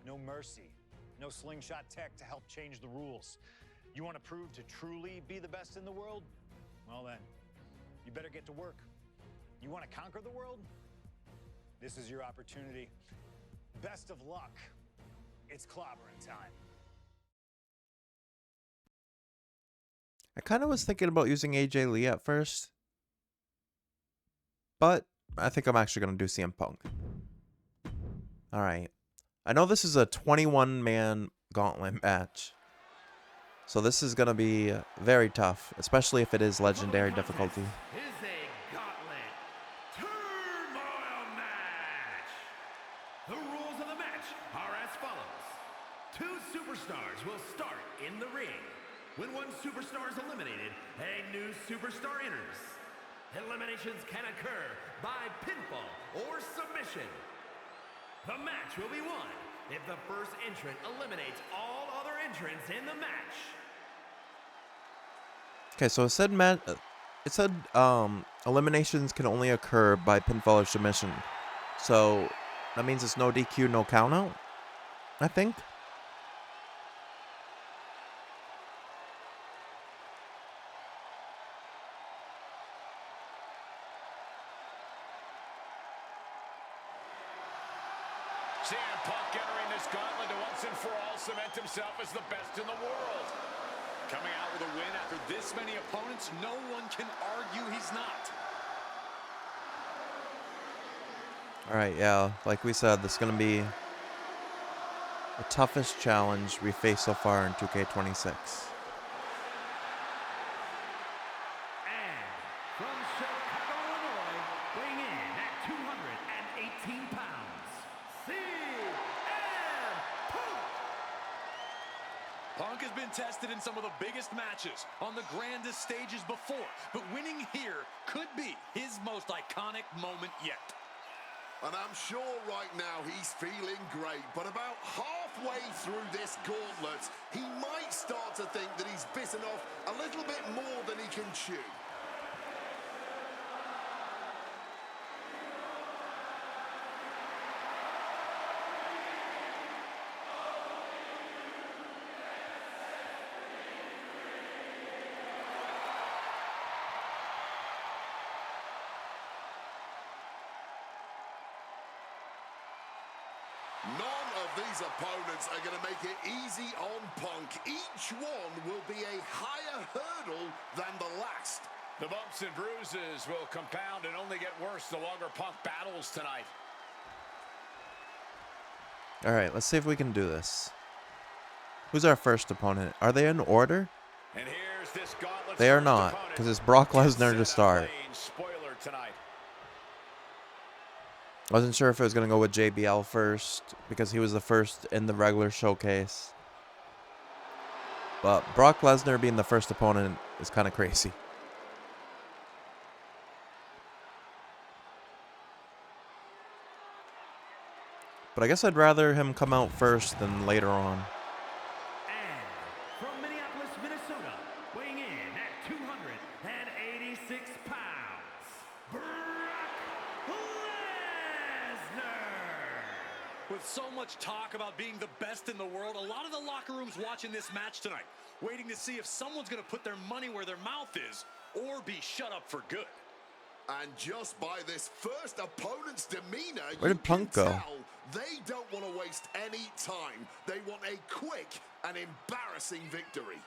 no mercy, no slingshot tech to help change the rules. You want to prove to truly be the best in the world? Well then, you better get to work. You want to conquer the world? This is your opportunity. Best of luck. It's clobbering time. I kind of was thinking about using AJ Lee at first. But I think I'm actually going to do CM Punk. Alright. I know this is a 21-man gauntlet match. So this is going to be very tough, especially if it is legendary difficulty. Is a Gauntlet Turmoil match. The rules of the match are as follows. 2 superstars will start in the ring. When one superstar is eliminated, a new superstar enters. Eliminations can occur by pinfall or submission. The match will be won if the first entrant eliminates all other entrants in the match. Okay, so it said eliminations can only occur by pinfall or submission. So that means it's no DQ, no countout, I think. CM Punk entering this gauntlet to once and for all cement himself as the best in the world. Coming out with a win after this many opponents, no one can argue he's not. Alright, yeah, like we said, this is going to be the toughest challenge we faced so far in 2k26. And from Chicago, Illinois, weighing in at 218 pounds, CM Punk. Punk has been tested in some of the biggest matches on the grandest stages before, but winning here could be his most iconic moment yet. And I'm sure right now he's feeling great, but about half halfway through this gauntlet, he might start to think that he's bitten off a little bit more than he can chew. None of these opponents are going to make it easy on Punk. Each one will be a higher hurdle than the last. The bumps and bruises will compound and only get worse the longer Punk battles tonight. All right, let's see if we can do this. Who's our first opponent? Are they in order? And here's this Gauntlet's They are first not, opponent. because it's Brock Lesnar to start. Spoiler tonight. I wasn't sure if it was going to go with JBL first, because he was the first in the regular showcase. But Brock Lesnar being the first opponent is kind of crazy. But I guess I'd rather him come out first than later on. And from Minneapolis, Minnesota, weighing in at 286 pounds, Brock Lesnar. With so much talk about being the best in the world, a lot of the locker rooms watching this match tonight, waiting to see if someone's going to put their money where their mouth is or be shut up for good. And just by this first opponent's demeanor, Where did Punk go? tell they don't want to waste any time. They want a quick and embarrassing victory.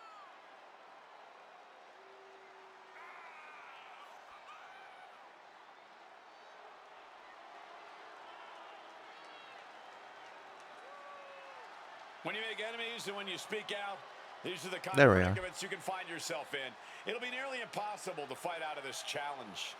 When you make enemies and when you speak out, these are the kind There of we are. predicaments you can find yourself in. It'll be nearly impossible to fight out of this challenge.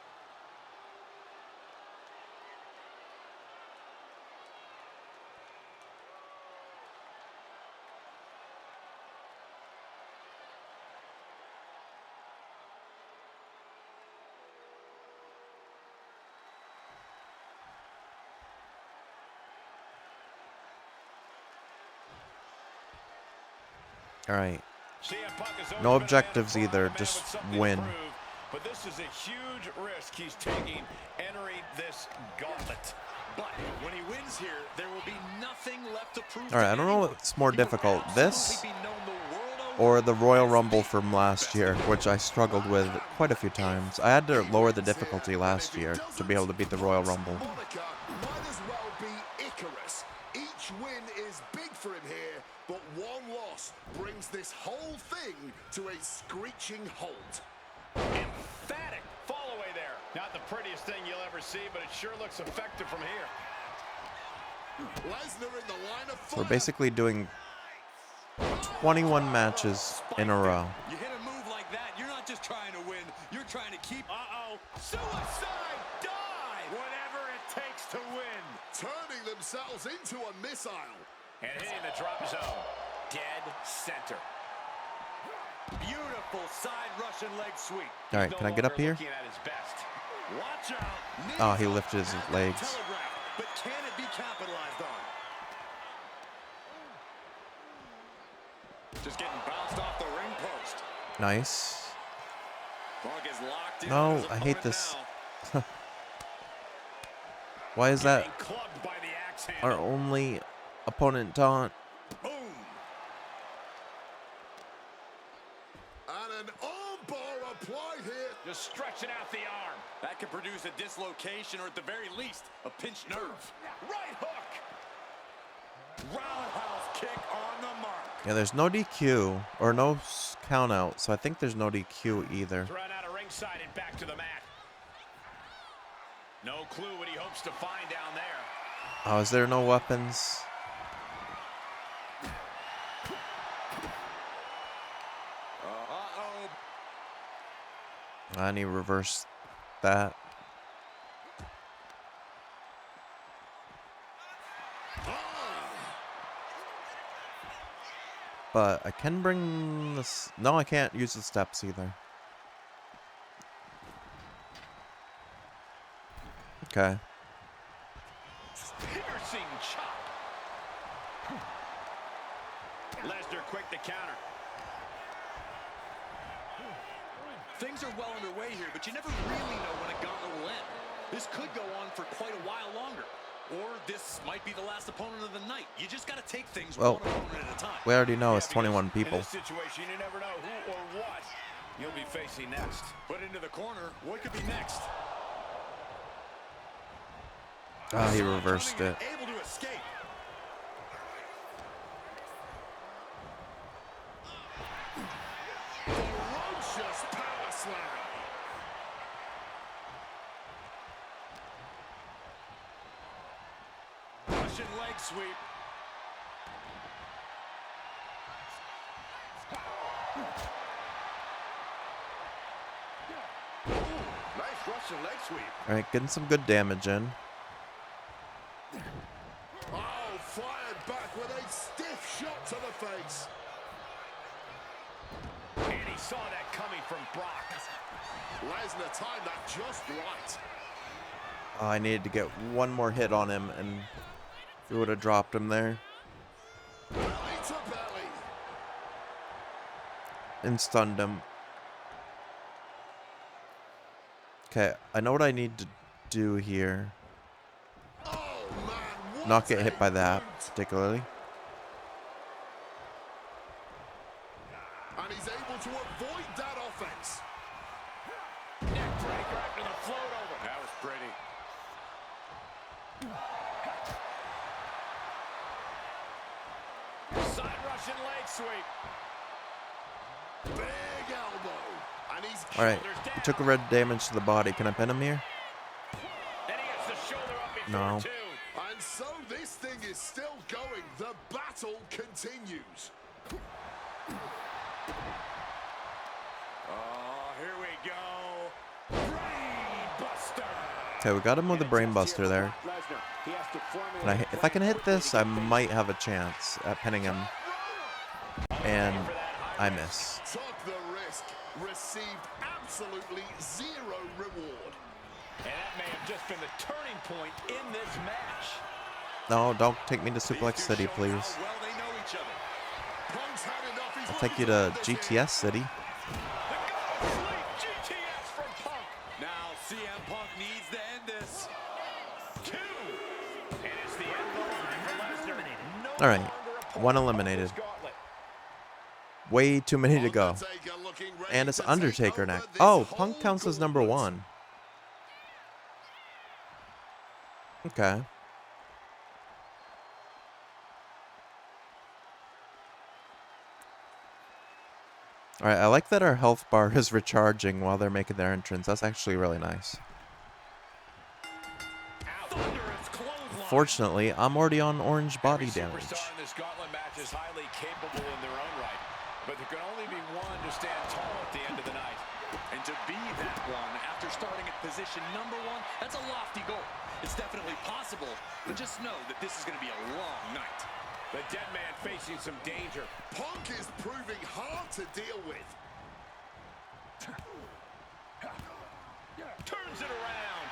All right. CM Punk has always No been a objectives man of either, a man just with something to win. prove, but this is a huge risk he's taking entering this gauntlet. But when he wins here, there will be nothing left to prove. All right, to I don't know anyone. what's more He will difficult, absolutely this be known the world or over the Royal as Rumble the from last year, which I struggled with quite a few times. I had to lower the difficulty last year to be able to beat the Royal Rumble. Monica might as well be Icarus. Each win is big for him here, but one loss brings this whole thing to a screeching halt. Emphatic fall away there. Not the prettiest thing you'll ever see, but it sure looks effective from here. Lesnar in the line of We're fire. basically doing 21 matches in a row. You hit a move like that, you're not just trying to win, you're trying to keep. Suicide dive! Whatever it takes to win. Turning themselves into a missile. And hitting the drop zone. Dead center. Beautiful side Russian leg sweep. All right, No can I get up longer here? looking at his best. Watch out. Oh, he lifted his legs. Telegraph, but can it be capitalized on? Just getting bounced off the ring post. Nice. Punk is locked in No, with his I hate opponent this. now. Why is that Getting clubbed by the axe our handle. only opponent taunt? Boom. And an armbar applied here. Just stretching out the arm. That could produce a dislocation or at the very least, a pinched nerve. Right hook. Roundhouse kick on the mark. Yeah, there's no DQ or no count out, so I think there's no DQ either. Thrown out of ringside and back to the mat. No clue what he hopes to find down there. Oh, is there no weapons? Uh-oh. I need to reverse that. But I can bring this. No, I can't use the steps either. Okay. Piercing chop. Lesnar quick to counter. Things are well underway here, but you never really know when a gauntlet will end. This could go on for quite a while longer. Or this might be the last opponent of the night. You just got to take things one opponent at a time. We already know it's 21 people. In this situation, you never know who or what you'll be facing next. Put into the corner. What could be next? Ah, he reversed it. Able to escape. Ferocious power slam. Russian leg sweep. Nice Russian leg sweep. All right, getting some good damage in. Oh, fired back with a stiff shot to the face. And he saw that coming from Brock. Lesnar timed that just right. Oh, I needed to get one more hit on him, and he would have dropped him there. Belly to belly. And stunned him. Okay, I know what I need to do here. Oh, man. What Not get a hit by that, boot. particularly. And he's able to avoid that offense. Neck breaker after the float over. That was pretty. Side Russian leg sweep. Big elbow. And he's All right, he took a red damage to the body. Can I pin him here? And he gets the shoulder up before No. two. And so this thing is still going. The battle continues. Oh, here we go. Brain buster. Okay, we got him with a brain buster there. And if I can hit this, I might have a chance at pinning him. And I miss. Took the risk. Received absolutely zero reward. And that may have just been the turning point in this match. No, don't take me to Suplex City, please. Well, they know each other. Punk's had enough. He's I'll take you to GTS City. The go sleep GTS from Punk. Now CM Punk needs to end this. Two. And it's the end goal line for Lesnar. No All right, longer a one part of eliminated. this gauntlet. Way too many to go. Undertaker looking ready And it's to take Undertaker over next. this Oh, whole Punk counts as number gauntlet. 1. Okay. Alright, I like that our health bar is recharging while they're making their entrance. That's actually really nice. Thunderous clothesline. Fortunately, I'm already on orange body Every damage. superstar in this gauntlet match is highly capable in their own right, but there can only be one to stand tall at the end of the night. And to be that one after starting at position number 1, that's a lofty goal. It's definitely possible, but just know that this is going to be a long night. The dead man facing some danger. Punk is proving hard to deal with. Turns it around.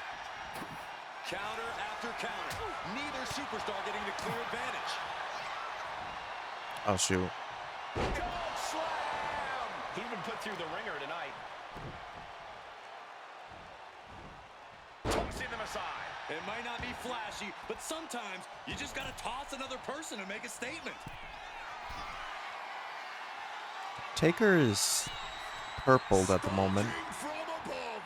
Counter after counter. Neither superstar getting the clear advantage. Oh, shoot. Cold slam. He's been put through the ringer tonight. Tossing them aside. It might not be flashy, but sometimes you just got to toss another person to make a statement. Taker is purpled at the moment. Striking from above.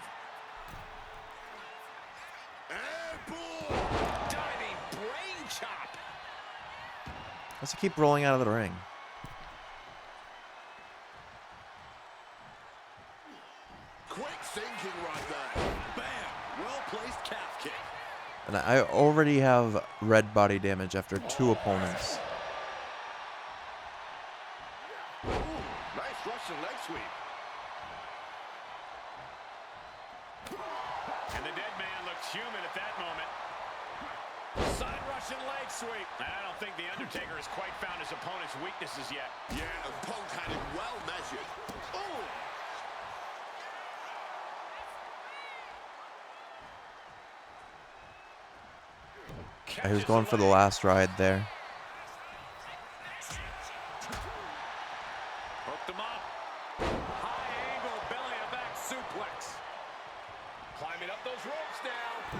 Airborne. Diving brain chop. Let's keep rolling out of the ring. Quick thinking right there. Bam! Well-placed calf kick. And I already have red body damage after 2 opponents. Nice Russian leg sweep. And the dead man looks human at that moment. Side Russian leg sweep. I don't think The Undertaker has quite found his opponent's weaknesses yet. Yeah, and Punk had it well measured. Oh! He was going for the last ride there. suplex. Climbing up those ropes now.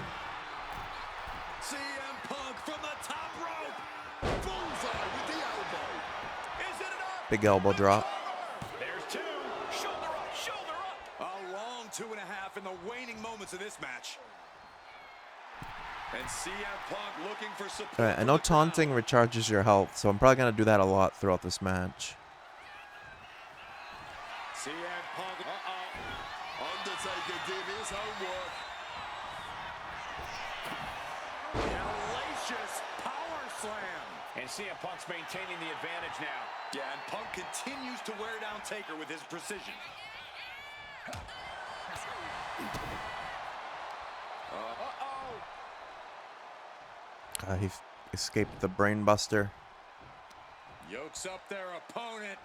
CM Punk from the top rope. Bullseye with the elbow. Is it enough? Big elbow drop. There's two. Shoulder up, shoulder up. A long 2.5 in the waning moments of this match. And CM Punk looking for support. Alright, I know taunting recharges your health, so I'm probably going to do that a lot throughout this match. CM Punk. Undertaker did his homework. Hellacious power slam. And CM Punk's maintaining the advantage now. Yeah, and Punk continues to wear down Taker with his precision. He escaped the brain buster. Yokes up their opponent.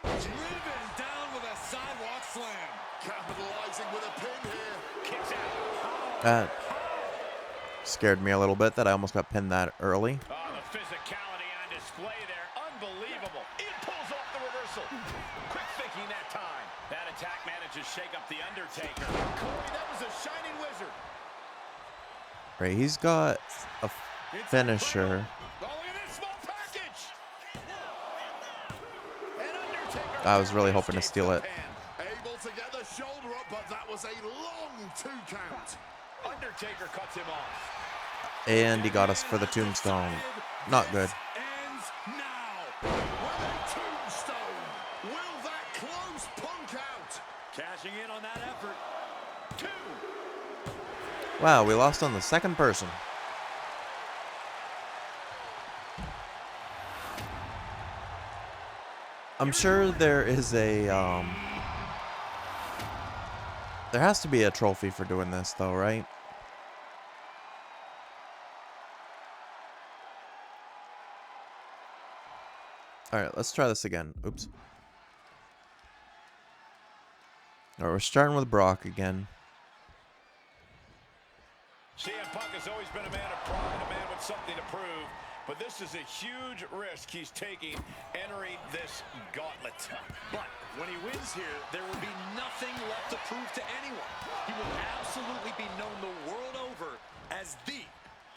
Driven down with a sidewalk slam. Capitalizing with a pin here. Kicks out. That scared me a little bit that I almost got pinned that early. Oh, the physicality on display there. Unbelievable. It pulls off the reversal. Quick thinking that time. That attack manages to shake up the Undertaker. Corey, that was a shining wizard. Right, he's got a finisher. Oh, look at this small package. And Undertaker I was really hoping to steal it. Able to get the shoulder up, but that was a long 2 count. Undertaker cuts him off. And he got us for the tombstone. Not good. Ends now. With a tombstone. Will that close Punk out? Cashing in on that effort. 2. Wow, we lost on the second person. I'm sure there is a, there has to be a trophy for doing this, though, right? Alright, let's try this again. Oops. Alright, we're starting with Brock again. CM Punk has always been a man of pride, a man with something to prove. But this is a huge risk he's taking entering this gauntlet. But when he wins here, there will be nothing left to prove to anyone. He will absolutely be known the world over as the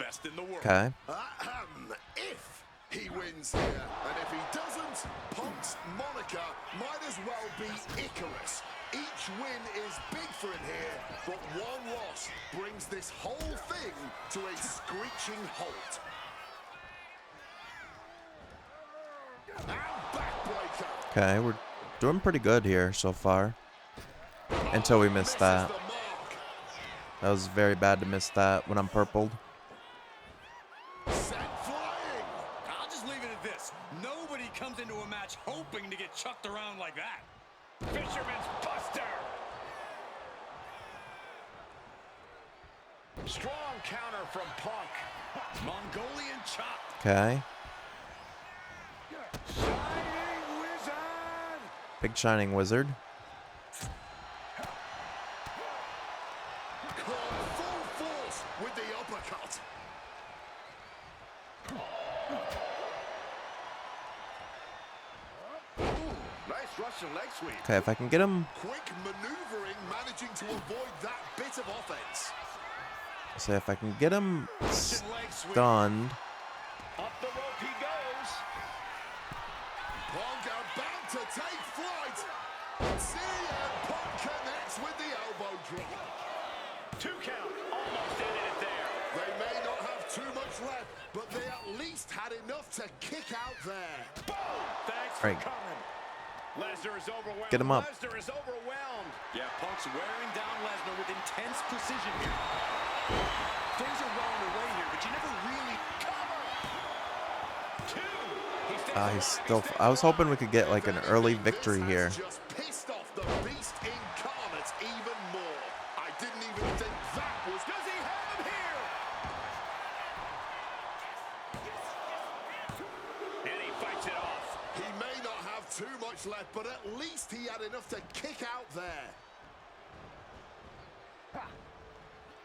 best in the world. Okay. If he wins here, and if he doesn't, Punk's moniker might as well be Icarus. Each win is big for him here, but one loss brings this whole thing to a screeching halt. And backbreaker. Okay, we're doing pretty good here so far. Until we missed that. Misses the mark. That was very bad to miss that when I'm purpled. Sent flying. I'll just leave it at this. Nobody comes into a match hoping to get chucked around like that. Fisherman's Buster. Strong counter from Punk. Mongolian chop. Okay. Shining Wizard. Big Shining Wizard. Caught full force with the uppercut. Nice Russian leg sweep. Okay, if I can get him, Quick maneuvering, managing to avoid that bit of offense. say if I can get him Leg sweep. stunned. Up the rope he goes. Punk about to take flight. CM Punk connects with the elbow drop. 2 count. Almost ended it there. They may not have too much left, but they at least had enough to kick out there. Boom! Thanks for Right. coming. Lesnar is overwhelmed. Get him up. Lesnar is overwhelmed. Yeah, Punk's wearing down Lesnar with intense precision here. Things are well underway here, but you never really Cover. 2. He stays He's alive. still. He stays I was hoping we alive. could get like an early victory This here. has just pissed off the beast incarnate even more. I didn't even think that was. Does he have him here? And he fights it off. He may not have too much left, but at least he had enough to kick out there.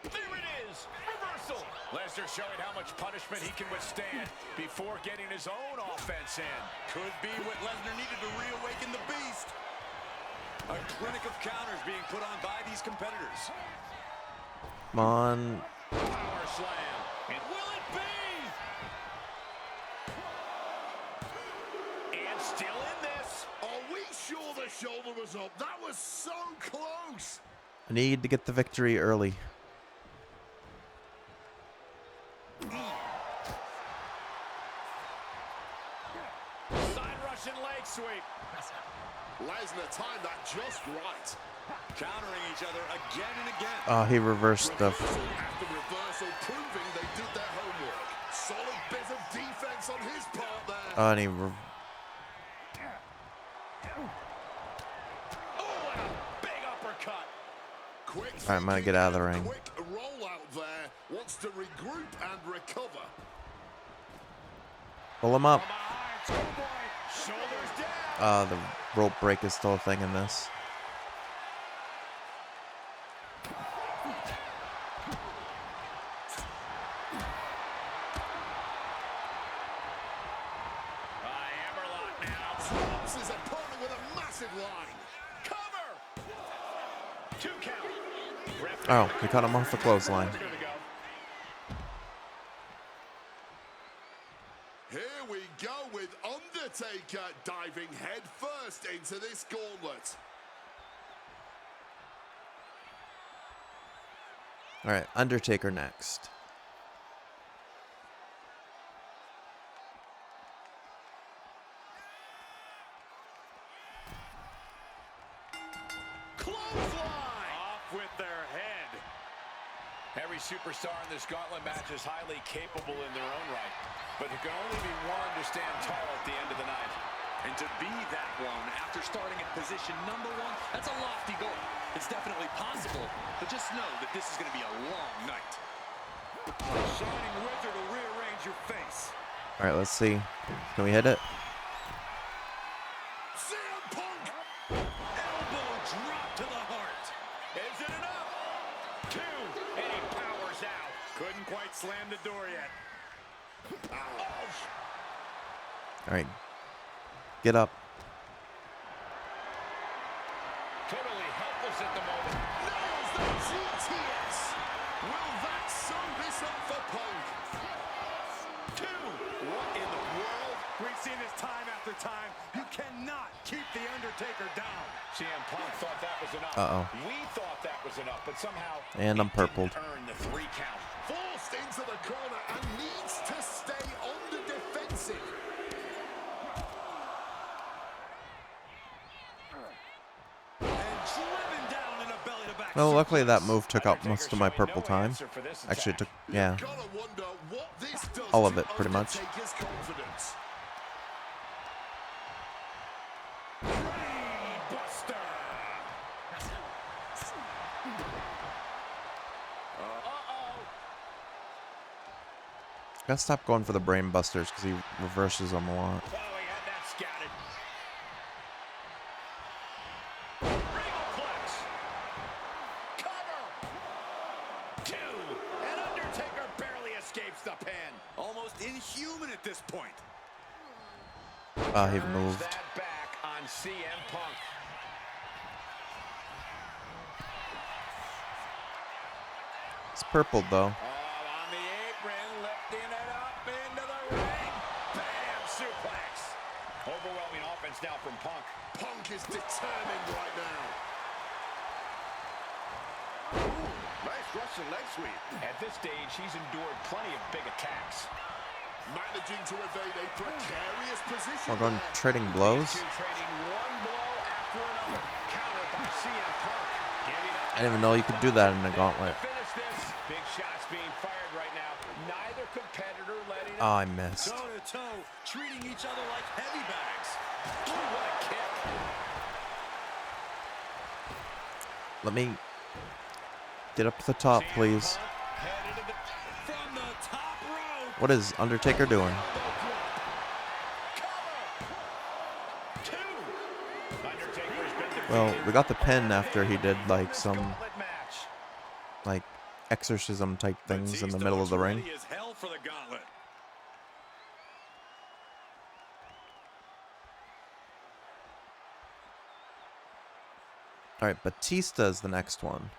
There it is. Reversal. Lesnar showing how much punishment he can withstand before getting his own offense in. could be what Lesnar needed to reawaken the beast. A clinic of counters being put on by these competitors. Come on. Power slam. And will it be? And still in this. Are we sure the shoulder was up? That was so close. I need to get the victory early. Side Russian leg sweep. Lesnar timed that just right. Countering each other again and again. Oh, he reversed the... Reversal after reversal, proving they did their homework. Solid bit of defense on his part there. and he... Oh, and a big uppercut. Quick All right, I'm gonna get out of the ring. Quick rollout there. Wants to regroup and recover. Pull him up. From behind, Schoolboy. Shoulders down. The rope break is still a thing in this. Hammerlock now. Drops his opponent with a massive line. Cover. 2 count. Oh, we cut him off the clothesline. Good to go. Here we go with Undertaker diving head first into this gauntlet. All right, Undertaker next. Clothesline. Off with their head. Every superstar in this gauntlet match is highly capable in their own right. But there can only be one to stand tall at the end of the night. And to be that one after starting at position number 1, that's a lofty goal. It's definitely possible, but just know that this is going to be a long night. The Shining Wizard will rearrange your face. All right, let's see. Can we hit it? CM Punk. Elbow drop to the heart. Is it enough? 2, and he powers out. Couldn't quite slam the door yet. All right. Get up. Totally helpless at the moment. Nails the GTS. Will that sew this up for Punk? 2. What in the world? We've seen this time after time. You cannot keep The Undertaker down. CM Punk thought that was enough. Uh-oh. We thought that was enough, but somehow And I'm it purpled. didn't earn the 3 count. Forced into the corner and needs to stay on the defensive. Well, luckily that move took up most of my purple time. Actually, it took, yeah, Gotta wonder what this does all of to it, pretty much. Undertaker's confidence. Buster. Gotta stop going for the brain busters because he reverses them a lot. Oh, he had that scouted. Regalplex. Cover. 2. And Undertaker barely escapes the pin. Almost inhuman at this point. Oh, he Turns moved. that back on CM Punk. It's purpled though. Oh, on the apron, lifting it up into the ring. Bam, suplex. Overwhelming offense now from Punk. Punk is determined right now. Nice Russian leg sweep. At this stage, he's endured plenty of big attacks. Managing to evade a precarious position. We're going there. trading blows. Two trading one blow after another. Countered by CM Punk. Giving up. I didn't even know you could do that in a gauntlet. Finish this. Big shots being fired right now. Neither competitor letting Oh, I missed. Toe to toe, treating each other like heavy bags. Ooh, what a kick. Let me get up to the top, please. Headed to the From the top rope. What is Undertaker doing? Well, we got the pin after he did like some like exorcism type things in the middle of the ring. Ready as hell for the gauntlet. All right, Batista is the next one.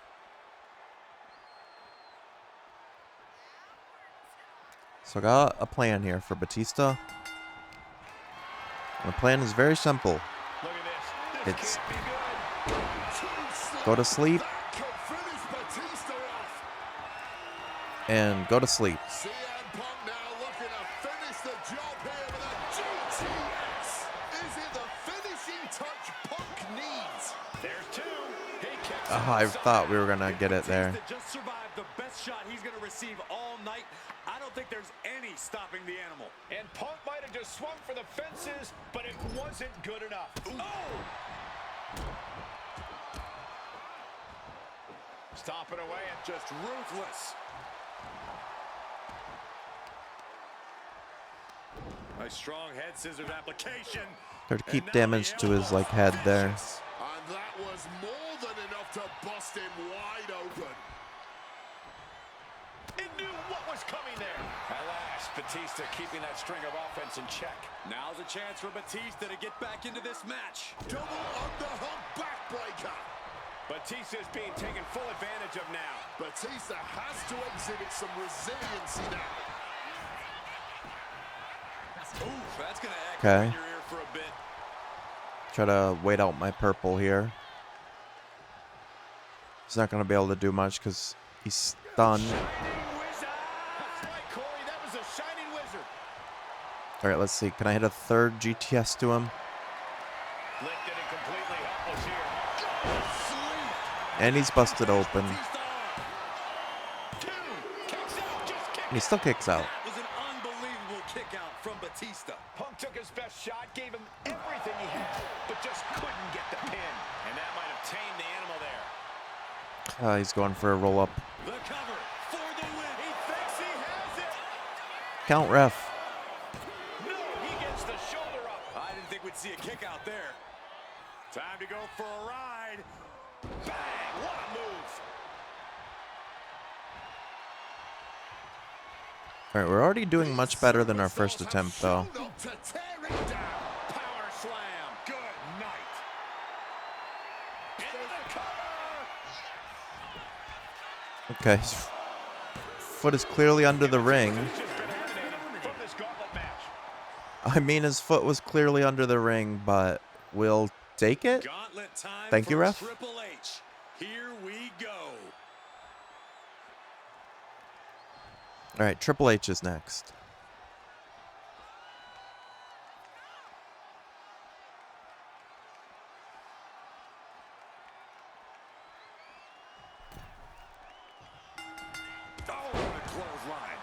So I got a plan here for Batista. The plan is very simple. Look at this. It's Can't be good. go to sleep That could finish Batista off. and go to sleep. CM Punk now looking to finish the job here with a GTS. Is it the finishing touch Punk needs? There's two. He kicks I thought we were gonna get it there. Batista just survived the best shot he's going to receive all night. I don't think there's any stopping the animal. And Punk might have just swung for the fences, but it wasn't good enough. Oh! Stomping away and just ruthless. A strong head scissors application. Try to keep damage to his like head there. And that was more than enough to bust him wide open. It knew what was coming there. At last, Batista keeping that string of offense in check. Now's a chance for Batista to get back into this match. Double underhook backbreaker. Batista is being taken full advantage of now. Batista has to exhibit some resiliency now. Ooh, that's going to echo Okay. in your ear for a bit. Try to wait out my purple here. He's not gonna be able to do much because he's stunned. Shining wizard! That's right, Corey. That was a shining wizard. All right, let's see. Can I hit a third GTS to him? Lifted and completely helpless here. And he's busted open. Two. Kicks out. Just kick. And he still kicks out. That was an unbelievable kick out from Batista. Punk took his best shot, gave him everything he had, but just couldn't get the pin. And that might have tamed the animal there. He's going for a roll up. The cover for the win. He thinks he has it. Count ref. No, he gets the shoulder up. I didn't think we'd see a kick out there. Time to go for a ride. Bang! What a move. All right, we're already doing much better than our first attempt, though. Shown up to tear it down. Power slam. Good night. Into the cover. Okay, his foot is clearly under the ring. He's just been eliminated from this gauntlet match. I mean, his foot was clearly under the ring, but we'll take it. Gauntlet time. Thank you, for ref. Triple H. Here we go. All right, Triple H is next. Oh, what a clothesline.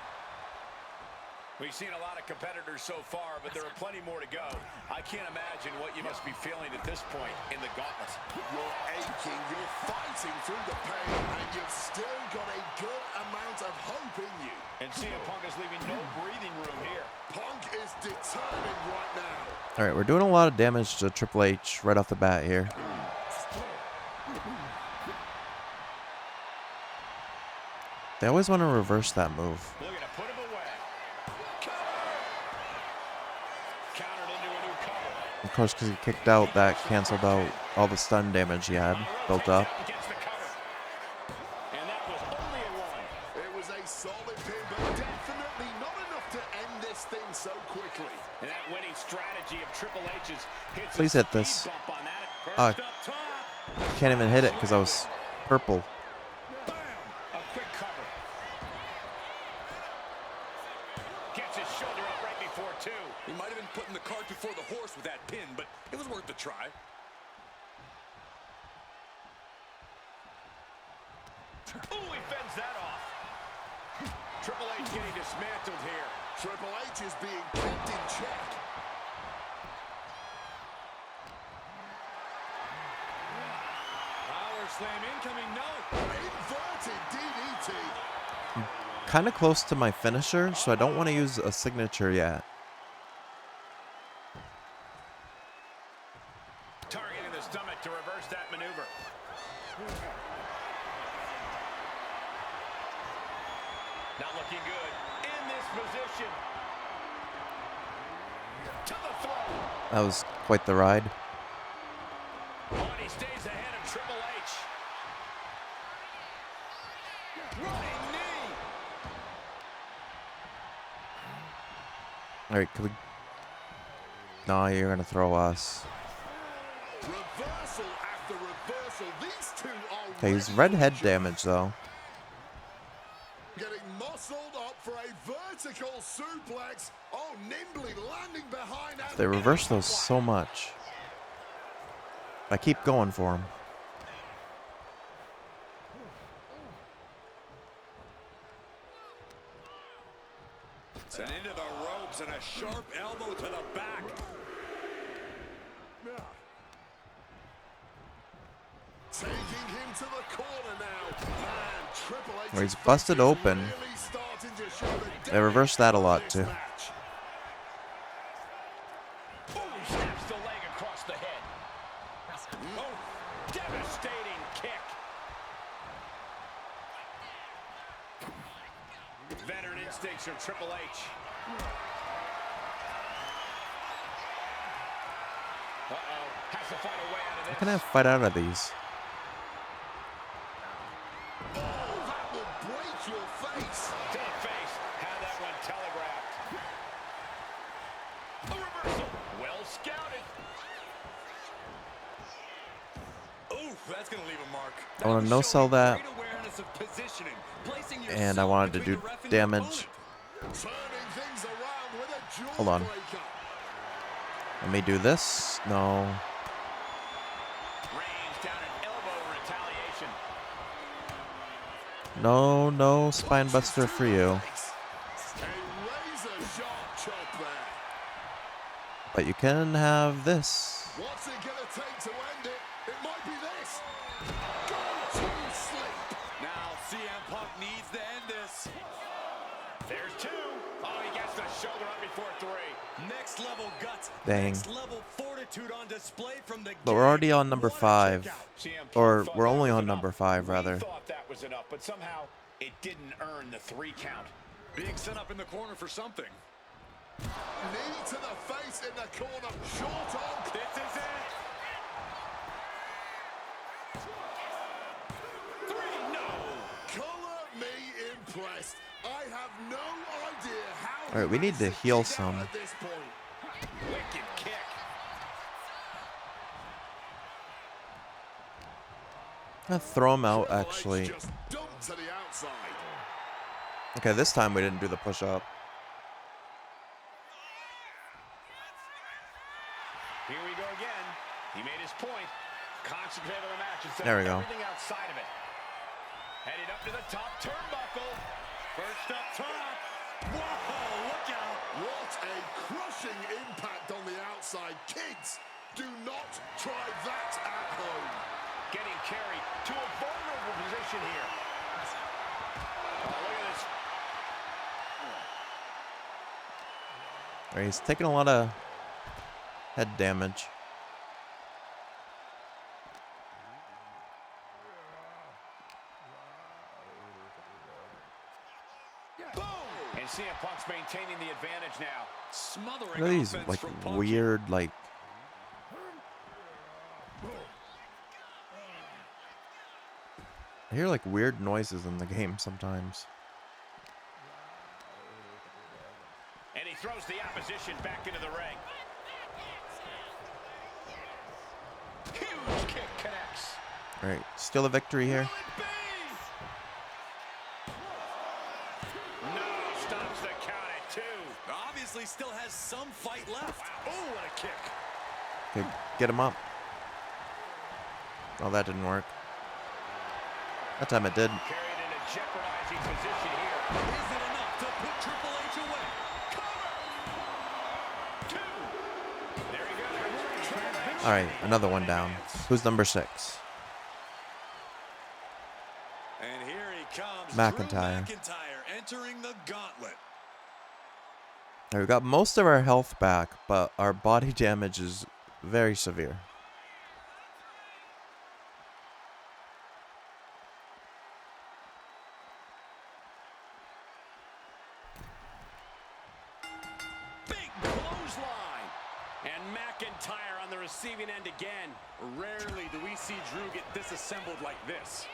We've seen a lot of competitors so far, but there are plenty more to go. I can't imagine what you must be feeling at this point in the gauntlet. You're aching, you're fighting through the pain, and you've still got a good amount of hope in you. And CM Punk is leaving no breathing room here. Punk is determined right now. All right, we're doing a lot of damage to Triple H right off the bat here. They always want to reverse that move. Looking to put him away. Cover! Countered into a new cover. Of course, because he kicked out, that canceled out all the stun damage he had built up. Gets the cover. And that was only a one. It was a solid pin, but definitely not enough to end this thing so quickly. And that winning strategy of Triple H's hits Please a hit this. speed bump on that. Ah, First up top. Can't even hit it because I was purple. Bam! A quick cover. Gets his shoulder up right before two. He might have been putting the cart before the horse with that pin, but it was worth a try. Ooh, he fends that off. Triple H getting dismantled here. Triple H is being kept in check. Power slam incoming, no. Inverted DDT. Kind of close to my finisher, so I don't want to use a signature yet. Targeting the stomach to reverse that maneuver. Not looking good. In this position. To the throat. That was quite the ride. Body he stays ahead of Triple H. Running knee. All right, can we? No, you're gonna throw us. Reversal after reversal. These two are Okay, he's red head damage though. getting muscled up for a vertical suplex. Oh, nimbly landing behind. They reverse those so much. I keep going for him. And into the ropes and a sharp elbow to the back. Taking him to the corner now. Man, Triple H Where he's busted open. really starting to show the They reverse that a lot this too. match. Boom, snaps the leg across the head. Oh, devastating kick. Veteran instincts from Triple H. Uh-oh, has to find a way out of How this. can I fight out of these? Oh, that will break your face. To the face, had that one telegraphed. A reversal, well scouted. Oof, that's gonna leave a mark. I want to no sell that, Great awareness of positioning, placing and I yourself wanted to between do the ref and the damage. opponent. Turning things around with a jaw Hold on. breaker. Let me do this. No. Range down an elbow retaliation. No, no spine buster for you. A razor sharp chop there. But you can have this. What's it gonna take to end it? It might be this. Go to sleep. Now CM Punk needs to end this. There's two. Oh, he gets the shoulder up before three. Next level guts. Dang. Next level fortitude on display from the But we're already on number What a 5. kick out. CM Punk Or thought we're that only was on enough. number 5 rather. We thought that was enough, but somehow it didn't earn the 3 count. Being set up in the corner for something. Knee to the face in the corner. Short on. This is it. 3, no. Color me impressed. I have no idea how. All right, we need to heal some. At this point. Wicked kick. I'm gonna throw him out Triple H actually. just dumped to the outside. Okay, this time we didn't do the push up. Here we go again. He made his point. Concentrate on the match instead There we of go. everything outside of it. Headed up to the top turnbuckle. First up top. Whoa, look out. What a crushing impact on the outside. Kids, do not try that at home. Getting carried to a vulnerable position here. Oh, look at this. All right, he's taking a lot of head damage. And CM Punk's maintaining the advantage now. Smothering Look at these offense like from Punk. weird like. I hear like weird noises in the game sometimes. And he throws the opposition back into the ring. Huge kick connects. All right, still a victory here. No, stops the count at 2. Obviously still has some fight left. Oh, what a kick. Okay, get him up. Oh, that didn't work. That time it did. Carried in a jeopardizing position here. Is it enough to put Triple H away? Cover. 2. There he goes. Triple H. All right, another one down. Who's number 6? And here he comes. McIntyre. Drew McIntyre entering the gauntlet. All right, we got most of our health back, but our body damage is very severe. Big clothesline. And McIntyre on the receiving end again. Rarely do we see Drew get disassembled like this.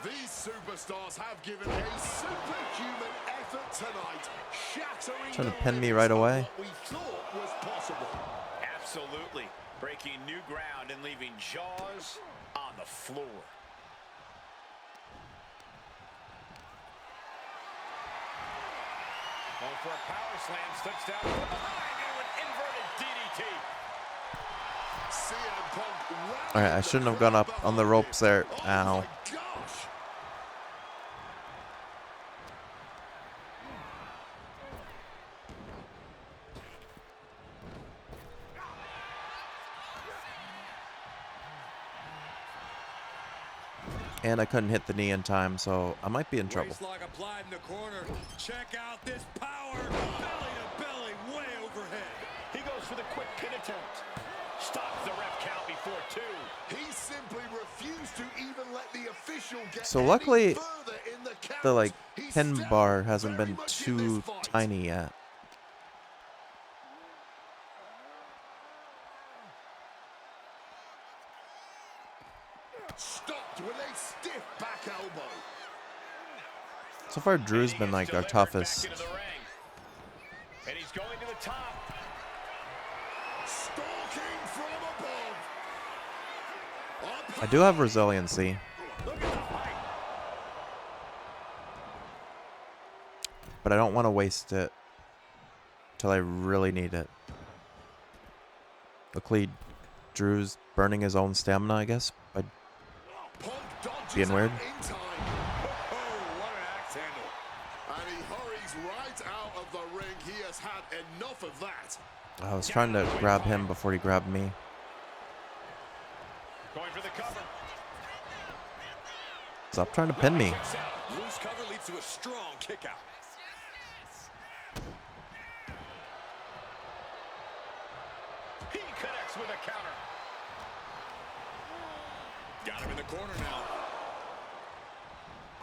These superstars have given a superhuman effort tonight, shattering Trying to the pin me limits right of away. what we thought was possible. Absolutely. Breaking new ground and leaving jaws on the floor. Going for a power slam, slips down from behind into an inverted DDT. CM Punk All right, I shouldn't have gone up on the ropes there. Oh Ow. my gosh! And I couldn't hit the knee in time, so I might be in trouble. Waistlock applied in the corner. Check out this power. Belly to belly, way overhead. He goes for the quick pin attempt. Stops the ref count before two. He simply refused to even let the official get So any luckily, further in the count. the like He's pin still bar hasn't very been much in this too fight. tiny yet. Stopped with a stiff back elbow. So far, Drew's been like our toughest. Back into the ring. And he's going to the top. Stalking from above. I do have resiliency, Look at the height. but I don't want to waste it till I really need it. Luckily, Drew's burning his own stamina, I guess, by Punk dodges being weird. out in time. Oh, what an axe handle. And he hurries right out of the ring. He has had enough of that. I was trying to grab him before he grabbed me. Going for the cover. Stop trying to pin me. Kicks out. Loose cover leads to a strong kick out. He connects with a counter. Got him in the corner now.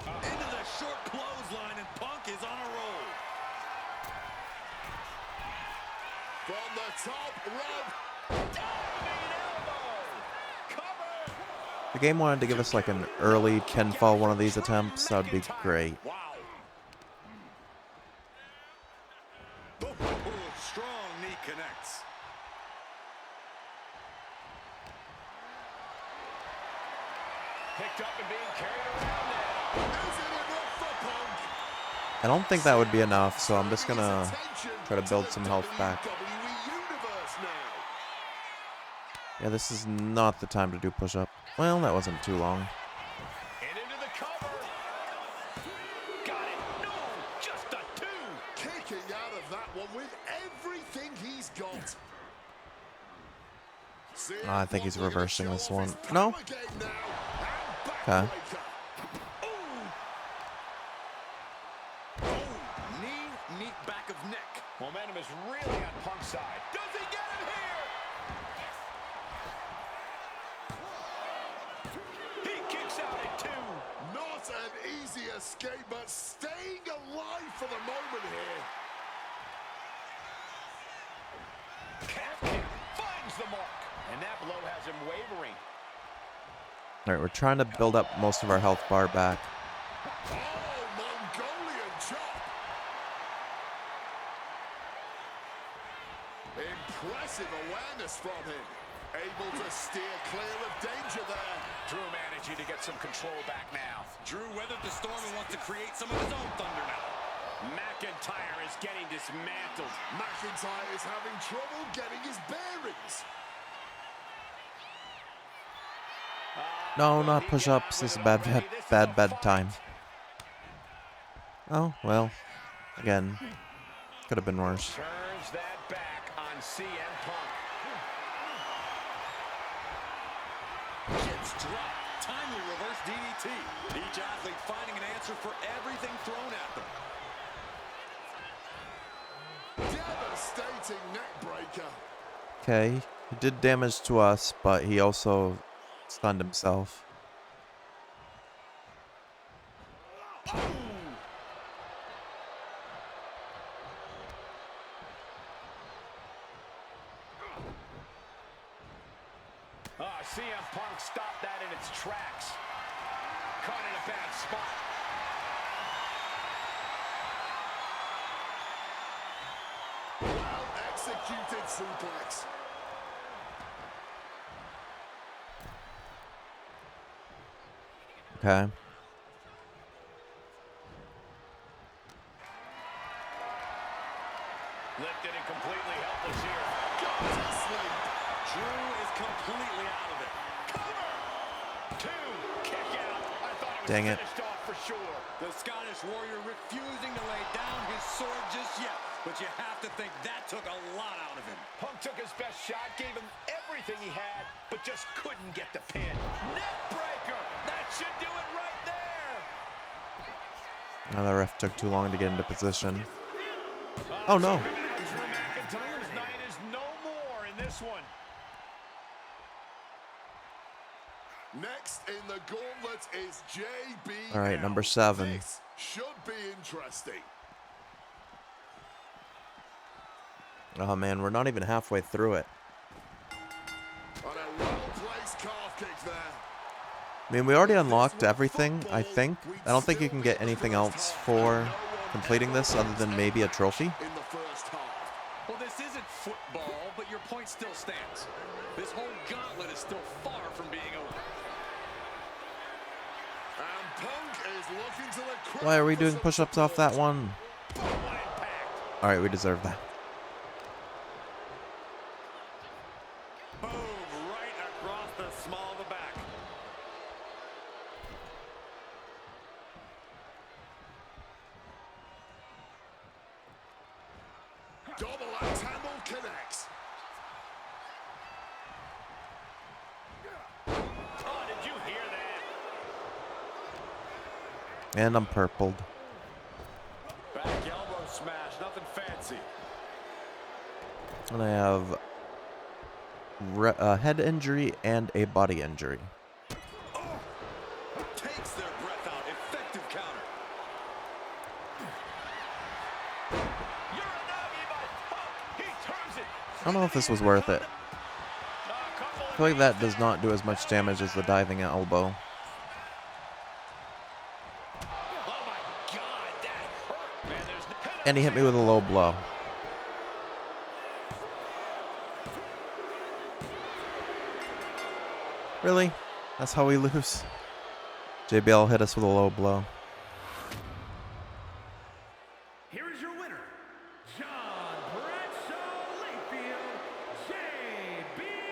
Into the short clothesline, and Punk is on a roll. From the top rope. Diving elbow. Cover. The game wanted to give us like an early pinfall one of these attempts. That would be great. Wow. Strong knee connects. Picked up and being carried around now. Is it enough for Punk? I don't think that would be enough, so I'm just gonna Attention try to build the some health back. WWE Universe now. Yeah, this is not the time to do push-up. Well, that wasn't too long. And into the cover. Got it. No, just a two. Kicking out of that one with everything he's got. I think he's CM Punk reversing looking to this show one. off his No? power game now. Okay. And backbreaker. Knee back of neck. Momentum is really on Punk's side. Does he get him here? He kicks out at two. Not an easy escape, but staying alive for the moment here. Calf kick finds the mark. And that blow has him wavering. Alright, we're trying to build up most of our health bar back. Oh, Mongolian chop. Impressive awareness from him. Able to steer clear of danger there. Drew managing to get some control back now. Drew weathered the storm and wants to create some of his own thunder now. McIntyre is getting dismantled. McIntyre is having trouble getting his bearings. No, not push-ups. This is bad time. Oh, well. Again. Could have been worse. Turns that back on CM Punk. Gets dropped. Timely reverse DDT. Each athlete finding an answer for everything thrown at them. Devastating neck breaker. Okay, he did damage to us, but he also stunned himself. executed suplex. Okay. Lifted and completely helpless here. Got to sleep. Drew is completely out of it. Cover! 2. Kick out. I thought it was Dang it. finished off for sure. The Scottish Warrior refusing to lay down his sword just yet. But you have to think that took a lot out of him. Punk took his best shot, gave him everything he had, but just couldn't get the pin. Neck breaker! That should do it right there! Now the ref took too long to get into position. Oh no. McIntyre's night is no more in this one. Next in the gauntlet is JB. All right, number 7. This should be interesting. Oh man, we're not even halfway through it. On a well-placed calf kick there. I mean, we already unlocked everything, I think. I don't think you can get anything else for completing this other than maybe a trophy. In the first half. Well, this isn't football, but your point still stands. This whole gauntlet is still far from being over. And Punk is looking to the crowd. Why are we for doing some push-ups off that support. one? Alright, we deserve that. Boom, right across the small of the back. Double axe handle connects. Oh, did you hear that? And I'm purpled. Back elbow smash, nothing fancy. And I have a head injury and a body injury. Takes their breath out. Effective counter. He turns it. I don't know if this was worth it. I feel like that does not do as much damage as the diving elbow. Oh my God, that hurt. Man, there's no... And he hit me with a low blow. Really? That's how we lose? JBL hit us with a low blow. Here is your winner, John Bradshaw Layfield, JBL.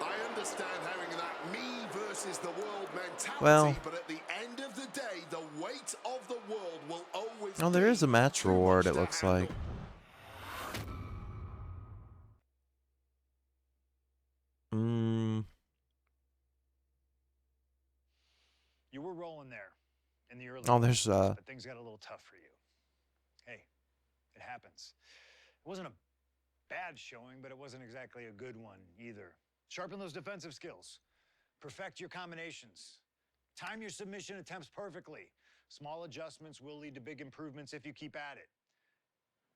I understand having that me versus the world mentality, Well. but at the end of the day, the weight of the world will always Oh, there be is a match too reward, much it to looks handle. like. You were rolling there in the early Oh, there's but things got a little tough for you. Hey, it happens. It wasn't a bad showing, but it wasn't exactly a good one either. Sharpen those defensive skills. Perfect your combinations. Time your submission attempts perfectly. Small adjustments will lead to big improvements if you keep at it.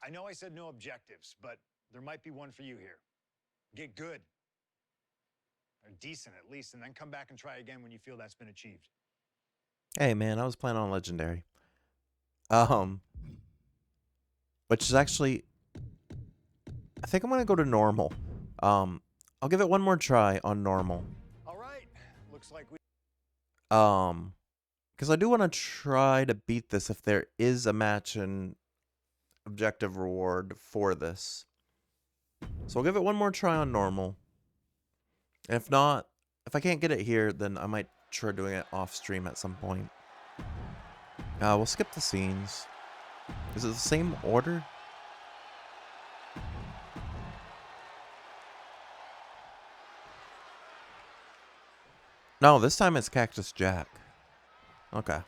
I know I said no objectives, but there might be one for you here. Get good. Or decent at least, and then come back and try again when you feel that's been achieved. Hey man, I was playing on Legendary. Which is actually, I think I'm gonna go to normal. I'll give it one more try on normal. All right. Looks like we Because I do want to try to beat this if there is a match and objective reward for this. So I'll give it one more try on normal. And if not, if I can't get it here, then I might try doing it off stream at some point. We'll skip the scenes. Is it the same order? No, this time it's Cactus Jack. Okay.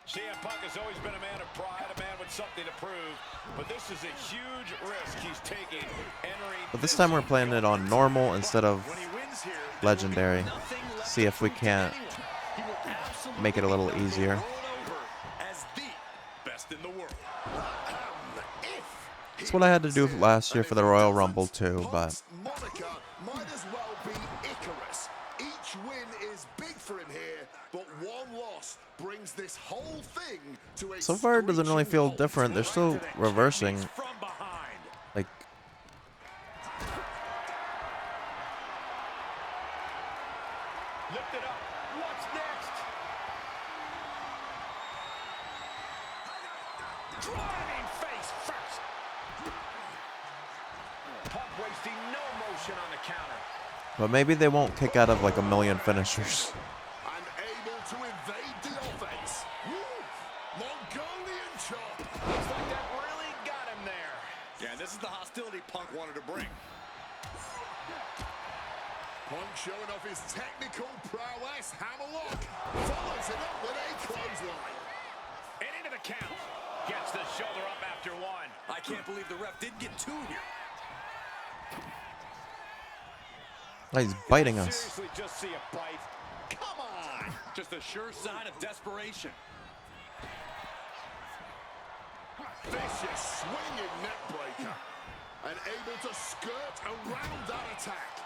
CM Punk has always been a man of pride, a man with something to prove, but this is a huge risk he's taking entering. But this time we're playing it on normal instead of legendary. See if we can't make it a little easier. As the best in the world. That's what I had to do last year for the Royal Rumble too, but Punk's moniker might as well be Icarus. Each win is big for him here, but one loss brings this whole thing to a so far it doesn't really feel different. They're still reversing. From Lift it up. What's next? Driving face first. Punk wasting no motion on the counter. But maybe they won't kick out of like a million finishers. And able to evade the offense. Woo! Mongolian chop. Looks like that really got him there. Yeah, this is the hostility Punk wanted to bring. Punk showing off his technical prowess. Hammerlock follows it up with a clothesline. And into the count. Gets the shoulder up after one. I can't believe the ref didn't get two here. Oh, he's biting us. Seriously, just see a bite. Come on. Just a sure sign of desperation. Vicious swinging neck breaker. And able to skirt around that attack.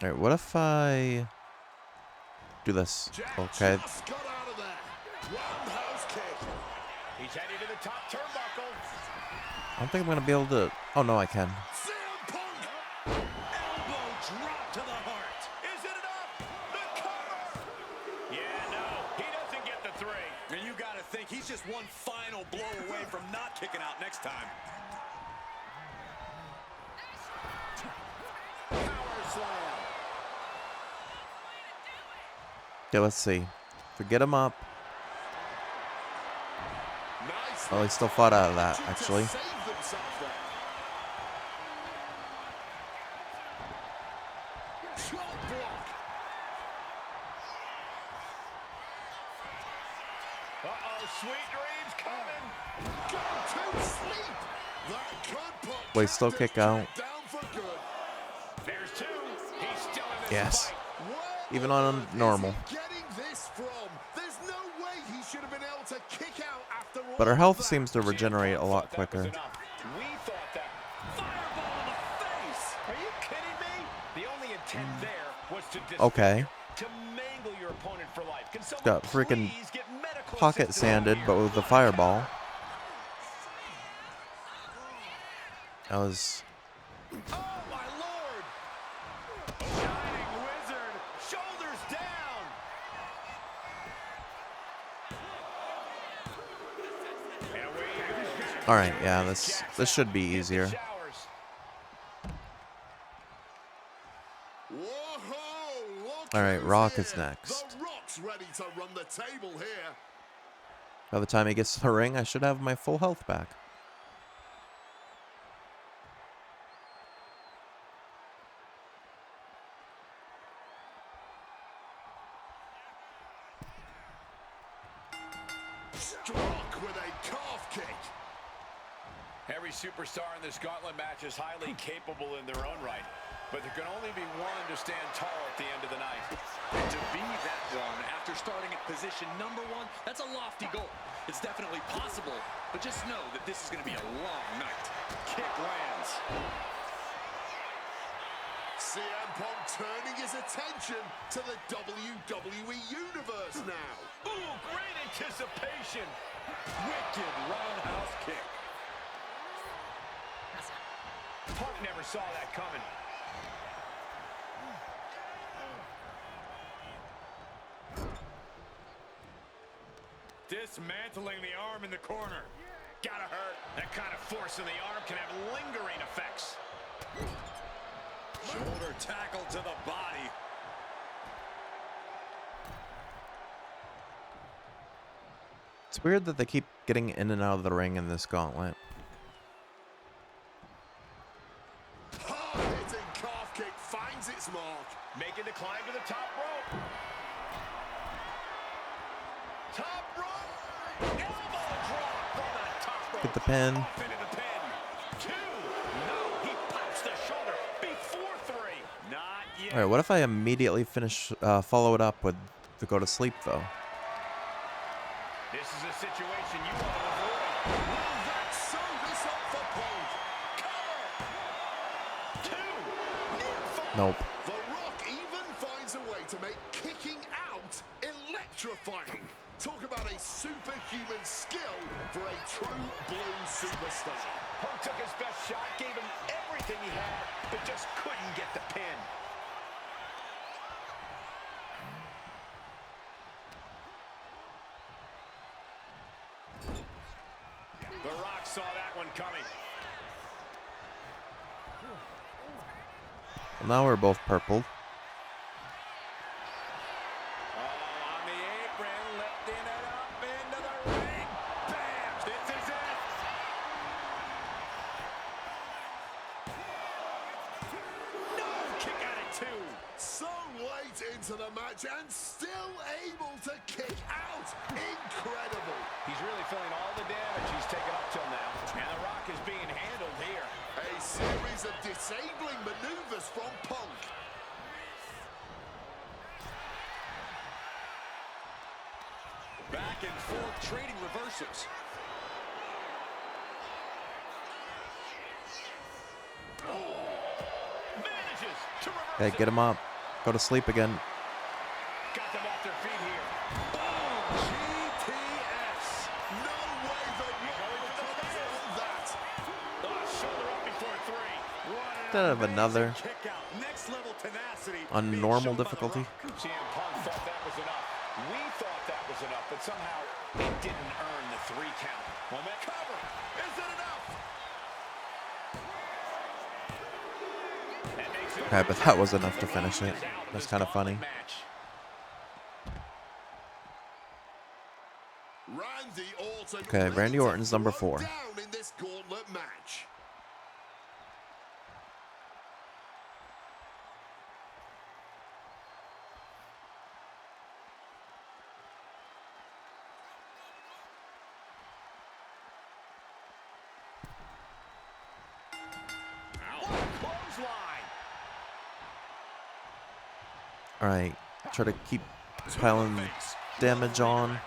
All right, what if I do this? Jack Okay. just got out of there. Roundhouse kick. He's heading to the top turnbuckle. I don't think I'm gonna be able to. Oh no, I can. CM Punk. Elbow drop to the heart. Is it enough? The cover. Yeah, no, he doesn't get the three. And you got to think he's just one final blow away from not kicking out next time. Power slam. Okay, let's see. To get him up. Nice. Oh, he still fought out of that, To actually. save themselves there. Chop block. Uh-oh, sweet dreams coming. Go to sleep. That could put Wait, still Cactus kick out. Jack down for good. There's two. He's still in this Yes. fight. Where Even on on earth is normal. he getting this from? There's no way he should have been able to kick out after all But her health that. seems to regenerate a lot Thought that was quicker. enough. We thought that. Fireball in the face. Are you kidding me? The only intent there was to Okay. to mangle your opponent for life. Can someone Got freaking please get medical Pocket assistance sanded, out but here? with the fireball. That was. Oh my lord! Shining wizard, shoulders down. And away he goes. All right, yeah, this should be easier. Showers. Whoa, look All right, who's Rock here. is next. The Rock's ready to run the table here. By the time he gets to the ring, I should have my full health back. Struck with a calf kick. Every superstar in this gauntlet match is highly capable in their own right, but there can only be one to stand tall at the end of the night. And to be that one after starting at position number one, that's a lofty goal. It's definitely possible, but just know that this is going to be a long night. Kick lands. CM Punk turning his attention to the WWE Universe now. Ooh, great anticipation. Wicked roundhouse kick. Punk never saw that coming. Dismantling the arm in the corner. Gotta hurt. That kind of force in the arm can have lingering effects. Shoulder tackle to the body. It's weird that they keep getting in and out of the ring in this gauntlet. Hard-hitting calf kick finds its mark. Making the climb to the top rope. Top rope. Elbow drop from the top rope. Get the pin. Off into the pin. Two. No, he pops the shoulder before three. Not yet. All right, what if I immediately follow it up with the go to sleep though? This is a situation you want to avoid. Will that sew this up for Punk? Cover. Two. Near fall. Nope. The Rock even finds a way to make kicking out electrifying. Talk about a superhuman skill for a true blue superstar. Punk took his best shot, gave him everything he had, but just couldn't get the pin. saw that one coming. Well, now we're both purple. On the apron, lifting it up into the ring. Bam! This is it. No! Kick out at 2. So late into the match and still able to kick out. Incredible. He's really feeling all the damage he's taken up till now. And The Rock is being handled here. A series of disabling maneuvers from Punk. Back and forth trading reversals. Manages to reverse Okay, get him up. Go to sleep again. Got them off their feet here. GTS. No way the Rock recovers on that. Shoulder up before 3. Instead of another Kick out. Next level tenacity. on being normal shown by The difficulty. Rock. CM Punk thought that was enough. We thought that was enough, but somehow it didn't earn the 3 count. Well, that cover. Is it enough? That makes it Okay, but that was enough to finish it. That's kind of funny. match. Randy Orton. Okay, ready Randy to Orton's number throw 4. down in this gauntlet match. Clothesline. Alright, try to keep piling damage on.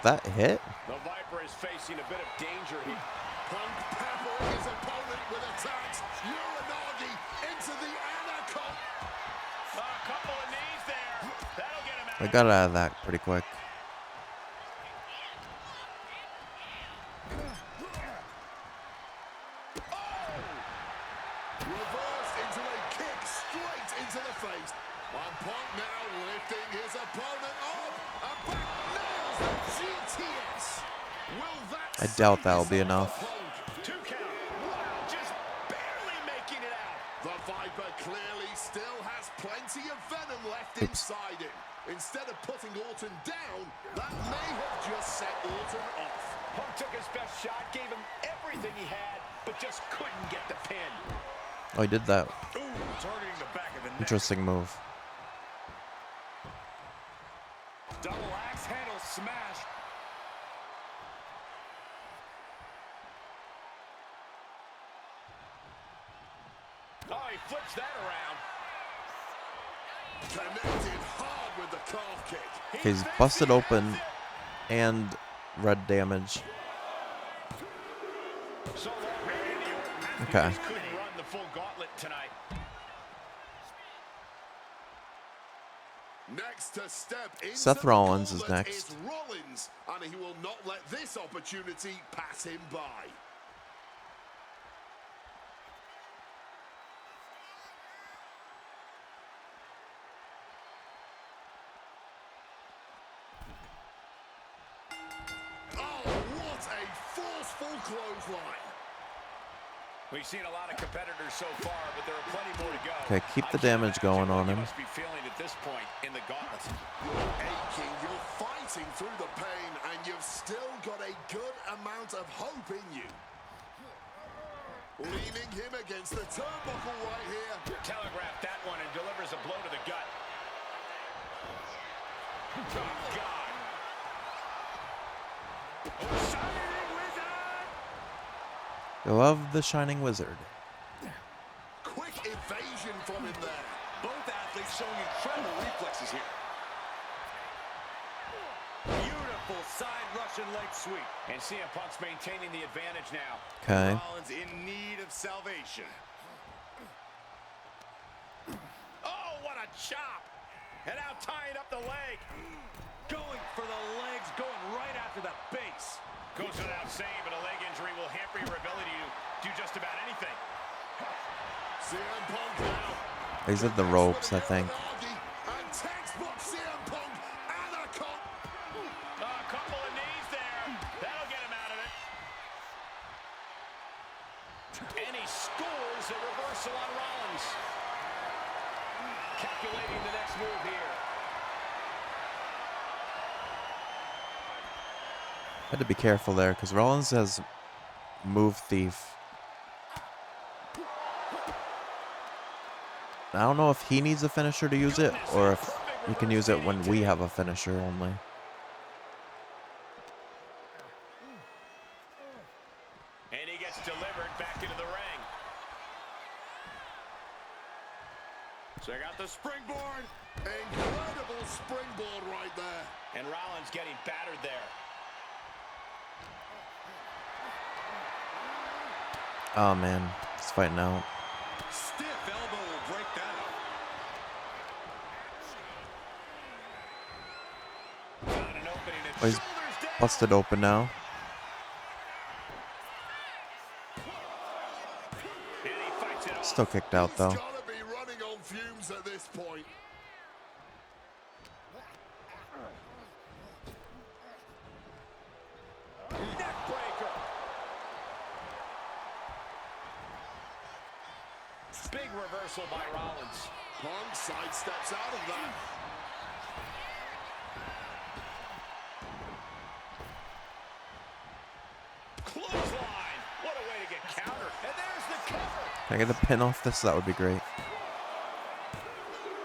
That hit? The Viper is facing a bit of danger here. Punk peppering his opponent with attacks. Uranagi into the anaconda. A couple of knees there. That'll get him out. I got out of that pretty quick. Reversed into a kick straight into the face. And Punk now lifting his opponent up. And Punk nails the GTS. Will that I doubt that'll be satisfy enough. Punk? 2 count. Wow, just barely making it out. The Viper clearly still has plenty of venom left Oops. inside him. Instead of putting Orton down, that may have just set Orton off. Punk took his best shot, gave him everything he had, but just couldn't get the pin. Oh, he did that. Ooh, targeting the back of the neck. Interesting move. Double axe handle smash. Oh, he flips that around. Connected hard with the calf kick. He's busted open and red damage. So long, Randy Orton Okay. couldn't run the full gauntlet tonight. Next to step into Seth the Rollins is gauntlet next. is Rollins, and he will not let this opportunity pass him by. Oh, what a forceful clothesline. We've seen a lot of competitors so far, but there are plenty more to go. Okay, keep the I can't damage imagine going what on you him. must be feeling at this point in the gauntlet. You're aching, you're fighting through the pain, and you've still got a good amount of hope in you. Leaning him against the turnbuckle right here. Telegraphed that one and delivers a blow to the gut. Oh, God. Shining Wizard! I love the Shining Wizard. Quick evasion from him there. Both athletes showing incredible reflexes here. Beautiful side Russian leg sweep. And CM Punk's maintaining the advantage now. Okay. Rollins in need of salvation. Oh, what a chop! And now tying up the leg. Going for the legs, going right after the base. Goes without saying, but a leg injury will hamper your ability to do just about anything. CM Punk now. He's at the ropes, I think. And textbook CM Punk, Anaconda. And he scores a reversal on Rollins. Calculating the next move here. Had to be careful there because Rollins has move thief. I don't know if he needs a finisher to use it or if he can use it when we have a finisher only. And he gets delivered back into the ring. Check out the springboard. Incredible springboard right there. And Rollins getting battered there. Oh man, he's fighting out. Stiff elbow will break that up. Found an opening and Oh, he's shoulders down. busted open now. And he fights it off. Still kicked out though. He's gotta be running on fumes at this point. Neckbreaker. Big reversal by Rollins. Punk sidesteps out of that. Clothesline. What a way to get countered. And there's the cover. Can I get a pin off this? That would be great.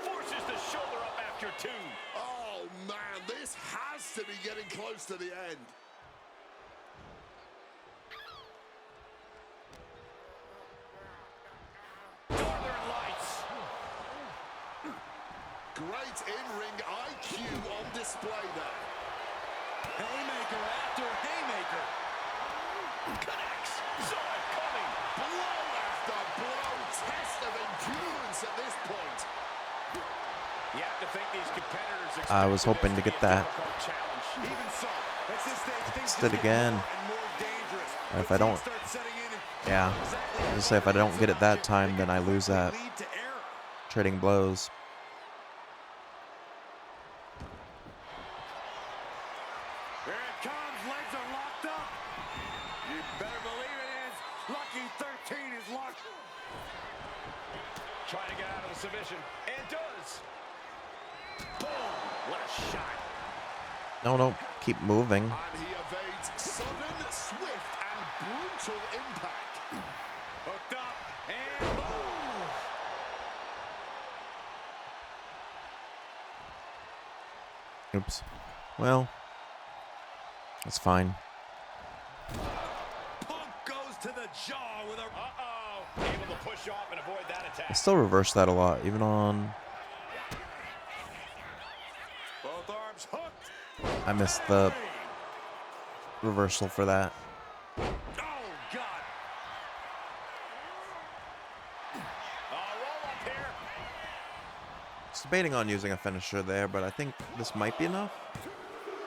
Forces the shoulder up after two. Oh man, this has to be getting close to the end. Northern Lights. Great in-ring IQ on display there. Haymaker after haymaker. Connects. Saw it coming. Blow after blow, test of endurance at this point. You have to think these competitors I was hoping to get that. challenge. Even so, at this stage, things Missed it again. and more dangerous. Or if I don't, Start setting in and yeah. I just say if I don't get it that time, then I lose that. lead to error. Trading blows. Here it comes, legs are locked up. You better believe it is. Lucky 13 is locked. Trying to get out of the submission. And does. Boom. What a shot. No, no. Keep moving. And he evades sudden, swift, and brutal impact. Hooked up and boom. Oops. Well, that's fine. Punk goes to the jaw with a... Uh-oh. Able to push off and avoid that I attack. still reverse that a lot, even on... Both arms hooked. I missed the reversal for that. Oh, God. Roll up here. I was debating on using a finisher there, but I think this might be enough.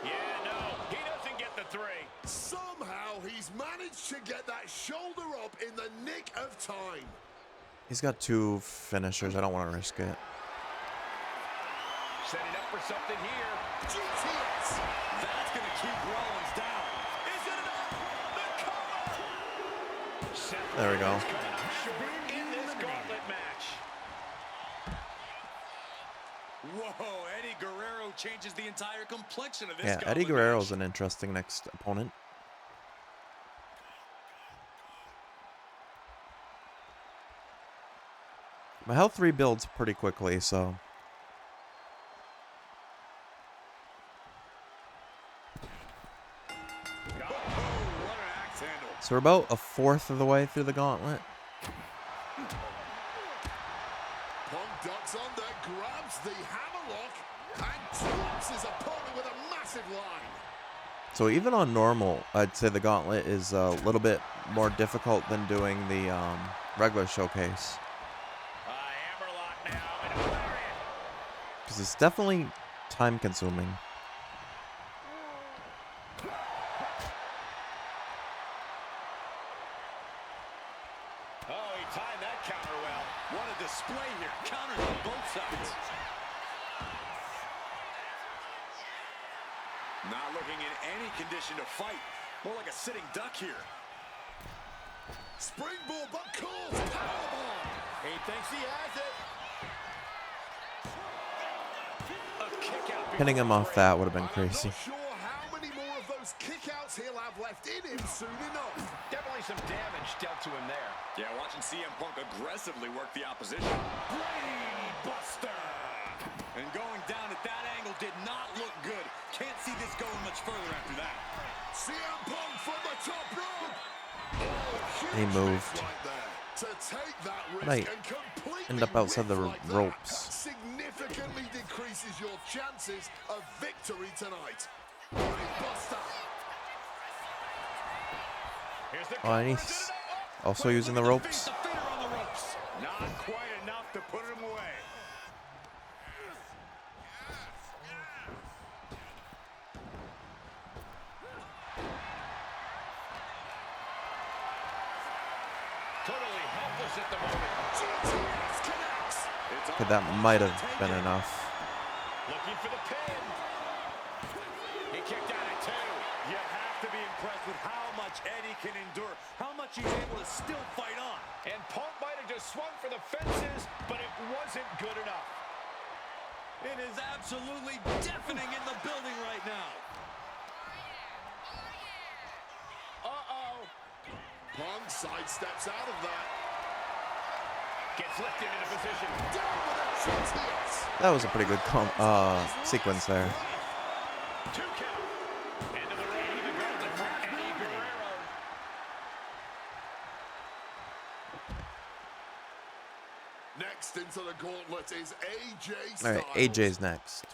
Yeah, no. He doesn't get the three. Somehow he's managed to get that shoulder up in the nick of time. He's got two finishers. I don't want to risk it. Setting up for something here. GTS. That's going to keep Rollins down. Is it enough? The cover. Seth There we go. Rollins coming up short in this gauntlet match. Whoa, Eddie Guerrero changes the entire complexion of this Yeah, gauntlet Eddie Guerrero's match. an interesting next opponent. My health rebuilds pretty quickly, so... Oh, what an axe handle. So we're about a fourth of the way through the gauntlet. Punk ducks under, grabs the hammerlock, and drops his opponent with a massive line. So even on normal, I'd say the gauntlet is a little bit more difficult than doing the regular showcase. Hammerlock now. And a lariat. Because it's definitely time consuming. Oh, he timed that counter well. What a display here. Counters on both sides. Not looking in any condition to fight. More like a sitting duck here. Springboard, but calls powerbomb. He thinks he has it. A kick out. Pinning him off that would have been And I'm crazy. not sure how many more of those kickouts he'll have left in him soon enough. Definitely some damage dealt to him there. Yeah, watching CM Punk aggressively work the opposition. Brain Buster! And going down at that angle did not look good. Can't see this going much further after that. CM Punk from the top rope. Oh, He huge moved. miss right there. To take that risk Right. and completely End up outside the whiff like that, ropes. that significantly decreases your chances of victory tonight. Brainbuster. Here's the Oh, and he's also using the ropes. Not quite enough to put him away. Totally helpless at the moment. GTS connects. Okay, that might have been enough. Looking for the pin. He kicked out at 2. You have to be impressed with how much Eddie can endure, how much he's able to still fight on. And Punk might have just swung for the fences, but it wasn't good enough. It is absolutely deafening in the building right now. Uh-oh. Punk sidesteps out of that. Gets lifted into position. Down with a GTS. That was a pretty good sequence there. 2 count. End of the road. Eddie Guerrero. Next into the gauntlet is AJ Styles. All right, AJ's next.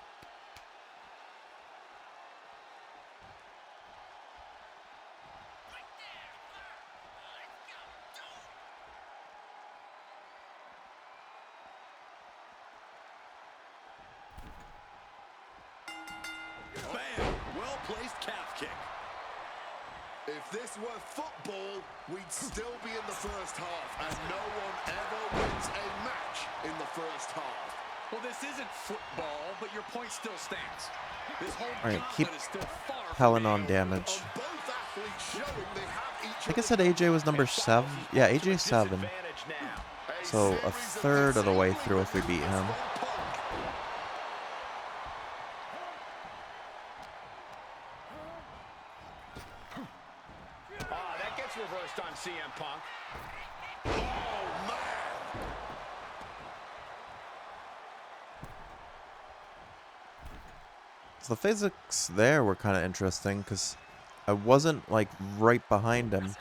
Bam! Well-placed calf kick. If this were football, we'd still be in the first half, and no one ever wins a match in the first half. Well, this isn't football, but your point still stands. This whole All right, keep gauntlet is still far from piling being on over. damage. Of both athletes showing they have each I think I said AJ was number 7. Yeah, AJ 7. Disadvantage now. So a third of the way through if we beat him. That gets reversed on CM Punk. Oh, man. So the physics there were kind of interesting because I wasn't like right behind him,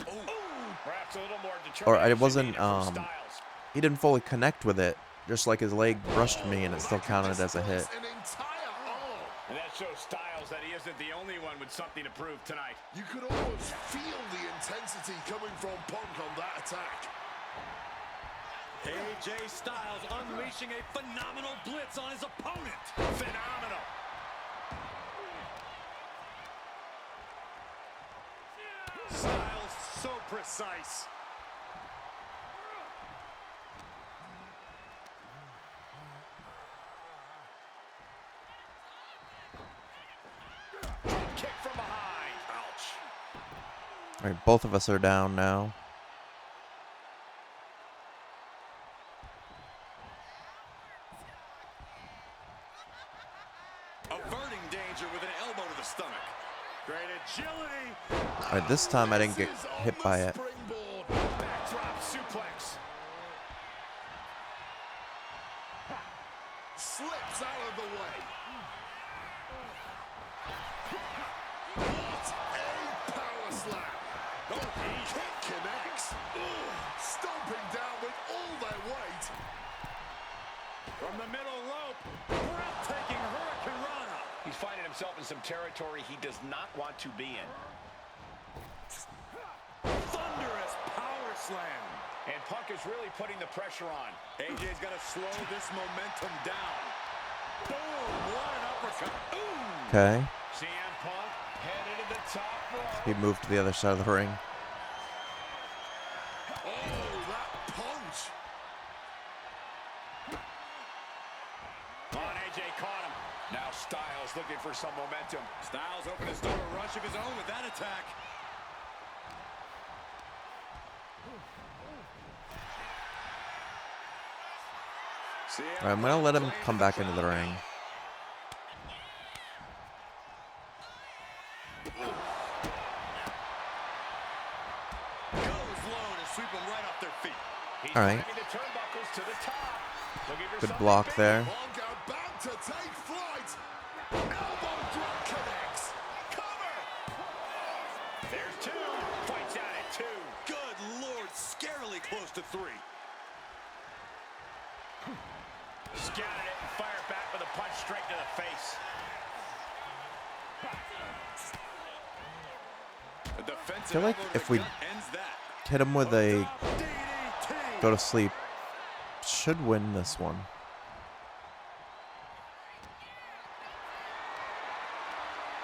Perhaps a little more or I determination wasn't. needed from Styles. He didn't fully connect with it. Just like his leg brushed me, and it still counted as a hit. An entire arm. And that shows Styles that he isn't the only one with something to prove tonight. You could almost feel the intensity coming from Punk on that attack. AJ Styles unleashing a phenomenal blitz on his opponent. Phenomenal. Styles so precise. Kick from behind. Ouch. All right, both of us are down now. Averting danger with an elbow to the stomach. Great agility. All right, this time I didn't get Misses on hit the by it. springboard. Backdrop suplex. Slips out of the way. What a power slam. Oh, kick connects. Stomping down with all their weight. From the middle rope. Breathtaking Hurricane Rana. He's finding himself in some territory he does not want to be in. Thunderous power slam. And Punk is really putting the pressure on. AJ's got to slow this momentum down. Boom! What an uppercut. Ooh! Okay, CM Punk headed to the top rope. he moved to the other side of the ring. Oh, that punch. On AJ caught him. Now Styles looking for some momentum. Styles opened his door a rush of his own with that attack. All right, I'm gonna let him come back into the ring. All right. Good block there. About to take flight. Elbow drop connects. Cover. There's two. Fights out at two. Good Lord, scarily close to 3. Scouted it and fired back with a punch straight to the face. I feel like if we hit him with a go to sleep, should win this one.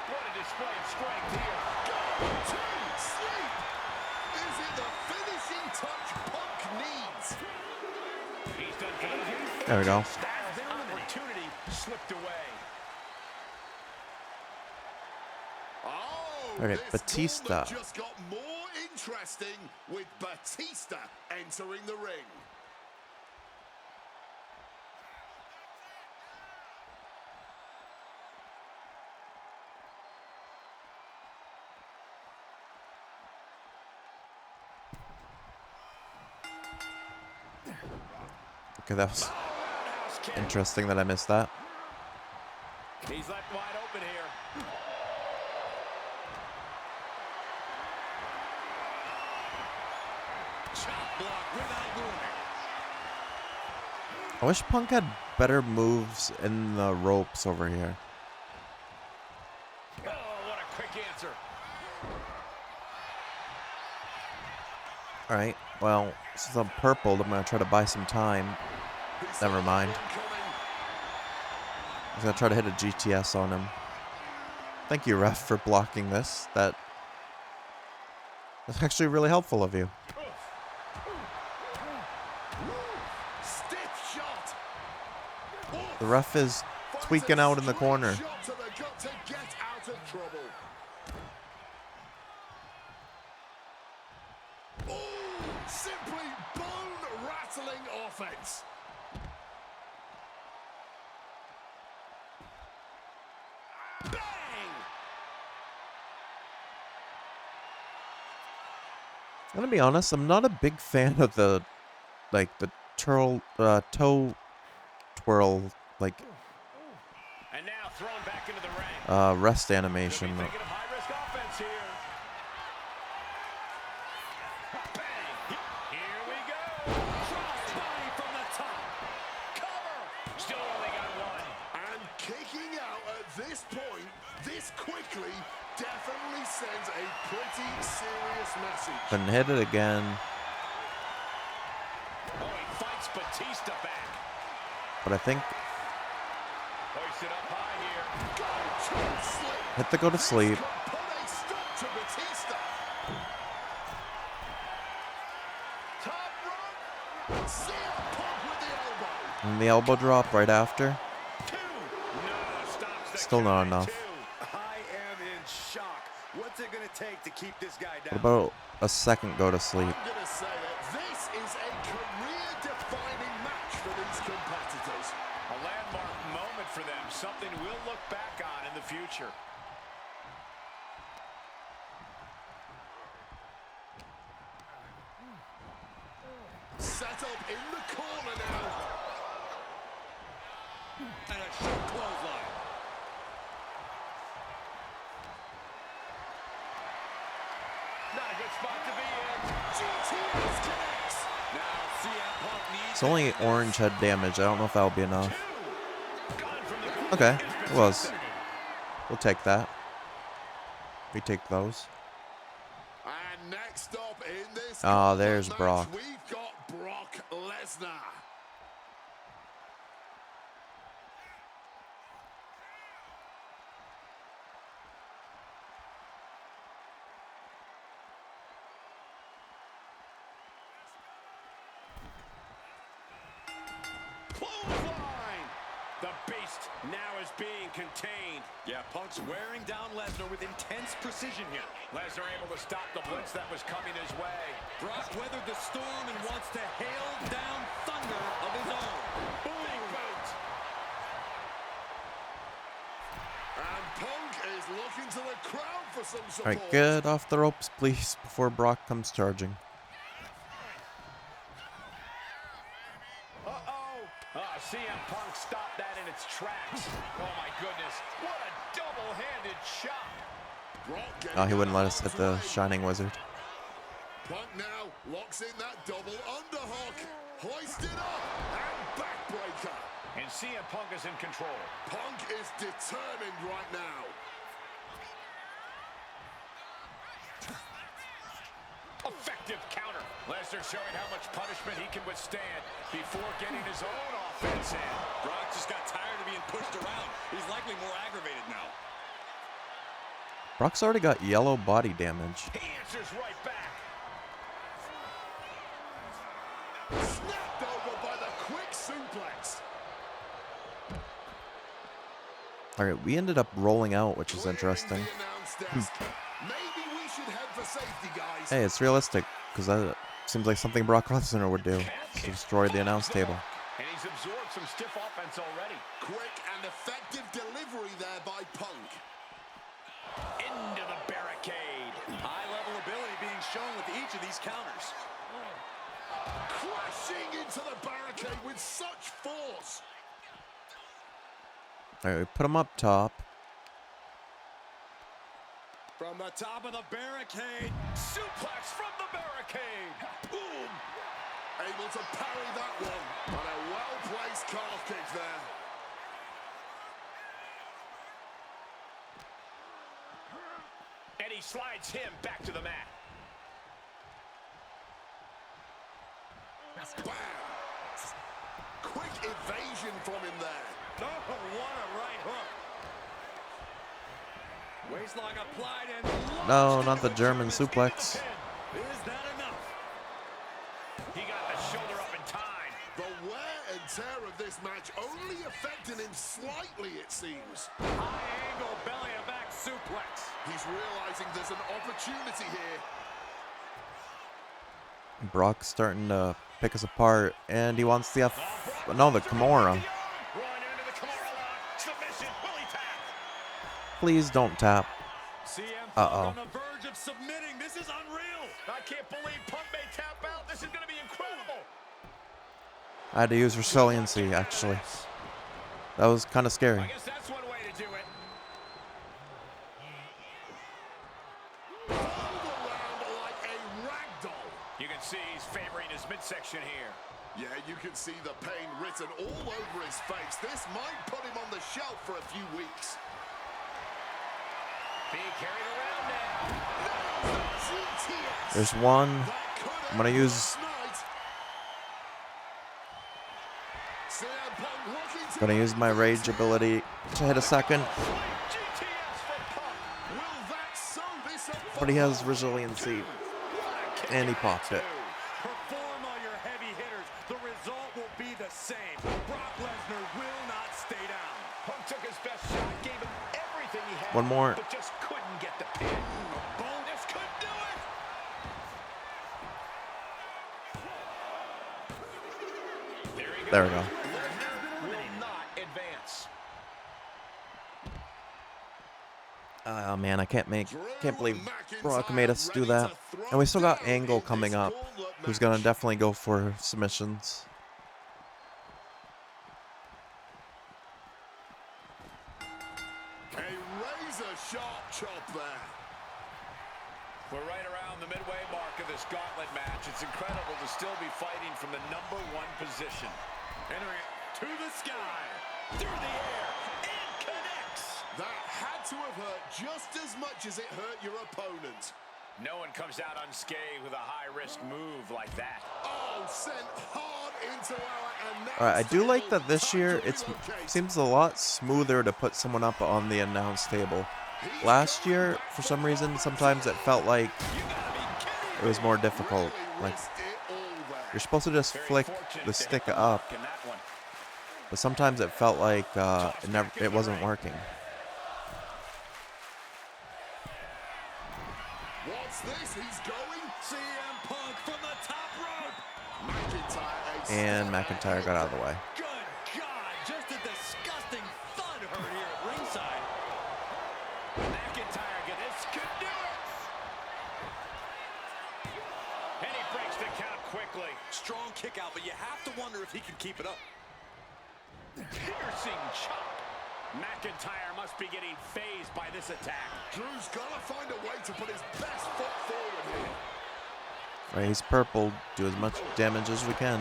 What a display of strength here. Go to sleep. Is it the finishing touch Punk needs? He's done for the night. There we go. As their opportunity slipped away. Oh, Okay, this Batista. gauntlet just got more interesting with Batista entering the ring. Okay, that was interesting that I missed that. He's left wide open here. Chop block without warning. I wish Punk had better moves in the ropes over here. Oh, what a quick answer. All right, well, since I'm purpled, I'm gonna try to buy some time. Never mind. I'm gonna try to hit a GTS on him. Thank you, ref, for blocking this. That's actually really helpful of you. Stiff shot. The ref is tweaking out in the corner. Shot to the gut to get out of trouble. Oh, simply bone-rattling offense. Bang! I'm gonna be honest, I'm not a big fan of the toe twirl, like, And now thrown back into the ring. rest animation. Thinking of high-risk offense here. Bang! Here we go. Crossbody from the top. Cover. Still only got one. And kicking out at this point, this quickly, definitely sends a pretty serious message. Couldn't hit it again, Oh, he fights Batista back. but I think Hoisted up high here. Go to sleep. hit the go to sleep. Could put a stop to Batista. Top rope. CM Punk with the elbow. And the elbow drop right after. Two. No, stops the Still not count at enough. 2. I am in shock. What's it going to take to keep this guy down? What about a second go to sleep? I'm going to say that this is a career-defining match for these competitors. A landmark moment for them. Something we'll look back on in the future. Set up in the corner now. And a short clothesline. Not a good spot to be in. GTS connects. Now CM Punk needs It's only orange head damage. I don't know if that'll be enough. Gone from the corner. Okay, Is it was. Batista. We'll take that. We take those. And next up in this Ah, there's match, Brock. we've got Brock Lesnar. Clothesline. The beast now is being contained. Yeah, Punk's wearing down Lesnar with intense precision here. Lesnar able to stop the blitz that was coming his way. Brock weathered the storm and wants to hail down thunder of his own. Boom. support. Alright, get off the ropes, please, before Brock comes charging. CM Punk stopped that in its tracks. Oh my goodness, what a double-handed shot. Oh, he wouldn't let us hit the Shining Wizard. Punk now locks in that double underhook. Hoisted up and backbreaker. And CM Punk is in control. Punk is determined right now. Effective counter. Lesnar showing how much punishment he can withstand before getting his own offense in. Brock just got tired of being pushed around. He's likely more aggravated now. Brock's already got yellow body damage. He answers right back. Snapped over by the quick suplex. Alright, we ended up rolling out, which is Clearing interesting. the announce desk. Maybe we should head for safety, guys. Hey, it's realistic, because that seems like something Brock Lesnar would do. To destroy the announce table. And he's absorbed some stiff offense already. Quick and effective delivery there by Punk. Into the barricade. High-level ability being shown with each of these counters. Crashing into the barricade with such force. Alright, we put him up top. From the top of the barricade. Suplex from the barricade. Boom. Able to parry that one. And a well-placed calf kick there. And he slides him back to the mat. Bam! Quick evasion from him there. Oh, what a right hook. Waistlock applied and No, not the German suplex. is that enough? He got the shoulder up in time. The wear and tear of this match only affecting him slightly, it seems. High angle belly to back suplex. He's realizing there's an opportunity here. Brock's starting to pick us apart, and he wants the no, the Kimura. Rolling into the Kimura lock. Submission. Will he tap? Please don't tap. CM Uh-oh. on the verge of submitting. This is unreal. I can't believe Punk may tap out. This is going to be incredible. I had to use resiliency, actually. That was kind of scary. I guess that's one way to do it. Pulled around like a ragdoll. You can see he's favoring his midsection here. Yeah, you can see the pain written all over his face. This might put him on the shelf for a few weeks. Being carried around now. GTS. There's one. That could I'm gonna end use. last night. CM Punk looking to Gonna use my rage ability to hit a second, GTS for Punk. Will that sew this up for but he has resiliency, and he popped it. Perform all your heavy hitters. The result will be the same. Brock Lesnar will not stay down. Punk took his best shot, gave him everything he had. One more. But just couldn't get the pin. Bonus couldn't do it. There we go. Will not advance. Oh man, I can't believe Brock made us do that. And we still got Angle coming up, who's gonna definitely go for submissions. a razor-sharp chop there. We're right around the midway mark of this gauntlet match. It's incredible to still be fighting from the #1 position. Entering it to the sky, through the air, and connects. That had to have hurt just as much as it hurt your opponent. No one comes out unscathed with a high-risk move like that. Oh, sent hard into our announce Alright, I do like table. that this Time year to it relocate. seems a lot smoother to put someone up on the announce table. Last year, for some reason, sometimes it felt like it was more difficult. Like, Risked it all there. you're supposed to just Very flick fortunate the to stick hit up, in that one. but sometimes it felt like it wasn't working. What's this? He's going. CM Punk from the top rope. McIntyre. And McIntyre got out of the way. Good God, just a disgusting thud heard here at ringside. McIntyre, this could do it. kick out, but you have to wonder if he can keep it up. Piercing chop. McIntyre must be getting phased by this attack. Drew's got to find a way to put his best foot forward here. Right, he's purple. Do as much damage as we can.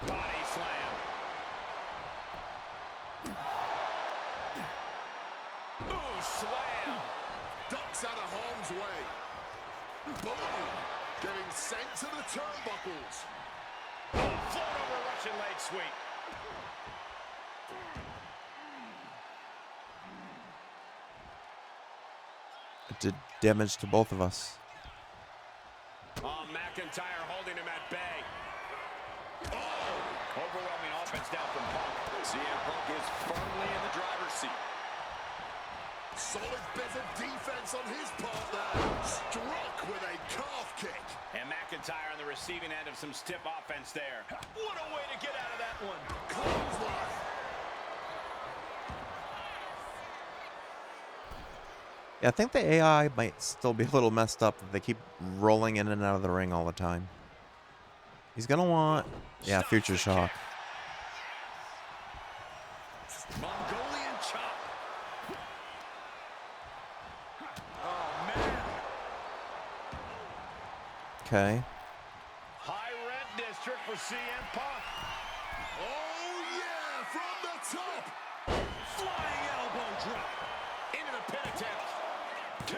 Body slam. Ooh, slam. Ducks out of harm's way. Boom! Getting sent to the turnbuckles. Float over Russian leg sweep. It did damage to both of us. Oh, McIntyre holding him at bay. Oh! Overwhelming offense down from Punk. CM Punk is firmly in the driver's seat. Solid bit of defense on his part there. Struck with a calf kick. And McIntyre on the receiving end of some stiff offense there. What a way to get out of that one. Clothesline. Yeah, I think the AI might still be a little messed up if they keep rolling in and out of the ring all the time. He's gonna want, yeah, future shock. Mongolian chop. Oh, man. Okay. High rent district for CM Punk. Oh, yeah, from the top. Flying elbow drop. Into the pin attempt. Two.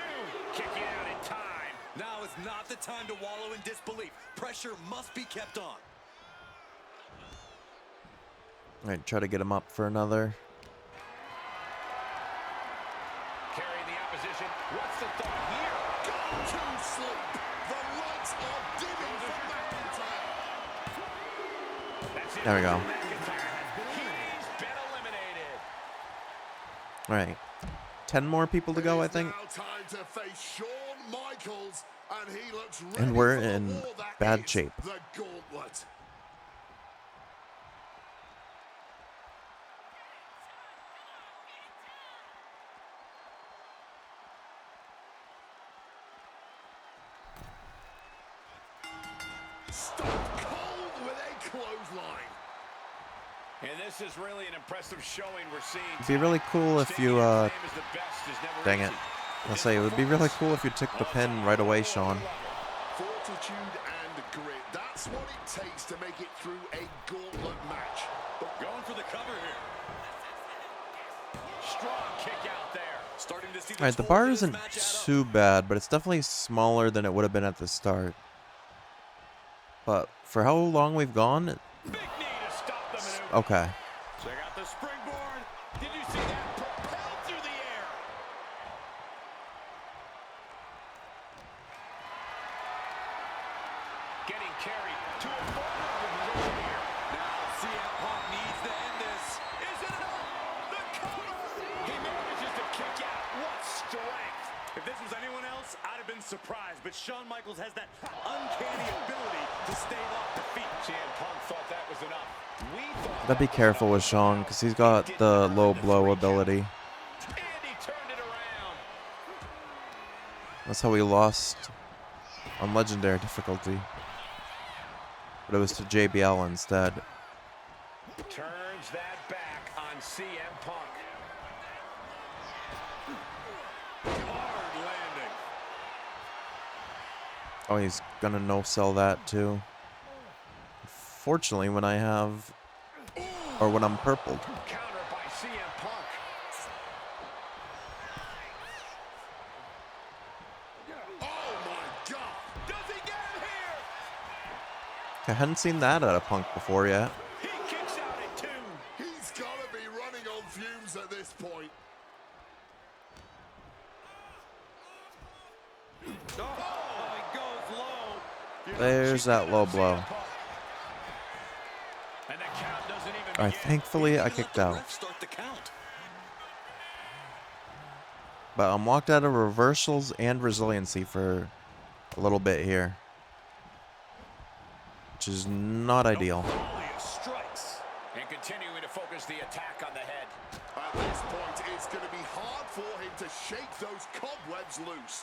Kicking out in time. Now is not the time to wallow in disbelief. Pressure must be kept on. Alright, try to get him up for another. Carrying the opposition. What's the thought here? Go to sleep. The lights are dimming for McIntyre. That's it. There we go. McIntyre has been eliminated. Alright. 10 more people to go, I think. Now time to face Shawn Michaels, and he looks ready And we're for the in war that bad is shape. The Gauntlet. Stone cold with a clothesline. And this is really an impressive showing we're seeing. It'd be really cool if you, dang it. I'll say, it would be really cool if you took the pin right away, Sean. Fortitude and grit. That's what it takes to make it through a gauntlet match. Going for the cover here. Strong kick out there. Starting to see Alright, the bar isn't too bad, but it's definitely smaller than it would have been at the start. But for how long we've gone, Big knee to stop the maneuver. okay. Check out the springboard. Did you see that? Propelled through the air. Getting carried to a vulnerable position here. Now CM Punk needs to end this. Is it enough? The cover. He manages to kick out. What strength. If this was anyone else, I'd have been surprised. But Shawn Michaels has that uncanny ability to stave off defeat. CM Punk thought that was enough. We thought Gotta be careful with Sean, because he's got the low blow ability. and he turned it around. That's how we lost on legendary difficulty. But it was to JBL instead. Turns that back on CM Punk. Hard landing. Oh, he's gonna no-sell that too. Fortunately, when I have, or when I'm purpled. Counter by CM Punk. Oh my God! Does he get him here? I hadn't seen that out of Punk before yet. He kicks out at two. He's got to be running on fumes at this point. Oh, he goes low. There's that low blow. And the count doesn't even Alright, begin. thankfully I Let kicked the out. ref start the count. But I'm locked out of reversals and resiliency for a little bit here. Which is not ideal. Volley of strikes. And continuing to focus the attack on the head. At this point It's going to be hard for him to shake those cobwebs loose.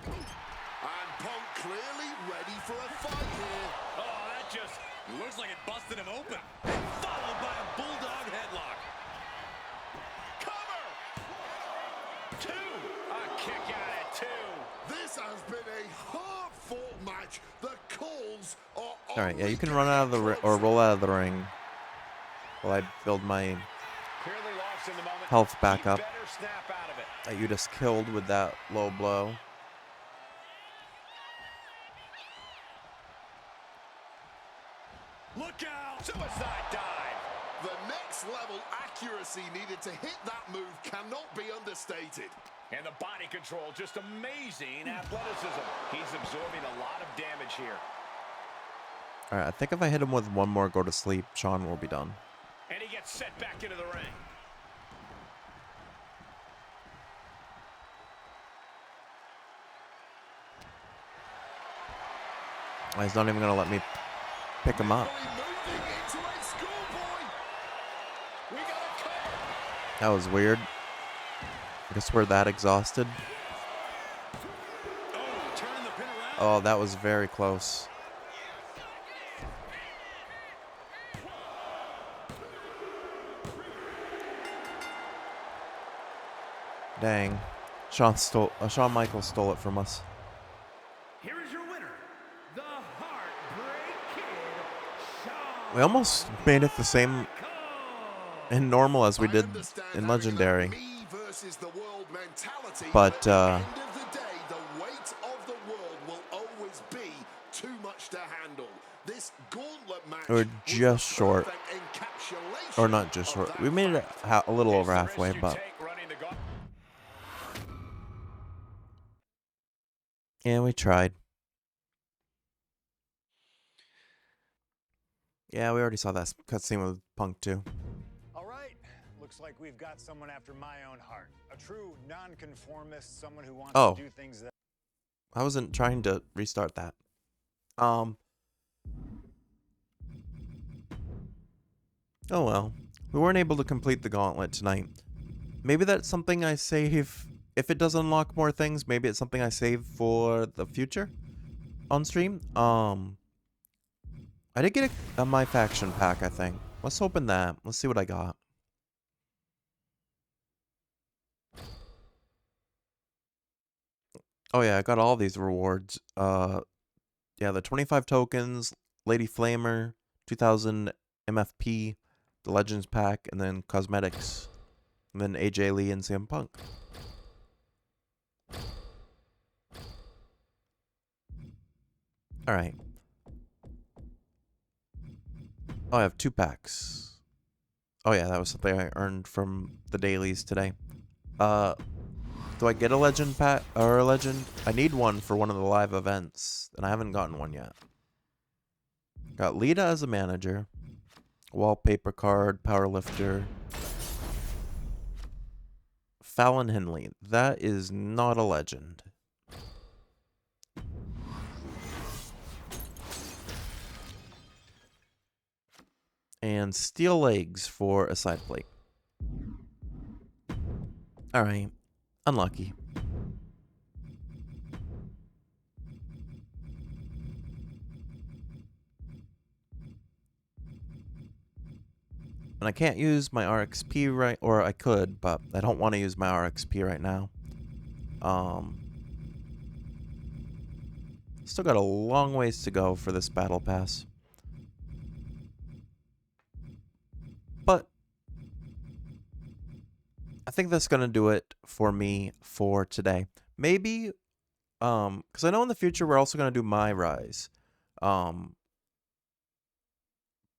And Punk clearly ready for a fight here. Oh, that just looks like it busted him open. Followed by a bulldog headlock. Cover! 2. A kick out at 2. This has been a hard-fought match. The calls are All right, yeah, you can run out of the or roll out of the ring while I build my Clearly lost in the moment. health back He up better snap out of it. that you just killed with that low blow. Look out! Suicide dive. The next level accuracy needed to hit that move cannot be understated. And the body control, just amazing athleticism. He's absorbing a lot of damage here. All right, I think if I hit him with one more go to sleep, Sean will be done. And he gets set back into the ring. He's not even gonna let me pick him up. Moving into a schoolboy. We got a cover. That was weird. I guess we're that exhausted. Oh, turn the pin around. Oh, that was very close. Dang. Shawn Michaels stole it from us. Here is your winner, the Heartbreak Kid, Shawn We almost made it the same in normal as we did in Legendary. Me versus the world mentality, But, at the end of the day, the weight of the world will always be too much to handle. This gauntlet match We're was just the short. perfect encapsulation Or not just of short. that We made it fight. a little over It's the halfway, risk you but take running the gauntlet. yeah, we tried. Yeah, we already saw that cutscene with Punk too. All right, looks like we've got someone after my own heart. A true nonconformist, someone who wants Oh. to do things that I wasn't trying to restart that. Oh well. We weren't able to complete the gauntlet tonight. Maybe that's something I save if it does unlock more things, maybe it's something I save for the future on stream. I did get a My Faction pack, I think. Let's open that. Let's see what I got. Oh yeah, I got all these rewards. Yeah, the 25 tokens, Lady Flamer, 2000 MFP, the Legends pack, and then cosmetics. And then AJ Lee and CM Punk. Alright. Oh, I have 2 packs. Oh yeah, that was something I earned from the dailies today. Do I get a legend pack or a legend? I need one for one of the live events, and I haven't gotten one yet. Got Lita as a manager, wallpaper card, powerlifter, Fallon Henley. That is not a legend. And steel legs for a side plate. Alright. Unlucky. And I can't use my RXP right, or I could, but I don't want to use my RXP right now. Still got a long ways to go for this battle pass. But I think that's going to do it for me for today. Maybe, because I know in the future we're also going to do My Rise.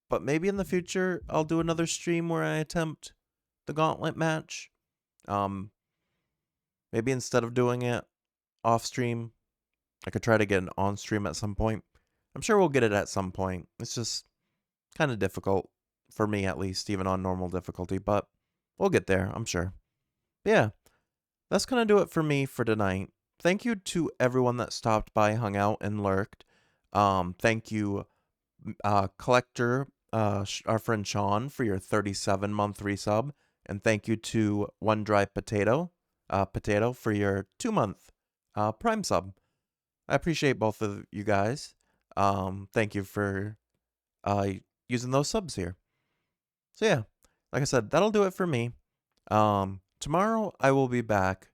But maybe in the future I'll do another stream where I attempt the Gauntlet match. Maybe instead of doing it off stream, I could try to get an on stream at some point. I'm sure we'll get it at some point. It's just kind of difficult for me, at least, even on normal difficulty, but we'll get there, I'm sure. But yeah, that's going to do it for me for tonight. Thank you to everyone that stopped by, hung out, and lurked. Thank you, Collector our friend Sean for your 37-month resub, and thank you to One Dry Potato, for your 2-month Prime sub. I appreciate both of you guys. Thank you for using those subs here. So yeah, like I said, that'll do it for me. Tomorrow I will be back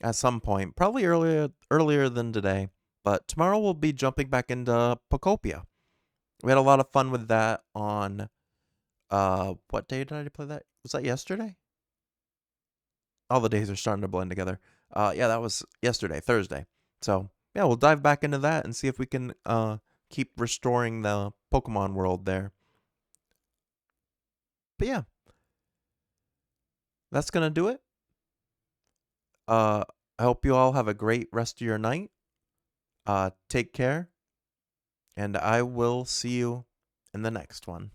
at some point, probably earlier than today, but tomorrow we'll be jumping back into Pokopia. We had a lot of fun with that on what day did I play that? Was that yesterday? All the days are starting to blend together. Yeah, that was yesterday, Thursday. So yeah, we'll dive back into that and see if we can keep restoring the Pokemon world there. But yeah, that's gonna do it. I hope you all have a great rest of your night. Take care, and I will see you in the next one.